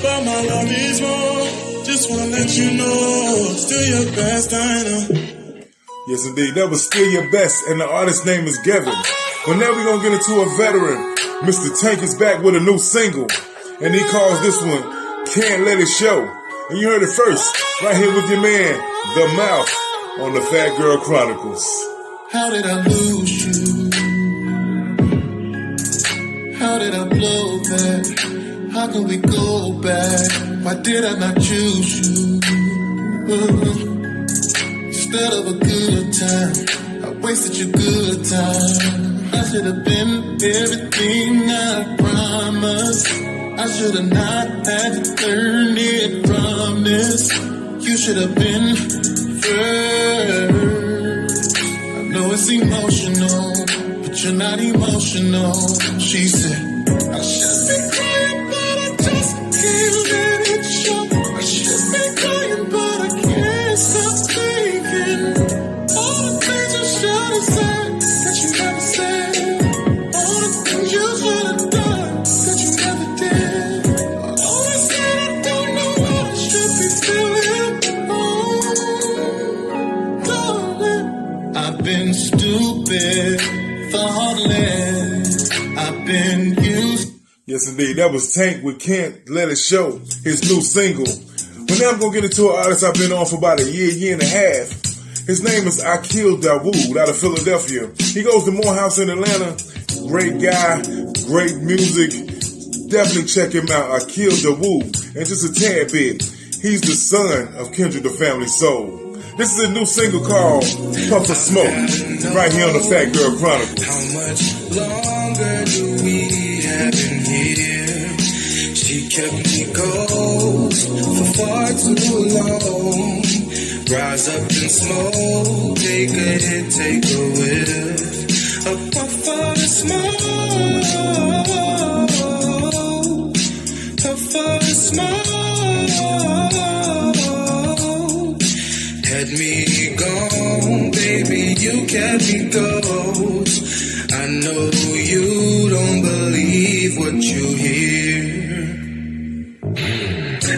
But my love is more. Just wanna let you know. Still your best, I know. Yes, indeed. That was Still Your Best, and the artist's name is Gavin. But now we're gonna get into a veteran. Mr. Tank is back with a new single, and he calls this one Can't Let It Show. And you heard it first, right here with your man, The Mouth, on the Fat Girl Chronicles. How did I lose you? How did I blow that? How can we go back? Why did I not choose you? Instead of a good time, I wasted your good time. I should have been everything I promised. I should have not had to learn it from this. You should have been first. I know it's emotional, but you're not emotional. She said, I should be crying, but I just can't let it show. I should be crying, but I can't stop thinking. All the things you should have said that you never said. All the things you should have done that you never did. All I said, I don't know what I should be feeling. Oh, darling, I've been been stupid, thoughtless. I've been used. Yes, indeed. That was Tank with Can't Let It Show, his new single. But now I'm going to get into an artist I've been on for about a year and a half. His name is Akil Dawood out of Philadelphia. He goes to Morehouse in Atlanta. Great guy, great music. Definitely check him out, Akil Dawood. And just a tad bit, he's the son of Kendrick the Family Soul. This is a new single called Puff of Smoke, right here on the Fat Girl Chronicles. How much longer do we have in here? She kept me ghost for far too long. Rise up and smoke, take a hit, take a whiff. A puff of the smoke, puff of the smoke. Had me gone, baby, you kept me ghost. I know you don't believe what you hear.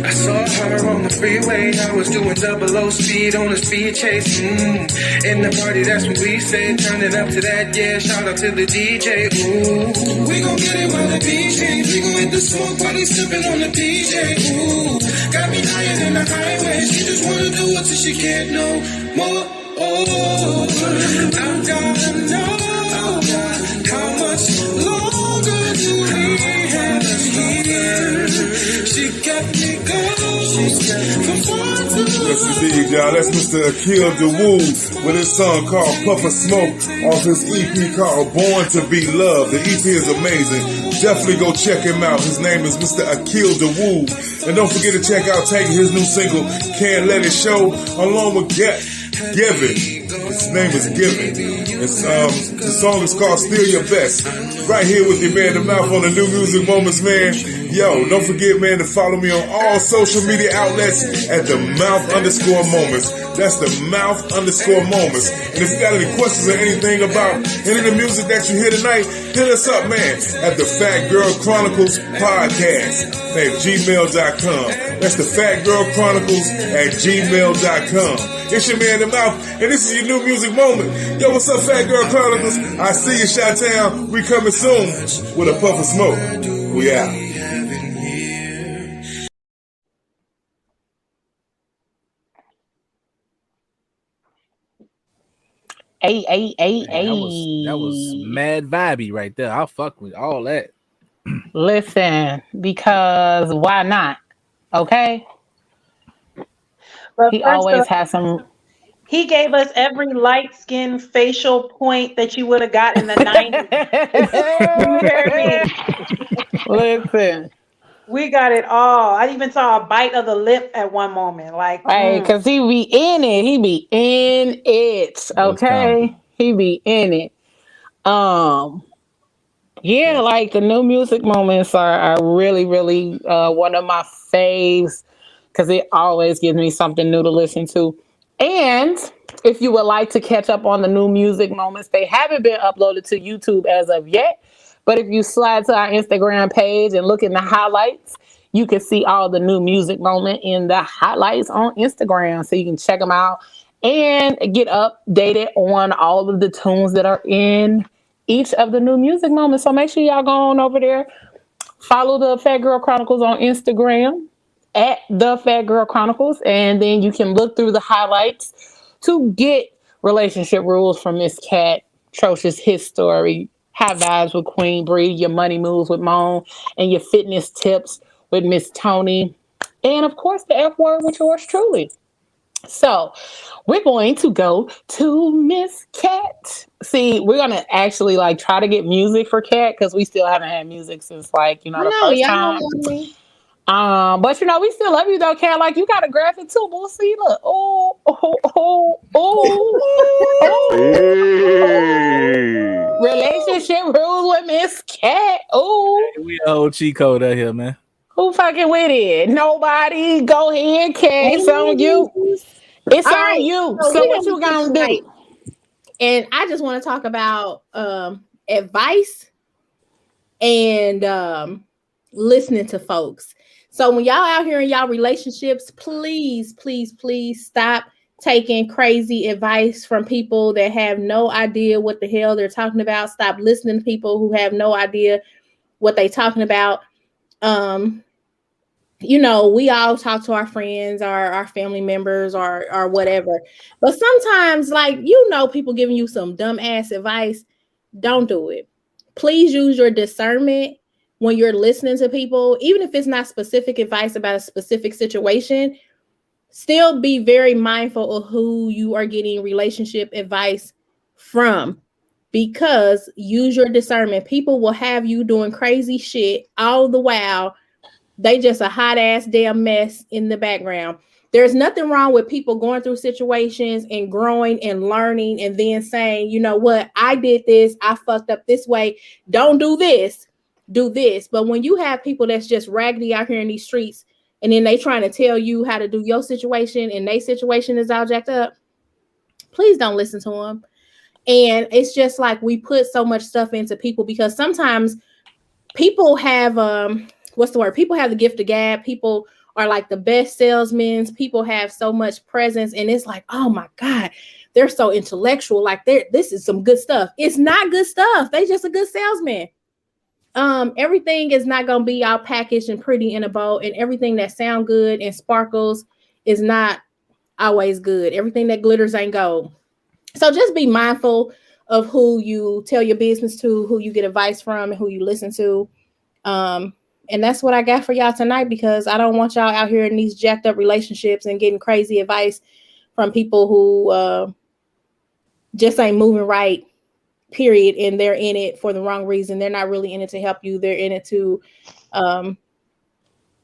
I saw her on the freeway, I was doing 00 speed on a speed chase. In the party, that's what we say, turn it up to that, yeah, shout out to the DJ, ooh. We gon' get it while the DJ, we gon' hit the smoke party, sippin' on the DJ, ooh. Got me higher than the highway, she just wanna do it till she can't no more. Oh, I gotta know how much longer do we have here? She kept me going for far too long. Yes, indeed, y'all. That's Mr. Akil Dawood with his song called Puff of Smoke off his EP called Born to Be Loved. The EP is amazing. Definitely go check him out. His name is Mr. Akil Dawood. And don't forget to check out his new single, Can't Let It Show, along with Given. His name is Given. The song is called Still Your Best. Right here with your man, The Mouth, on the New Music Moments, man. Yo, don't forget, man, to follow me on all social media outlets at The Mouth_Moments. That's The Mouth_Moments. And if you got any questions or anything about any of the music that you hear tonight, hit us up, man, at the Fat Girl Chronicles Podcast at gmail.com. That's the Fat Girl Chronicles at gmail.com. It's your man, The Mouth, and this is your new music moment. Yo, what's up, Fat Girl Chronicles? I see you, Chi-Town. We coming soon with a puff of smoke. We out. Ay. That was mad vibey right there. I'll fuck with all that. Listen, because why not? Okay. But He first always off, has some. he gave us every light skin facial point that you would have got in the 90s. You hear me? Listen, We got it all. I even saw a bite of the lip at one moment. Like, hey, because he be in it. He be in it. Okay, he be in it. Yeah, like the new music moments are really, really one of my faves because it always gives me something new to listen to. And if you would like to catch up on the new music moments, they haven't been uploaded to YouTube as of yet. But if you slide to our Instagram page and look in the highlights, you can see all the new music moment in the highlights on Instagram. So you can check them out and get updated on all of the tunes that are in each of the new music moments. So make sure y'all go on over there. Follow the Fat Girl Chronicles on Instagram at the Fat Girl Chronicles. And then you can look through the highlights to get relationship rules from Miss Cat, Trocious His Story, High Vibes with Queen Bree, your money moves with Moan, and your fitness tips with Miss Tony. And of course, the F word with yours truly. So we're going to go to Miss Cat. See, we're going to actually like try to get music for Cat because we still haven't had music since like, the first time. But we still love you though, Cat. Like you got a graphic too. We'll see. Look. Oh. Relationship rules with Miss Cat. Oh. Hey, we old cheat code out here, man. Who fucking with it? Nobody. Go ahead, Cat. It's on you. It's All on right, you. so So we what you gonna do? And I just want to talk about advice and listening to folks. So when y'all out here in y'all relationships, please, please, please stop taking crazy advice from people that have no idea what the hell they're talking about. Stop listening to people who have no idea what they're talking about. You know, we all talk to our friends, our family members, or whatever. But sometimes, like, you know, people giving you some dumb ass advice. Don't do it. Please use your discernment when you're listening to people, even if it's not specific advice about a specific situation. Still be very mindful of who you are getting relationship advice from, because use your discernment. People will have you doing crazy shit all the while they just a hot ass damn mess in the background. There's nothing wrong with people going through situations and growing and learning and then saying, you know what, I did this, I fucked up this way. Don't do this, do this. But when you have people that's just raggedy out here in these streets and then they trying to tell you how to do your situation and their situation is all jacked up, please don't listen to them. And it's just like we put so much stuff into people because sometimes people have what's the word? People have the gift of gab. People are like the best salesmen. People have so much presence, and it's like, oh my God, they're so intellectual. Like this is some good stuff. It's not good stuff. They just a good salesman. Everything is not gonna be all packaged and pretty in a bow, and everything that sound good and sparkles is not always good. Everything that glitters ain't gold. So just be mindful of who you tell your business to, who you get advice from, and who you listen to. And that's what I got for y'all tonight, because I don't want y'all out here in these jacked up relationships and getting crazy advice from people who just ain't moving right, period. And they're in it for the wrong reason. They're not really in it to help you. They're in it to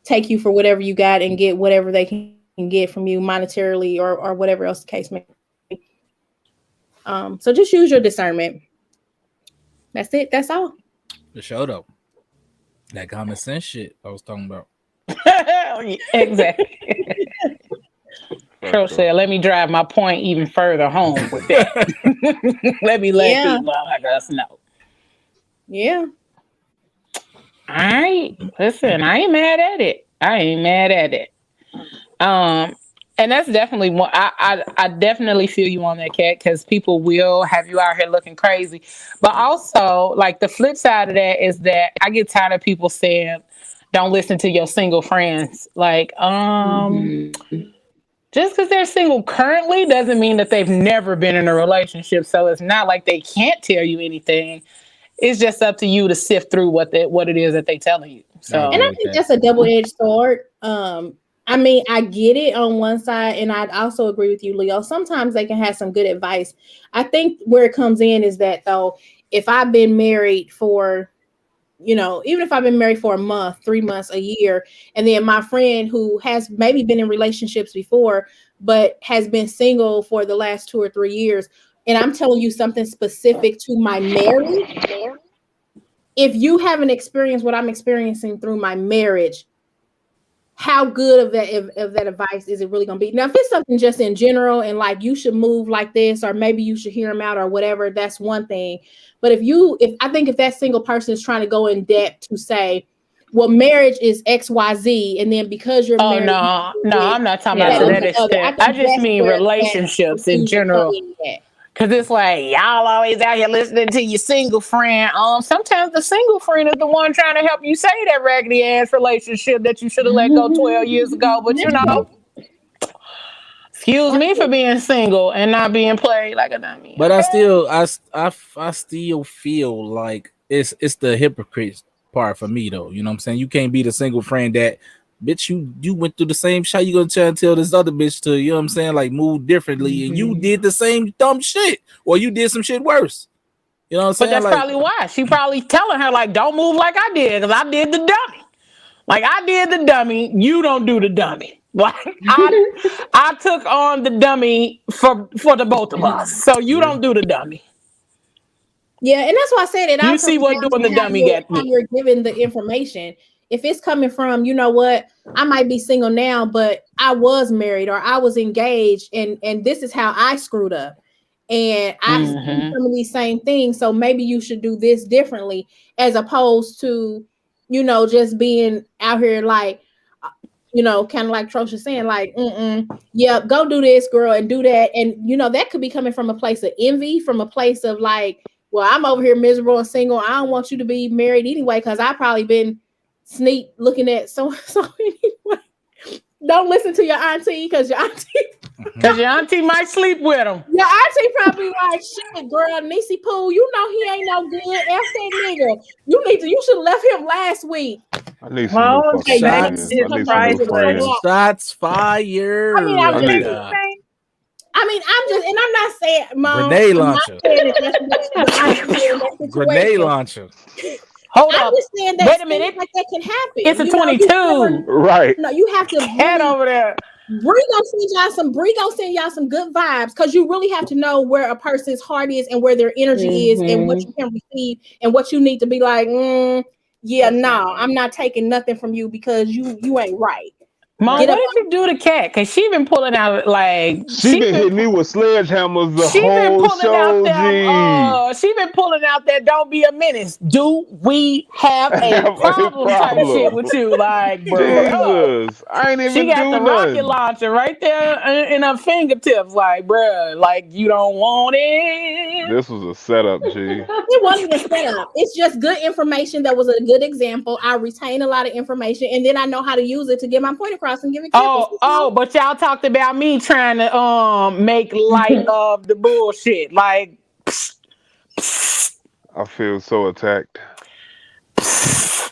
take you for whatever you got and get whatever they can get from you monetarily or whatever else the case may be. So just use your discernment. That's it. That's all. For sure, though. That common sense shit I was talking about. Exactly. Pro said, let me drive my point even further home with that. Let me let people like us know. Yeah. All right. Listen, I ain't mad at it. And that's definitely one. I definitely feel you on that, Kat, because people will have you out here looking crazy. But also, like, the flip side of that is that I get tired of people saying, "Don't listen to your single friends." Like, just because they're single currently doesn't mean that they've never been in a relationship. So it's not like they can't tell you anything. It's just up to you to sift through what it is that they telling you. So, and I think that's a double-edged sword. I mean, I get it on one side, and I'd also agree with you, Leo. Sometimes they can have some good advice. I think where it comes in is that, though, if I've been married for, even if I've been married for a month, 3 months, a year, and then my friend who has maybe been in relationships before, but has been single for the last 2 or 3 years, and I'm telling you something specific to my marriage, if you haven't experienced what I'm experiencing through my marriage, how good of that advice is it really going to be? Now, if it's something just in general and like you should move like this, or maybe you should hear them out or whatever, that's one thing. But if that single person is trying to go in depth to say, well, marriage is XYZ, and then because you're married. No, I'm not talking about to that extent. I just mean relationships in general. Because it's like, y'all always out here listening to your single friend. Sometimes the single friend is the one trying to help you say that raggedy ass relationship that you should have let go 12 years ago. But excuse me for being single and not being played like a dummy. But I still feel like it's the hypocrite part for me, though. You know what I'm saying? You can't be the single friend that, bitch, you went through the same shit. You gonna try and tell this other bitch to, you know what I'm saying, like, move differently, and you did the same dumb shit, or you did some shit worse. You know what I'm saying? But that's probably why. She probably telling her, like, don't move like I did, because I did the dummy. Like, I did the dummy, you don't do the dummy. Like, I took on the dummy for the both of us. So you don't do the dummy. Yeah, and that's why I said it. You see what doing the dummy get me. You're giving the information. If it's coming from, you know what, I might be single now, but I was married or I was engaged, and this is how I screwed up. And I've seen some of these same things. So maybe you should do this differently, as opposed to, just being out here like, you know, kind of like Trisha saying, like, yeah, go do this, girl, and do that. And, you know, that could be coming from a place of envy, from a place of like, well, I'm over here miserable and single. I don't want you to be married anyway, because I probably been sneak looking at so anyway. Don't listen to your auntie, because your auntie might sleep with him. Your auntie probably like, shit, girl, Niecy Pooh, you know he ain't no good. F that nigga. You should have left him last week. I need some new fucking friends. I need some new friends. Shots fired. I mean, I'm just, and I'm not saying, Mom. Grenade launcher. Grenade launcher. Hold I'm up. just saying that. Wait a minute. Like that can happen. It's a 22. Right. No, you have to head over there. Bree gonna send y'all some good vibes, because you really have to know where a person's heart is and where their energy is and what you can receive and what you need to be like, yeah, no, I'm not taking nothing from you because you ain't right. Mom, what did you do to Kat? Because she been pulling out like she been hitting me with sledgehammers the whole show. She been pulling out that don't be a menace. Do we have a problem type shit with you? Like, bro, Jesus, I ain't even. She got the nothing. rocket launcher right there in her fingertips. Like, bro, like you don't want it. This was a setup, G. It wasn't a setup. It's just good information. That was a good example. I retain a lot of information, and then I know how to use it to get my point across and give examples. But y'all talked about me trying to make light of the bullshit. Like, I feel so attacked.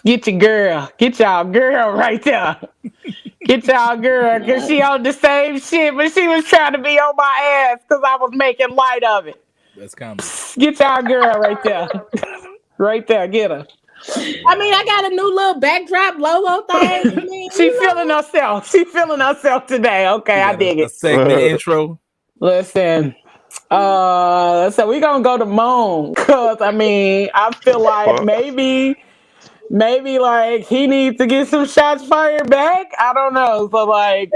Get your girl. Get y'all girl right there. Get y'all girl, because she on the same shit, but she was trying to be on my ass because I was making light of it. That's coming. Get y'all girl right there. Right there, get her. I mean, I got a new little backdrop logo thing. I mean, She feeling herself. She feeling herself today. Okay, I dig it. Segment intro. Listen. So we gonna go to Moan, because I mean, I feel like maybe like he needs to get some shots fired back. I don't know. So like,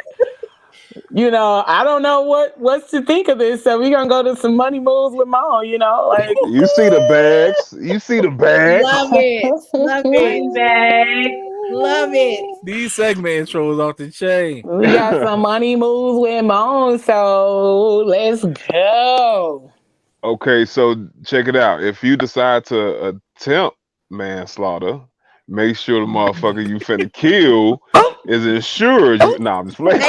you know, I don't know what's to think of this. So we gonna go to some money moves with Moan. You know, like you see the bags. You see the bags. Love it. Love it. Love it. These segment intros off the chain. We got some money moves with Moan. So let's go. Okay, so check it out. If you decide to attempt manslaughter, make sure the motherfucker you finna kill is insured. I'm just playing.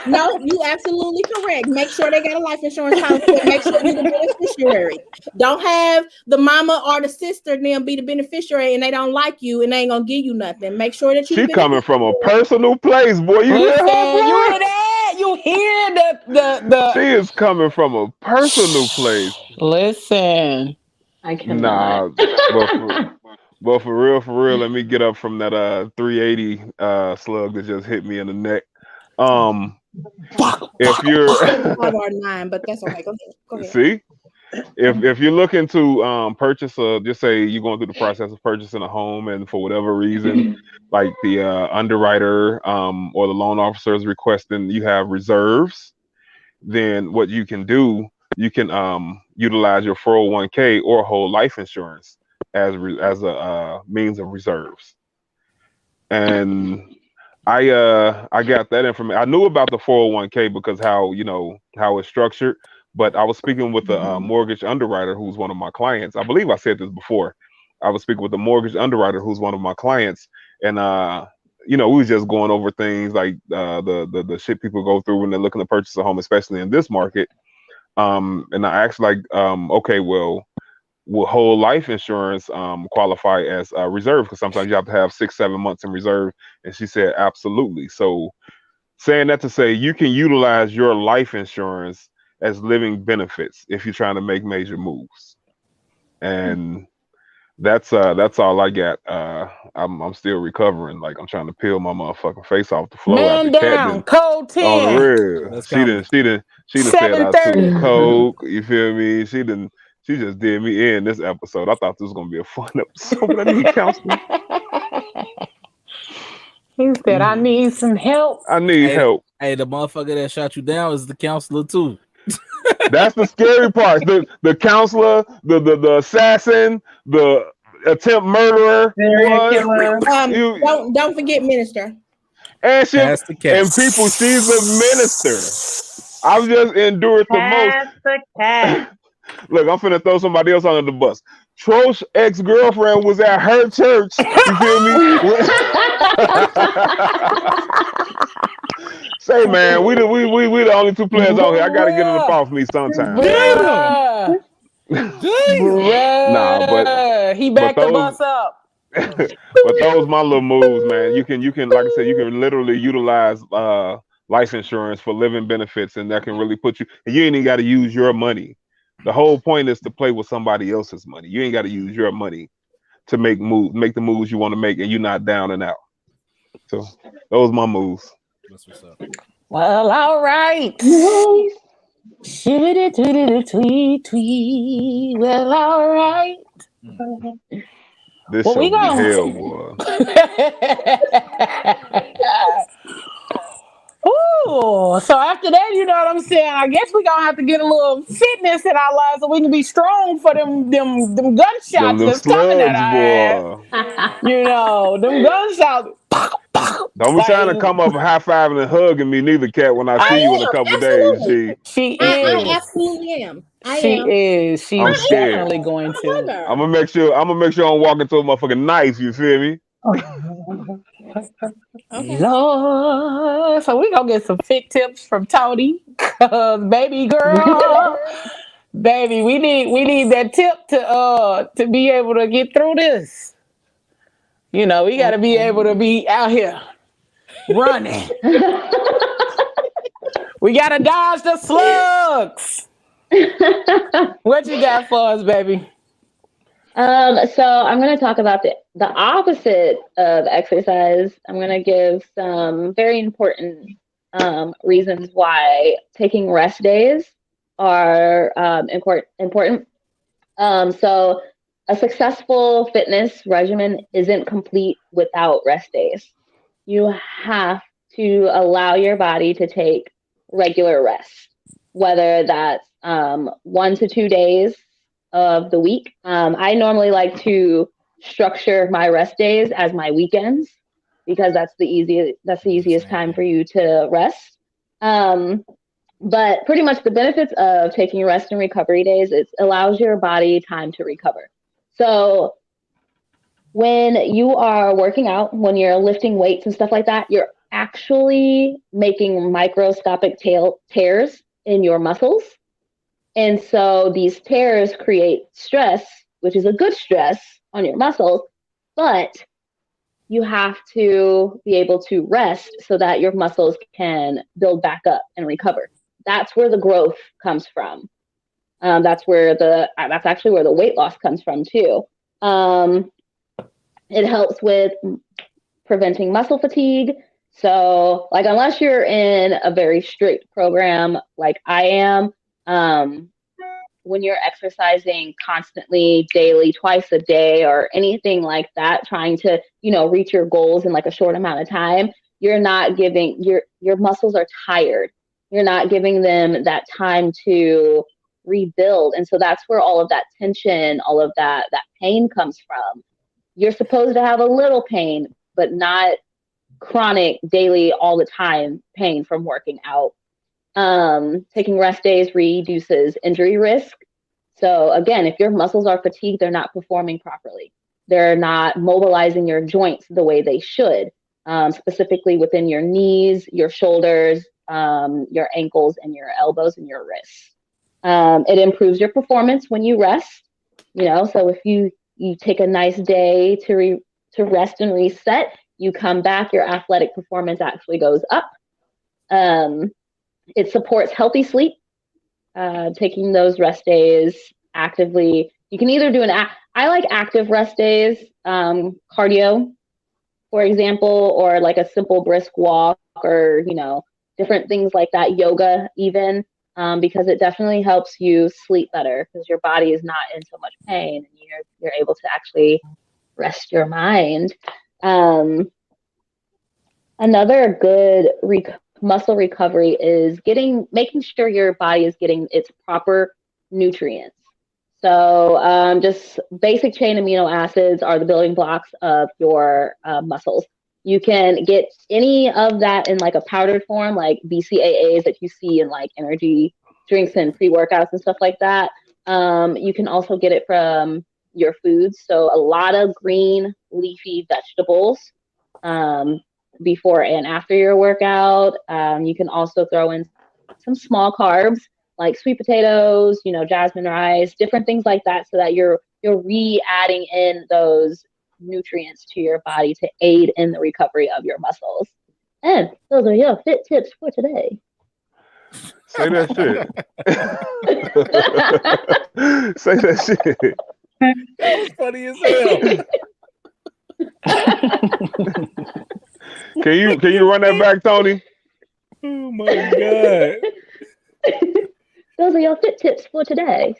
No, you absolutely correct. Make sure they got a life insurance policy. Make sure you're the beneficiary. Don't have the mama or the sister them be the beneficiary and they don't like you and they ain't gonna give you nothing. Make sure that you. She coming from a personal place, boy. You hear her, boy? You hear that? You hear the She is coming from a personal place. Listen, I cannot. But for real, let me get up from that 380 slug that just hit me in the neck. If you're 5 or 9, but that's okay. Go ahead. See, if you're looking to purchase just say you're going through the process of purchasing a home, and for whatever reason, like the underwriter or the loan officer is requesting you have reserves, then what you can do, you can utilize your 401k or whole life insurance as a means of reserves. And I got that information. I knew about the 401k because how it's structured, but I was speaking with the mortgage underwriter who's one of my clients. I believe I said this before. I was speaking with the mortgage underwriter who's one of my clients, and we was just going over things like the shit people go through when they're looking to purchase a home, especially in this market. And I asked okay, well, will whole life insurance qualify as a reserve? Because sometimes you have to have 6-7 months in reserve. And she said, absolutely. So saying that to say you can utilize your life insurance as living benefits if you're trying to make major moves. And that's all I got. I'm still recovering. Like I'm trying to peel my motherfucking face off the floor. Man down, cold 10. On the real. She didn't said I took coke. You feel me? She just did me in this episode. I thought this was gonna be a fun episode, but I need counseling. He said, I need some help. I need help. Hey, the motherfucker that shot you down is the counselor too. That's the scary part. The counselor, the assassin, the attempt murderer. Don't forget minister. And she Pass the cat. and people, she's a minister. I've just endured the most. Pass the cat. Look, I'm finna throw somebody else under the bus. Trosh's ex-girlfriend was at her church. You feel me? Say, man, we the only two players out here. I gotta get it up Bruh. off me sometime, man. Bruh. Nah, Bruh. He but backed the those bus up. but those my little moves, man. You can like I said, you can literally utilize life insurance for living benefits, and that can really put you. And you ain't even got to use your money. The whole point is to play with somebody else's money. You ain't got to use your money to make the moves you want to make, and you're not down and out. So those my moves. That's what's up. Well, all right. Nice. Shibbity tweety tweet tweet. Well, all right. This Well, show we be gonna. hell, boy. Ooh, so after that, you know what I'm saying? I guess we're gonna have to get a little fitness in our lives so we can be strong for them gunshots Them that's coming at slugs, our ass. boy. You know, them gunshots. Don't be trying to Like, come up high fiving and hugging me, neither, cat. When I I see you in a am couple days, absolutely. G. she I is. absolutely am. I She am. is. I'm She's scared. definitely going I'm a to. hugger. I'm gonna make sure I'm walking to a motherfucking knife. You feel me? Okay. Lord. So we gonna get some fit tips from Tony. Cause baby girl. Baby, we need that tip to be able to get through this. You know, we got to be able to be out here running. We got to dodge the slugs. What you got for us, baby? So I'm going to talk about the opposite of exercise. I'm going to give some very important reasons why taking rest days are important. So a successful fitness regimen isn't complete without rest days. You have to allow your body to take regular rest, whether that's 1 to 2 days of the week. I normally like to structure my rest days as my weekends because that's the easiest time for you to rest. But pretty much the benefits of taking rest and recovery days, it allows your body time to recover. So when you are working out, when you're lifting weights and stuff like that, you're actually making microscopic tears in your muscles. And so these tears create stress, which is a good stress on your muscles, but you have to be able to rest so that your muscles can build back up and recover. That's where the growth comes from. That's actually where the weight loss comes from too. It helps with preventing muscle fatigue. So, like, unless you're in a very strict program like I am, when you're exercising constantly, daily, twice a day, or anything like that, trying to, reach your goals in like a short amount of time, you're not giving your muscles are tired. You're not giving them that time to rebuild. And so that's where all of that tension, all of that pain comes from. You're supposed to have a little pain, but not chronic, daily, all the time pain from working out. Taking rest days reduces injury risk. So again, if your muscles are fatigued, they're not performing properly. They're not mobilizing your joints the way they should, specifically within your knees, your shoulders, your ankles, and your elbows and your wrists. It improves your performance when you rest. So if you take a nice day to rest and reset, you come back, your athletic performance actually goes up. It supports healthy sleep. Taking those rest days actively. You can either do I like active rest days, cardio, for example, or like a simple brisk walk, or, different things like that, yoga even, because it definitely helps you sleep better because your body is not in so much pain and you're able to actually rest your mind. Another good muscle recovery is making sure your body is getting its proper nutrients. So just basic chain amino acids are the building blocks of your muscles. You can get any of that in like a powdered form, like BCAAs that you see in like energy drinks and pre-workouts and stuff like that. You can also get it from your foods. So a lot of green leafy vegetables before and after your workout. You can also throw in some small carbs like sweet potatoes, jasmine rice, different things like that, so that you're re-adding in those nutrients to your body to aid in the recovery of your muscles. And those are your fit tips for today. Say that shit. Say that shit. That's funny as hell. Can you run that back, Tony? Oh my god. Those are your fit tips for today.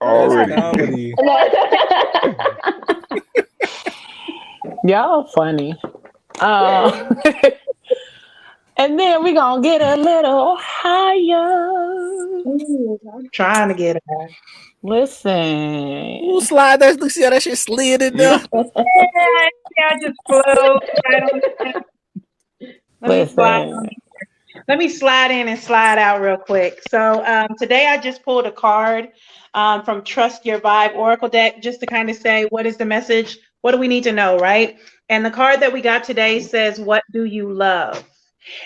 Already. Y'all funny. And then we're gonna get a little higher. Ooh, I'm trying to get her. Listen. Ooh, slide that. Look, see how that shit slid in there. Yeah, I just flow right on the Let me slide in and slide out real quick. So today I just pulled a card from Trust Your Vibe Oracle deck just to kind of say, what is the message? What do we need to know, right? And the card that we got today says, what do you love?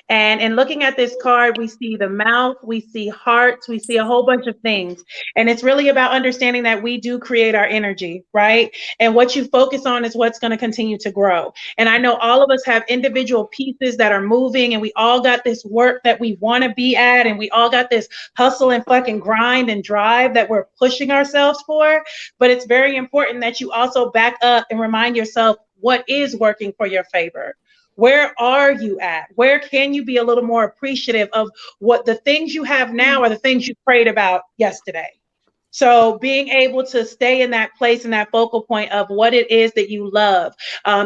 And in looking at this card, we see the mouth, we see hearts, we see a whole bunch of things. And it's really about understanding that we do create our energy, right? And what you focus on is what's going to continue to grow. And I know all of us have individual pieces that are moving, and we all got this work that we want to be at, and we all got this hustle and fucking grind and drive that we're pushing ourselves for. But it's very important that you also back up and remind yourself what is working for your favor. Where are you at? Where can you be a little more appreciative of what the things you have now are the things you prayed about yesterday? So being able to stay in that place and that focal point of what it is that you love,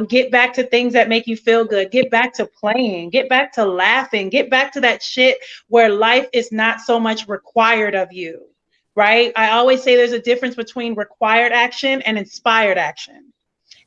get back to things that make you feel good, get back to playing, get back to laughing, get back to that shit where life is not so much required of you, right? I always say there's a difference between required action and inspired action.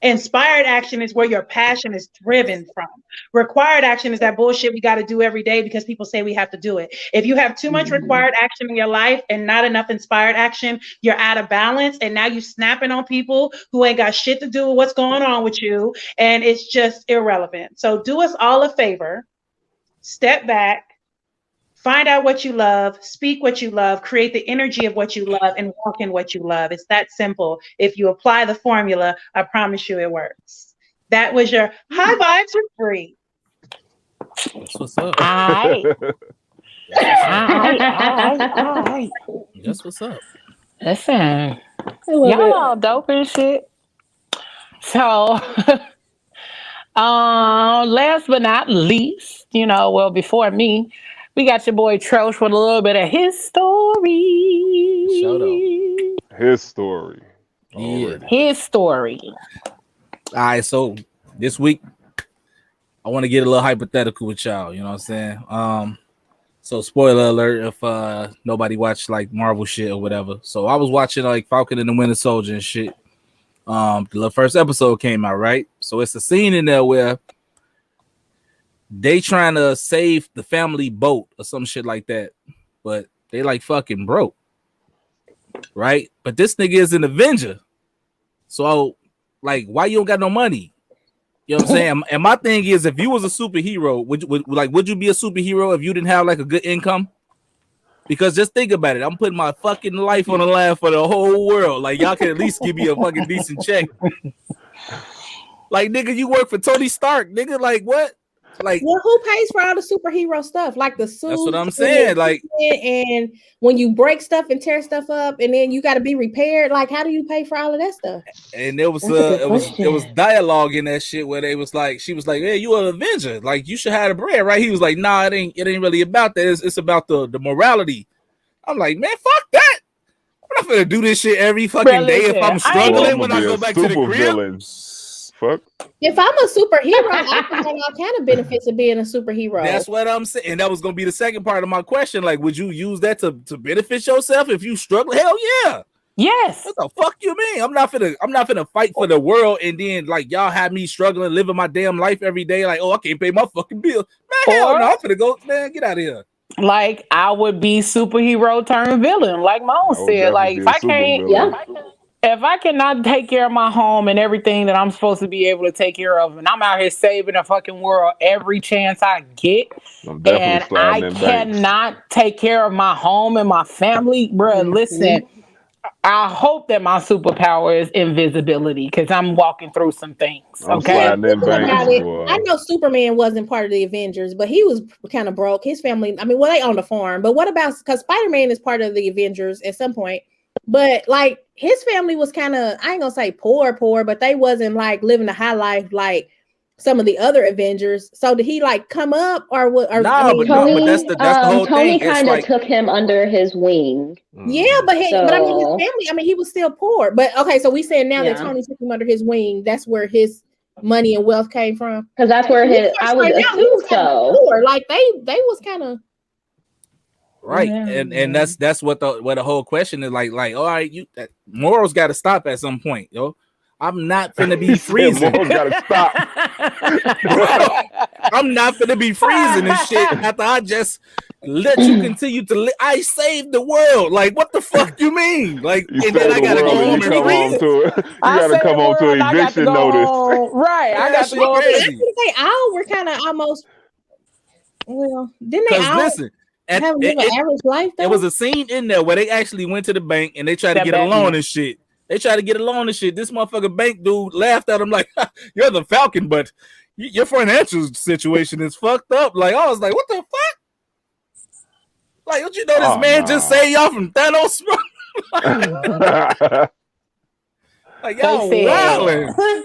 Inspired action is where your passion is driven from. Required action is that bullshit we got to do every day because people say we have to do it. If you have too much required action in your life and not enough inspired action, you're out of balance. And now you snapping on people who ain't got shit to do with what's going on with you. And it's just irrelevant. So do us all a favor, step back, find out what you love, speak what you love, create the energy of what you love, and walk in what you love. It's that simple. If you apply the formula, I promise you it works. That was your high vibes for free. That's what's up. All right. That's what's up. Listen, y'all all dope and shit. So, last but not least, before me, we got your boy Trosh with a little bit of his story. Shout out. His story. Yeah. His story. All right, so this week I want to get a little hypothetical with y'all. You know what I'm saying? So spoiler alert if nobody watched like Marvel shit or whatever. So I was watching like Falcon and the Winter Soldier and shit. The first episode came out, right? So it's a scene in there where they trying to save the family boat or some shit like that, but they like fucking broke, right? But this nigga is an Avenger, so like, why you don't got no money? You know what I'm saying? And my thing is, if you was a superhero, would you be a superhero if you didn't have like a good income? Because just think about it, I'm putting my fucking life on the line for the whole world. Like, y'all can at least give me a fucking decent check. Like, nigga, you work for Tony Stark, nigga. Like, what? Like, well, who pays for all the superhero stuff, like the suits? That's what I'm saying. Like, and when you break stuff and tear stuff up, and then you got to be repaired. Like, how do you pay for all of that stuff? And there was it was dialogue in that shit where they was like, she was like, "Hey, you an Avenger? Like, you should have the bread, right?" He was like, "Nah, it ain't really about that. It's about the morality." I'm like, man, fuck that. I'm not gonna do this shit every fucking day if I'm struggling when I go back to the crib. Villains. Fuck. If I'm a superhero, I can get all kind of benefits of being a superhero. That's what I'm saying. And that was gonna be the second part of my question. Like, would you use that to benefit yourself if you struggle? Hell yeah. Yes. What the fuck you mean? I'm not finna fight for the world and then like y'all have me struggling, living my damn life every day. Like, oh, I can't pay my fucking bill. Man, hell no, I'm finna go, man, get out of here. Like I would be superhero turned villain, like Moan said. Like if I cannot take care of my home and everything that I'm supposed to be able to take care of, and I'm out here saving the fucking world every chance I get, and I cannot take care of my home and my family, bro. Listen, I hope that my superpower is invisibility because I'm walking through some things. Okay. I know Superman wasn't part of the Avengers, but he was kind of broke. His family, I mean, well, they owned a farm, but what about because Spider-Man is part of the Avengers at some point, but like his family was kind of, I ain't gonna say poor, but they wasn't like living a high life like some of the other Avengers. So did he like come up or what? Or, Tony, that's the whole Tony thing. kind of took him under his wing. Yeah, but I mean his family. I mean, he was still poor. But okay, so we saying now that Tony took him under his wing, that's where his money and wealth came from. Because that's where I would assume so. Poor. Like they was kind of right, and that's what the whole question is like. All right, morals got to stop at some point, yo. I'm not finna be freezing. Morals gotta stop. I'm not finna be freezing and shit after I just let you continue to live. I saved the world. Like, what the fuck you mean? Like, you and then I gotta go home and freeze. You gotta come home to an eviction notice. Right, I got to go. They all were kind of almost. Well, didn't they all listen, have an average life? Though? There was a scene in there where they actually went to the bank and they tried to get a loan and shit. They tried to get a loan and shit. This motherfucking bank dude laughed at him like, "You're the Falcon, but your financial situation is fucked up." Like, I was like, "What the fuck?" Like, don't you know this man just saved y'all from Thanos? Like, y'all wildin'.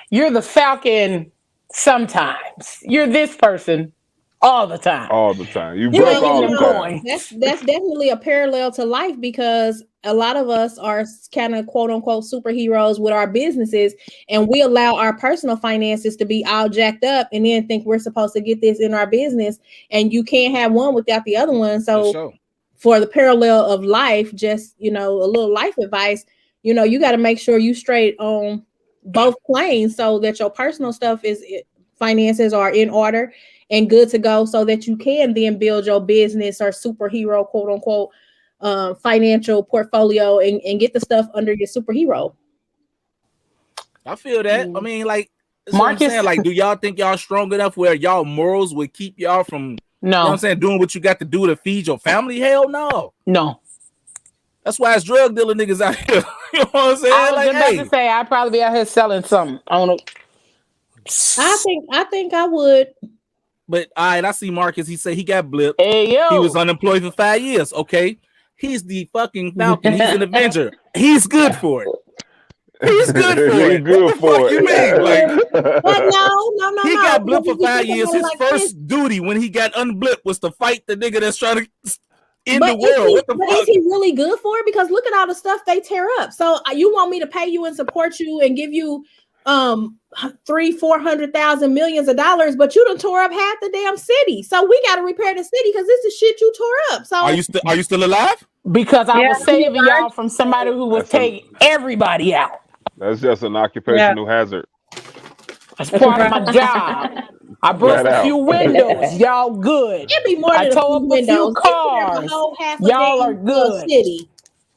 You're the Falcon sometimes. You're this person all the time. All the time. You broke all the time. That's definitely a parallel to life because a lot of us are kind of quote unquote superheroes with our businesses, and we allow our personal finances to be all jacked up and then think we're supposed to get this in our business, and you can't have one without the other one. So for the parallel of life, just, a little life advice, you got to make sure you straight on both planes so that your personal stuff finances are in order and good to go so that you can then build your business or superhero quote unquote financial portfolio and get the stuff under your superhero. I feel that. I mean, like, Marcus, like, do y'all think y'all strong enough where y'all morals would keep y'all from you know what I'm saying, doing what you got to do to feed your family? Hell no. That's why it's drug dealer niggas out here. You know what I'm saying? I was about to say I'd probably be out here selling something. I don't know. I think I would. But all right, I see Marcus. He said he got blipped. Hey, yo. He was unemployed for 5 years. Okay. He's the fucking Falcon. He's an Avenger. He's good for it. He's good for it. Good for it. You mean? Like, no. He got blipped for 5 years. His first duty when he got unblipped was to fight the nigga that's trying to end the world. What the fuck? Is he really good for it? Because look at all the stuff they tear up. So you want me to pay you and support you and give you $300,000-$400,000 millions of dollars, but you done tore up half the damn city. So we got to repair the city because this is shit you tore up. So are you still alive? Because I was saving y'all from somebody who was taking everybody out. That's just an occupational hazard. That's part of my job. I broke a few windows. Y'all good. It'd be more than I tore up a few cars. Y'all are good. City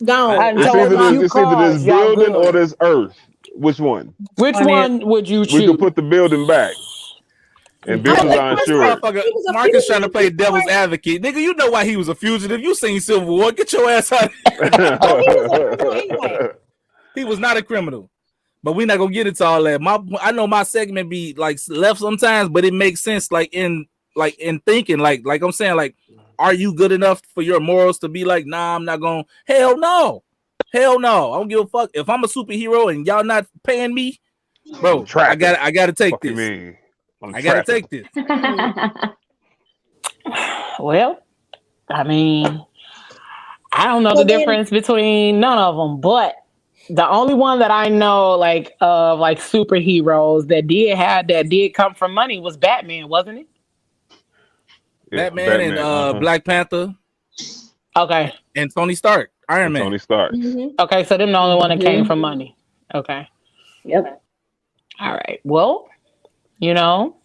gone. It's either this building or this earth. Which one? Which one would you choose? We could put the building back. And buildings are insured. Marcus trying to play devil's advocate. Nigga, you know why he was a fugitive. You seen Civil War. Get your ass out. He was not a criminal. But we're not gonna get into all that. I know my segment be like left sometimes, but it makes sense like in thinking, like I'm saying, like, are you good enough for your morals to be like, nah, I'm not gonna hell no. I don't give a fuck. If I'm a superhero and y'all not paying me, bro, I gotta take this. I gotta take this. Well, I mean, I don't know the difference between none of them, but the only one that I know, like superheroes that did come from money was Batman, wasn't it? Yeah, Batman and Black Panther. Okay. And Tony Stark. Iron Man. Tony Stark. Okay, so them the only one that came from money. Okay. Yep. All right. Well, you know,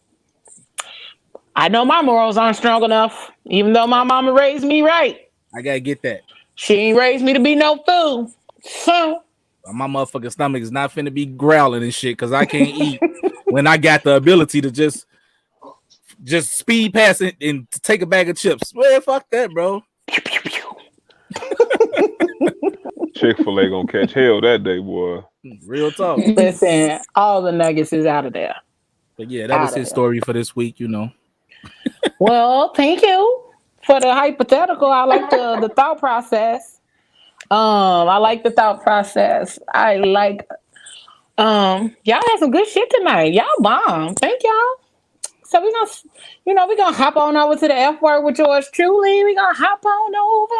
I know my morals aren't strong enough, even though my mama raised me right. I gotta get that. She ain't raised me to be no fool. So My motherfucking stomach is not finna be growling and shit because I can't eat when I got the ability to just speed past it and take a bag of chips. Well, fuck that, bro. Chick-fil-A gonna catch hell that day, boy. Real talk. listen, all the nuggets is out of there. But yeah, that was Outta his there. story for this week, you know. Well, thank you for the hypothetical. I like the thought process. I like the thought process. I like y'all had some good shit tonight. Y'all bomb. Thank y'all. So we're gonna hop on over to the F word with yours truly. We're gonna hop on over.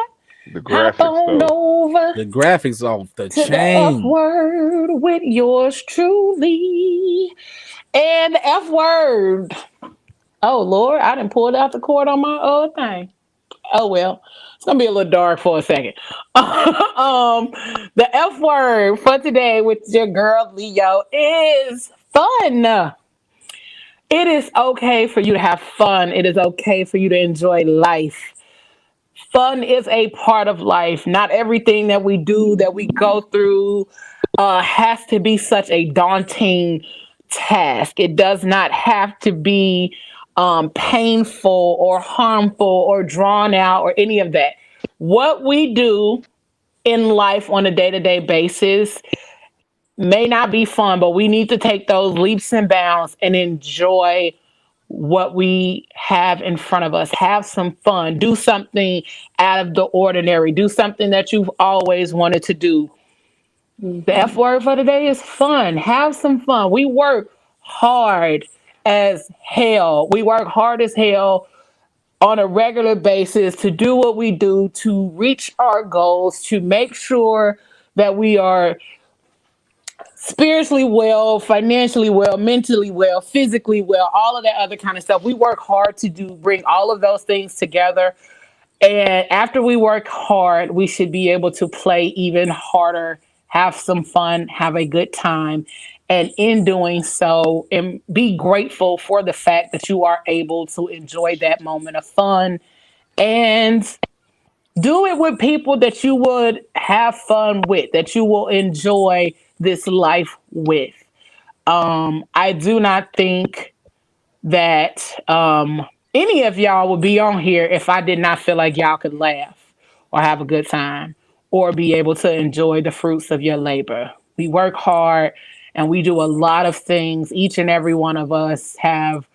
The graphics, Hop on though. over The graphics off the to the F chain. word with yours truly. And the F word. Oh Lord, I didn't pull it out the cord on my old thing. Oh well, it's gonna be a little dark for a second. The F word for today with your girl Leo is fun. It is okay for you to have fun. It is okay for you to enjoy life. Fun is a part of life. Not everything that we do, that we go through, has to be such a daunting task. It does not have to be painful or harmful or drawn out or any of that. What we do in life on a day-to-day basis may not be fun, but we need to take those leaps and bounds and enjoy what we have in front of us. Have some fun. Do something out of the ordinary. Do something that you've always wanted to do. The F word for today is fun. Have some fun. We work hard as hell. We work hard as hell on a regular basis to do what we do, to reach our goals, to make sure that we are spiritually well, financially well, mentally well, physically well, all of that other kind of stuff. We work hard to bring all of those things together. And after we work hard, we should be able to play even harder, have some fun, have a good time. And in doing so, and be grateful for the fact that you are able to enjoy that moment of fun and do it with people that you would have fun with, that you will enjoy this life with. I do not think that any of y'all would be on here if I did not feel like y'all could laugh or have a good time or be able to enjoy the fruits of your labor. We work hard and we do a lot of things. Each and every one of us have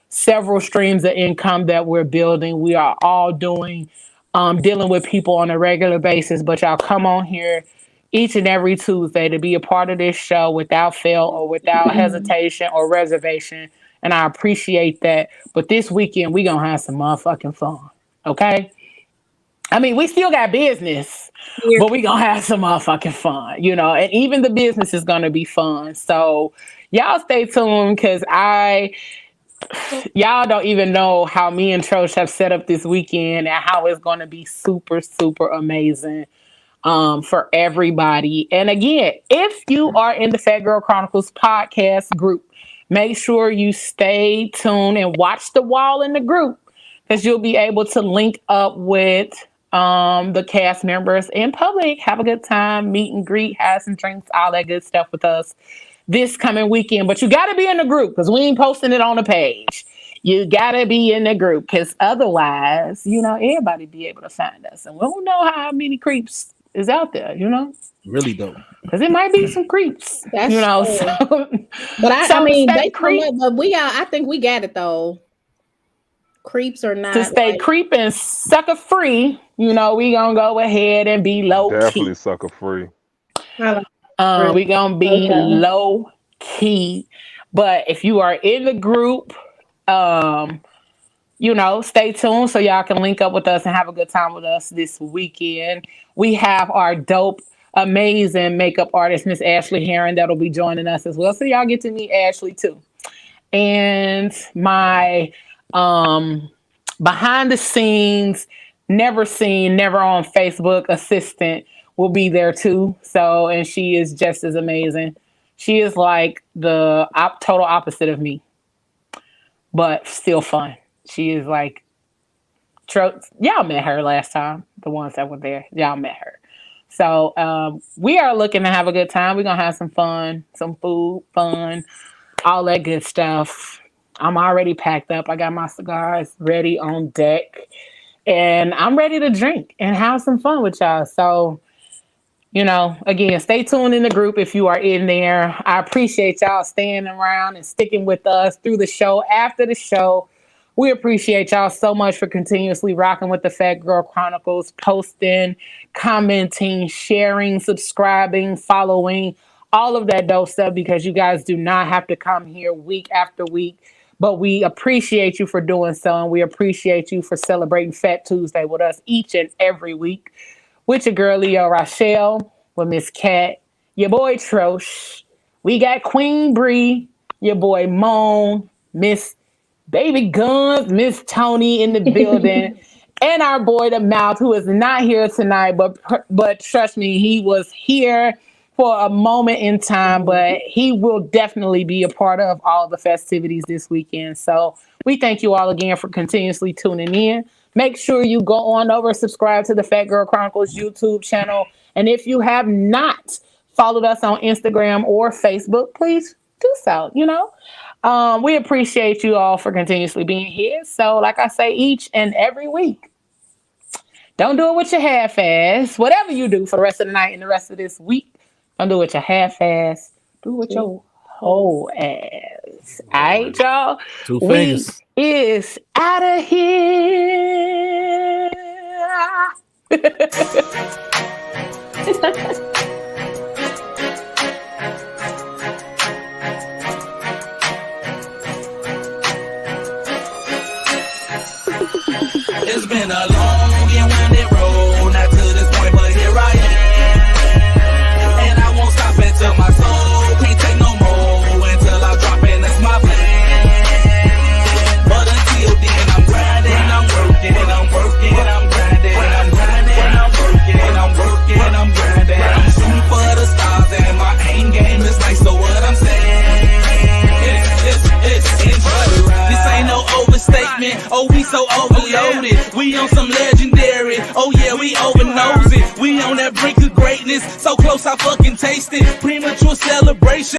several streams of income that we're building. We are all dealing with people on a regular basis, but y'all come on here each and every Tuesday to be a part of this show without fail or without hesitation or reservation. And I appreciate that. But this weekend, we going to have some motherfucking fun. Okay? I mean, we still got business, but we going to have some motherfucking fun, and even the business is going to be fun. So y'all stay tuned because y'all don't even know how me and Trosh have set up this weekend and how it's going to be super, super amazing for everybody. And again, if you are in the Fat Girl Chronicles podcast group, make sure you stay tuned and watch the wall in the group because you'll be able to link up with the cast members in public, have a good time, meet and greet, have some drinks, all that good stuff with us this coming weekend. But you got to be in the group because we ain't posting it on the page. You got to be in the group because otherwise, everybody be able to find us. And we don't know how many creeps is out there, Really though. Because it might be some creeps, That's So, but I so mean, stay but I think we got it though. Creeps or not, to stay creep and sucker free, we gonna go ahead and be low Definitely key. sucker free. We gonna be low key. But if you are in the group, stay tuned so y'all can link up with us and have a good time with us this weekend. We have our dope, amazing makeup artist, Miss Ashley Heron, that'll be joining us as well. So y'all get to meet Ashley too. And my behind the scenes, never seen, never on Facebook assistant will be there too. So, and she is just as amazing. She is like the total opposite of me, but still fun. She is like, y'all met her last time. The ones that were there, y'all met her. So we are looking to have a good time. We're going to have some fun, some food, fun, all that good stuff. I'm already packed up. I got my cigars ready on deck. And I'm ready to drink and have some fun with y'all. So, you know, again, stay tuned in the group if you are in there. I appreciate y'all staying around and sticking with us through the show, after the show. We appreciate y'all so much for continuously rocking with the Fat Girl Chronicles, posting, commenting, sharing, subscribing, following, all of that dope stuff, because you guys do not have to come here week after week. But we appreciate you for doing so, and we appreciate you for celebrating Fat Tuesday with us each and every week. With your girl, Leo Rochelle, with Miss Cat, your boy Trosh. We got Queen Bree, your boy Moan, Miss Baby Guns, Miss Tony in the building, and our boy The Mouth, who is not here tonight, but trust me, he was here for a moment in time, but he will definitely be a part of all the festivities this weekend. So we thank you all again for continuously tuning in. Make sure you go on over and subscribe to the Fat Girl Chronicles YouTube channel. And if you have not followed us on Instagram or Facebook, please do so, you know. We appreciate you all for continuously being here. So like I say, each and every week, don't do it with your half-ass. Whatever you do for the rest of the night and the rest of this week, don't do it with your half-ass. Do it with your whole ass. All right, y'all? Two fingers. We is out of here. It's been a long and winding road, not to this point, but here I am. And I won't stop until my soul can't take no more, until I drop in, that's my plan. But until then, I'm grinding, I'm working, I'm working, I'm grinding, I'm grinding, I'm working, I'm working, I'm grinding. I'm shooting for the stars and my aim game is nice, so what I'm saying, it's enjoy. This ain't no overstatement, oh we so overloaded. We on some legendary, oh yeah, we overnose it. We on that brink of greatness, so close I fucking taste it. Premature celebration.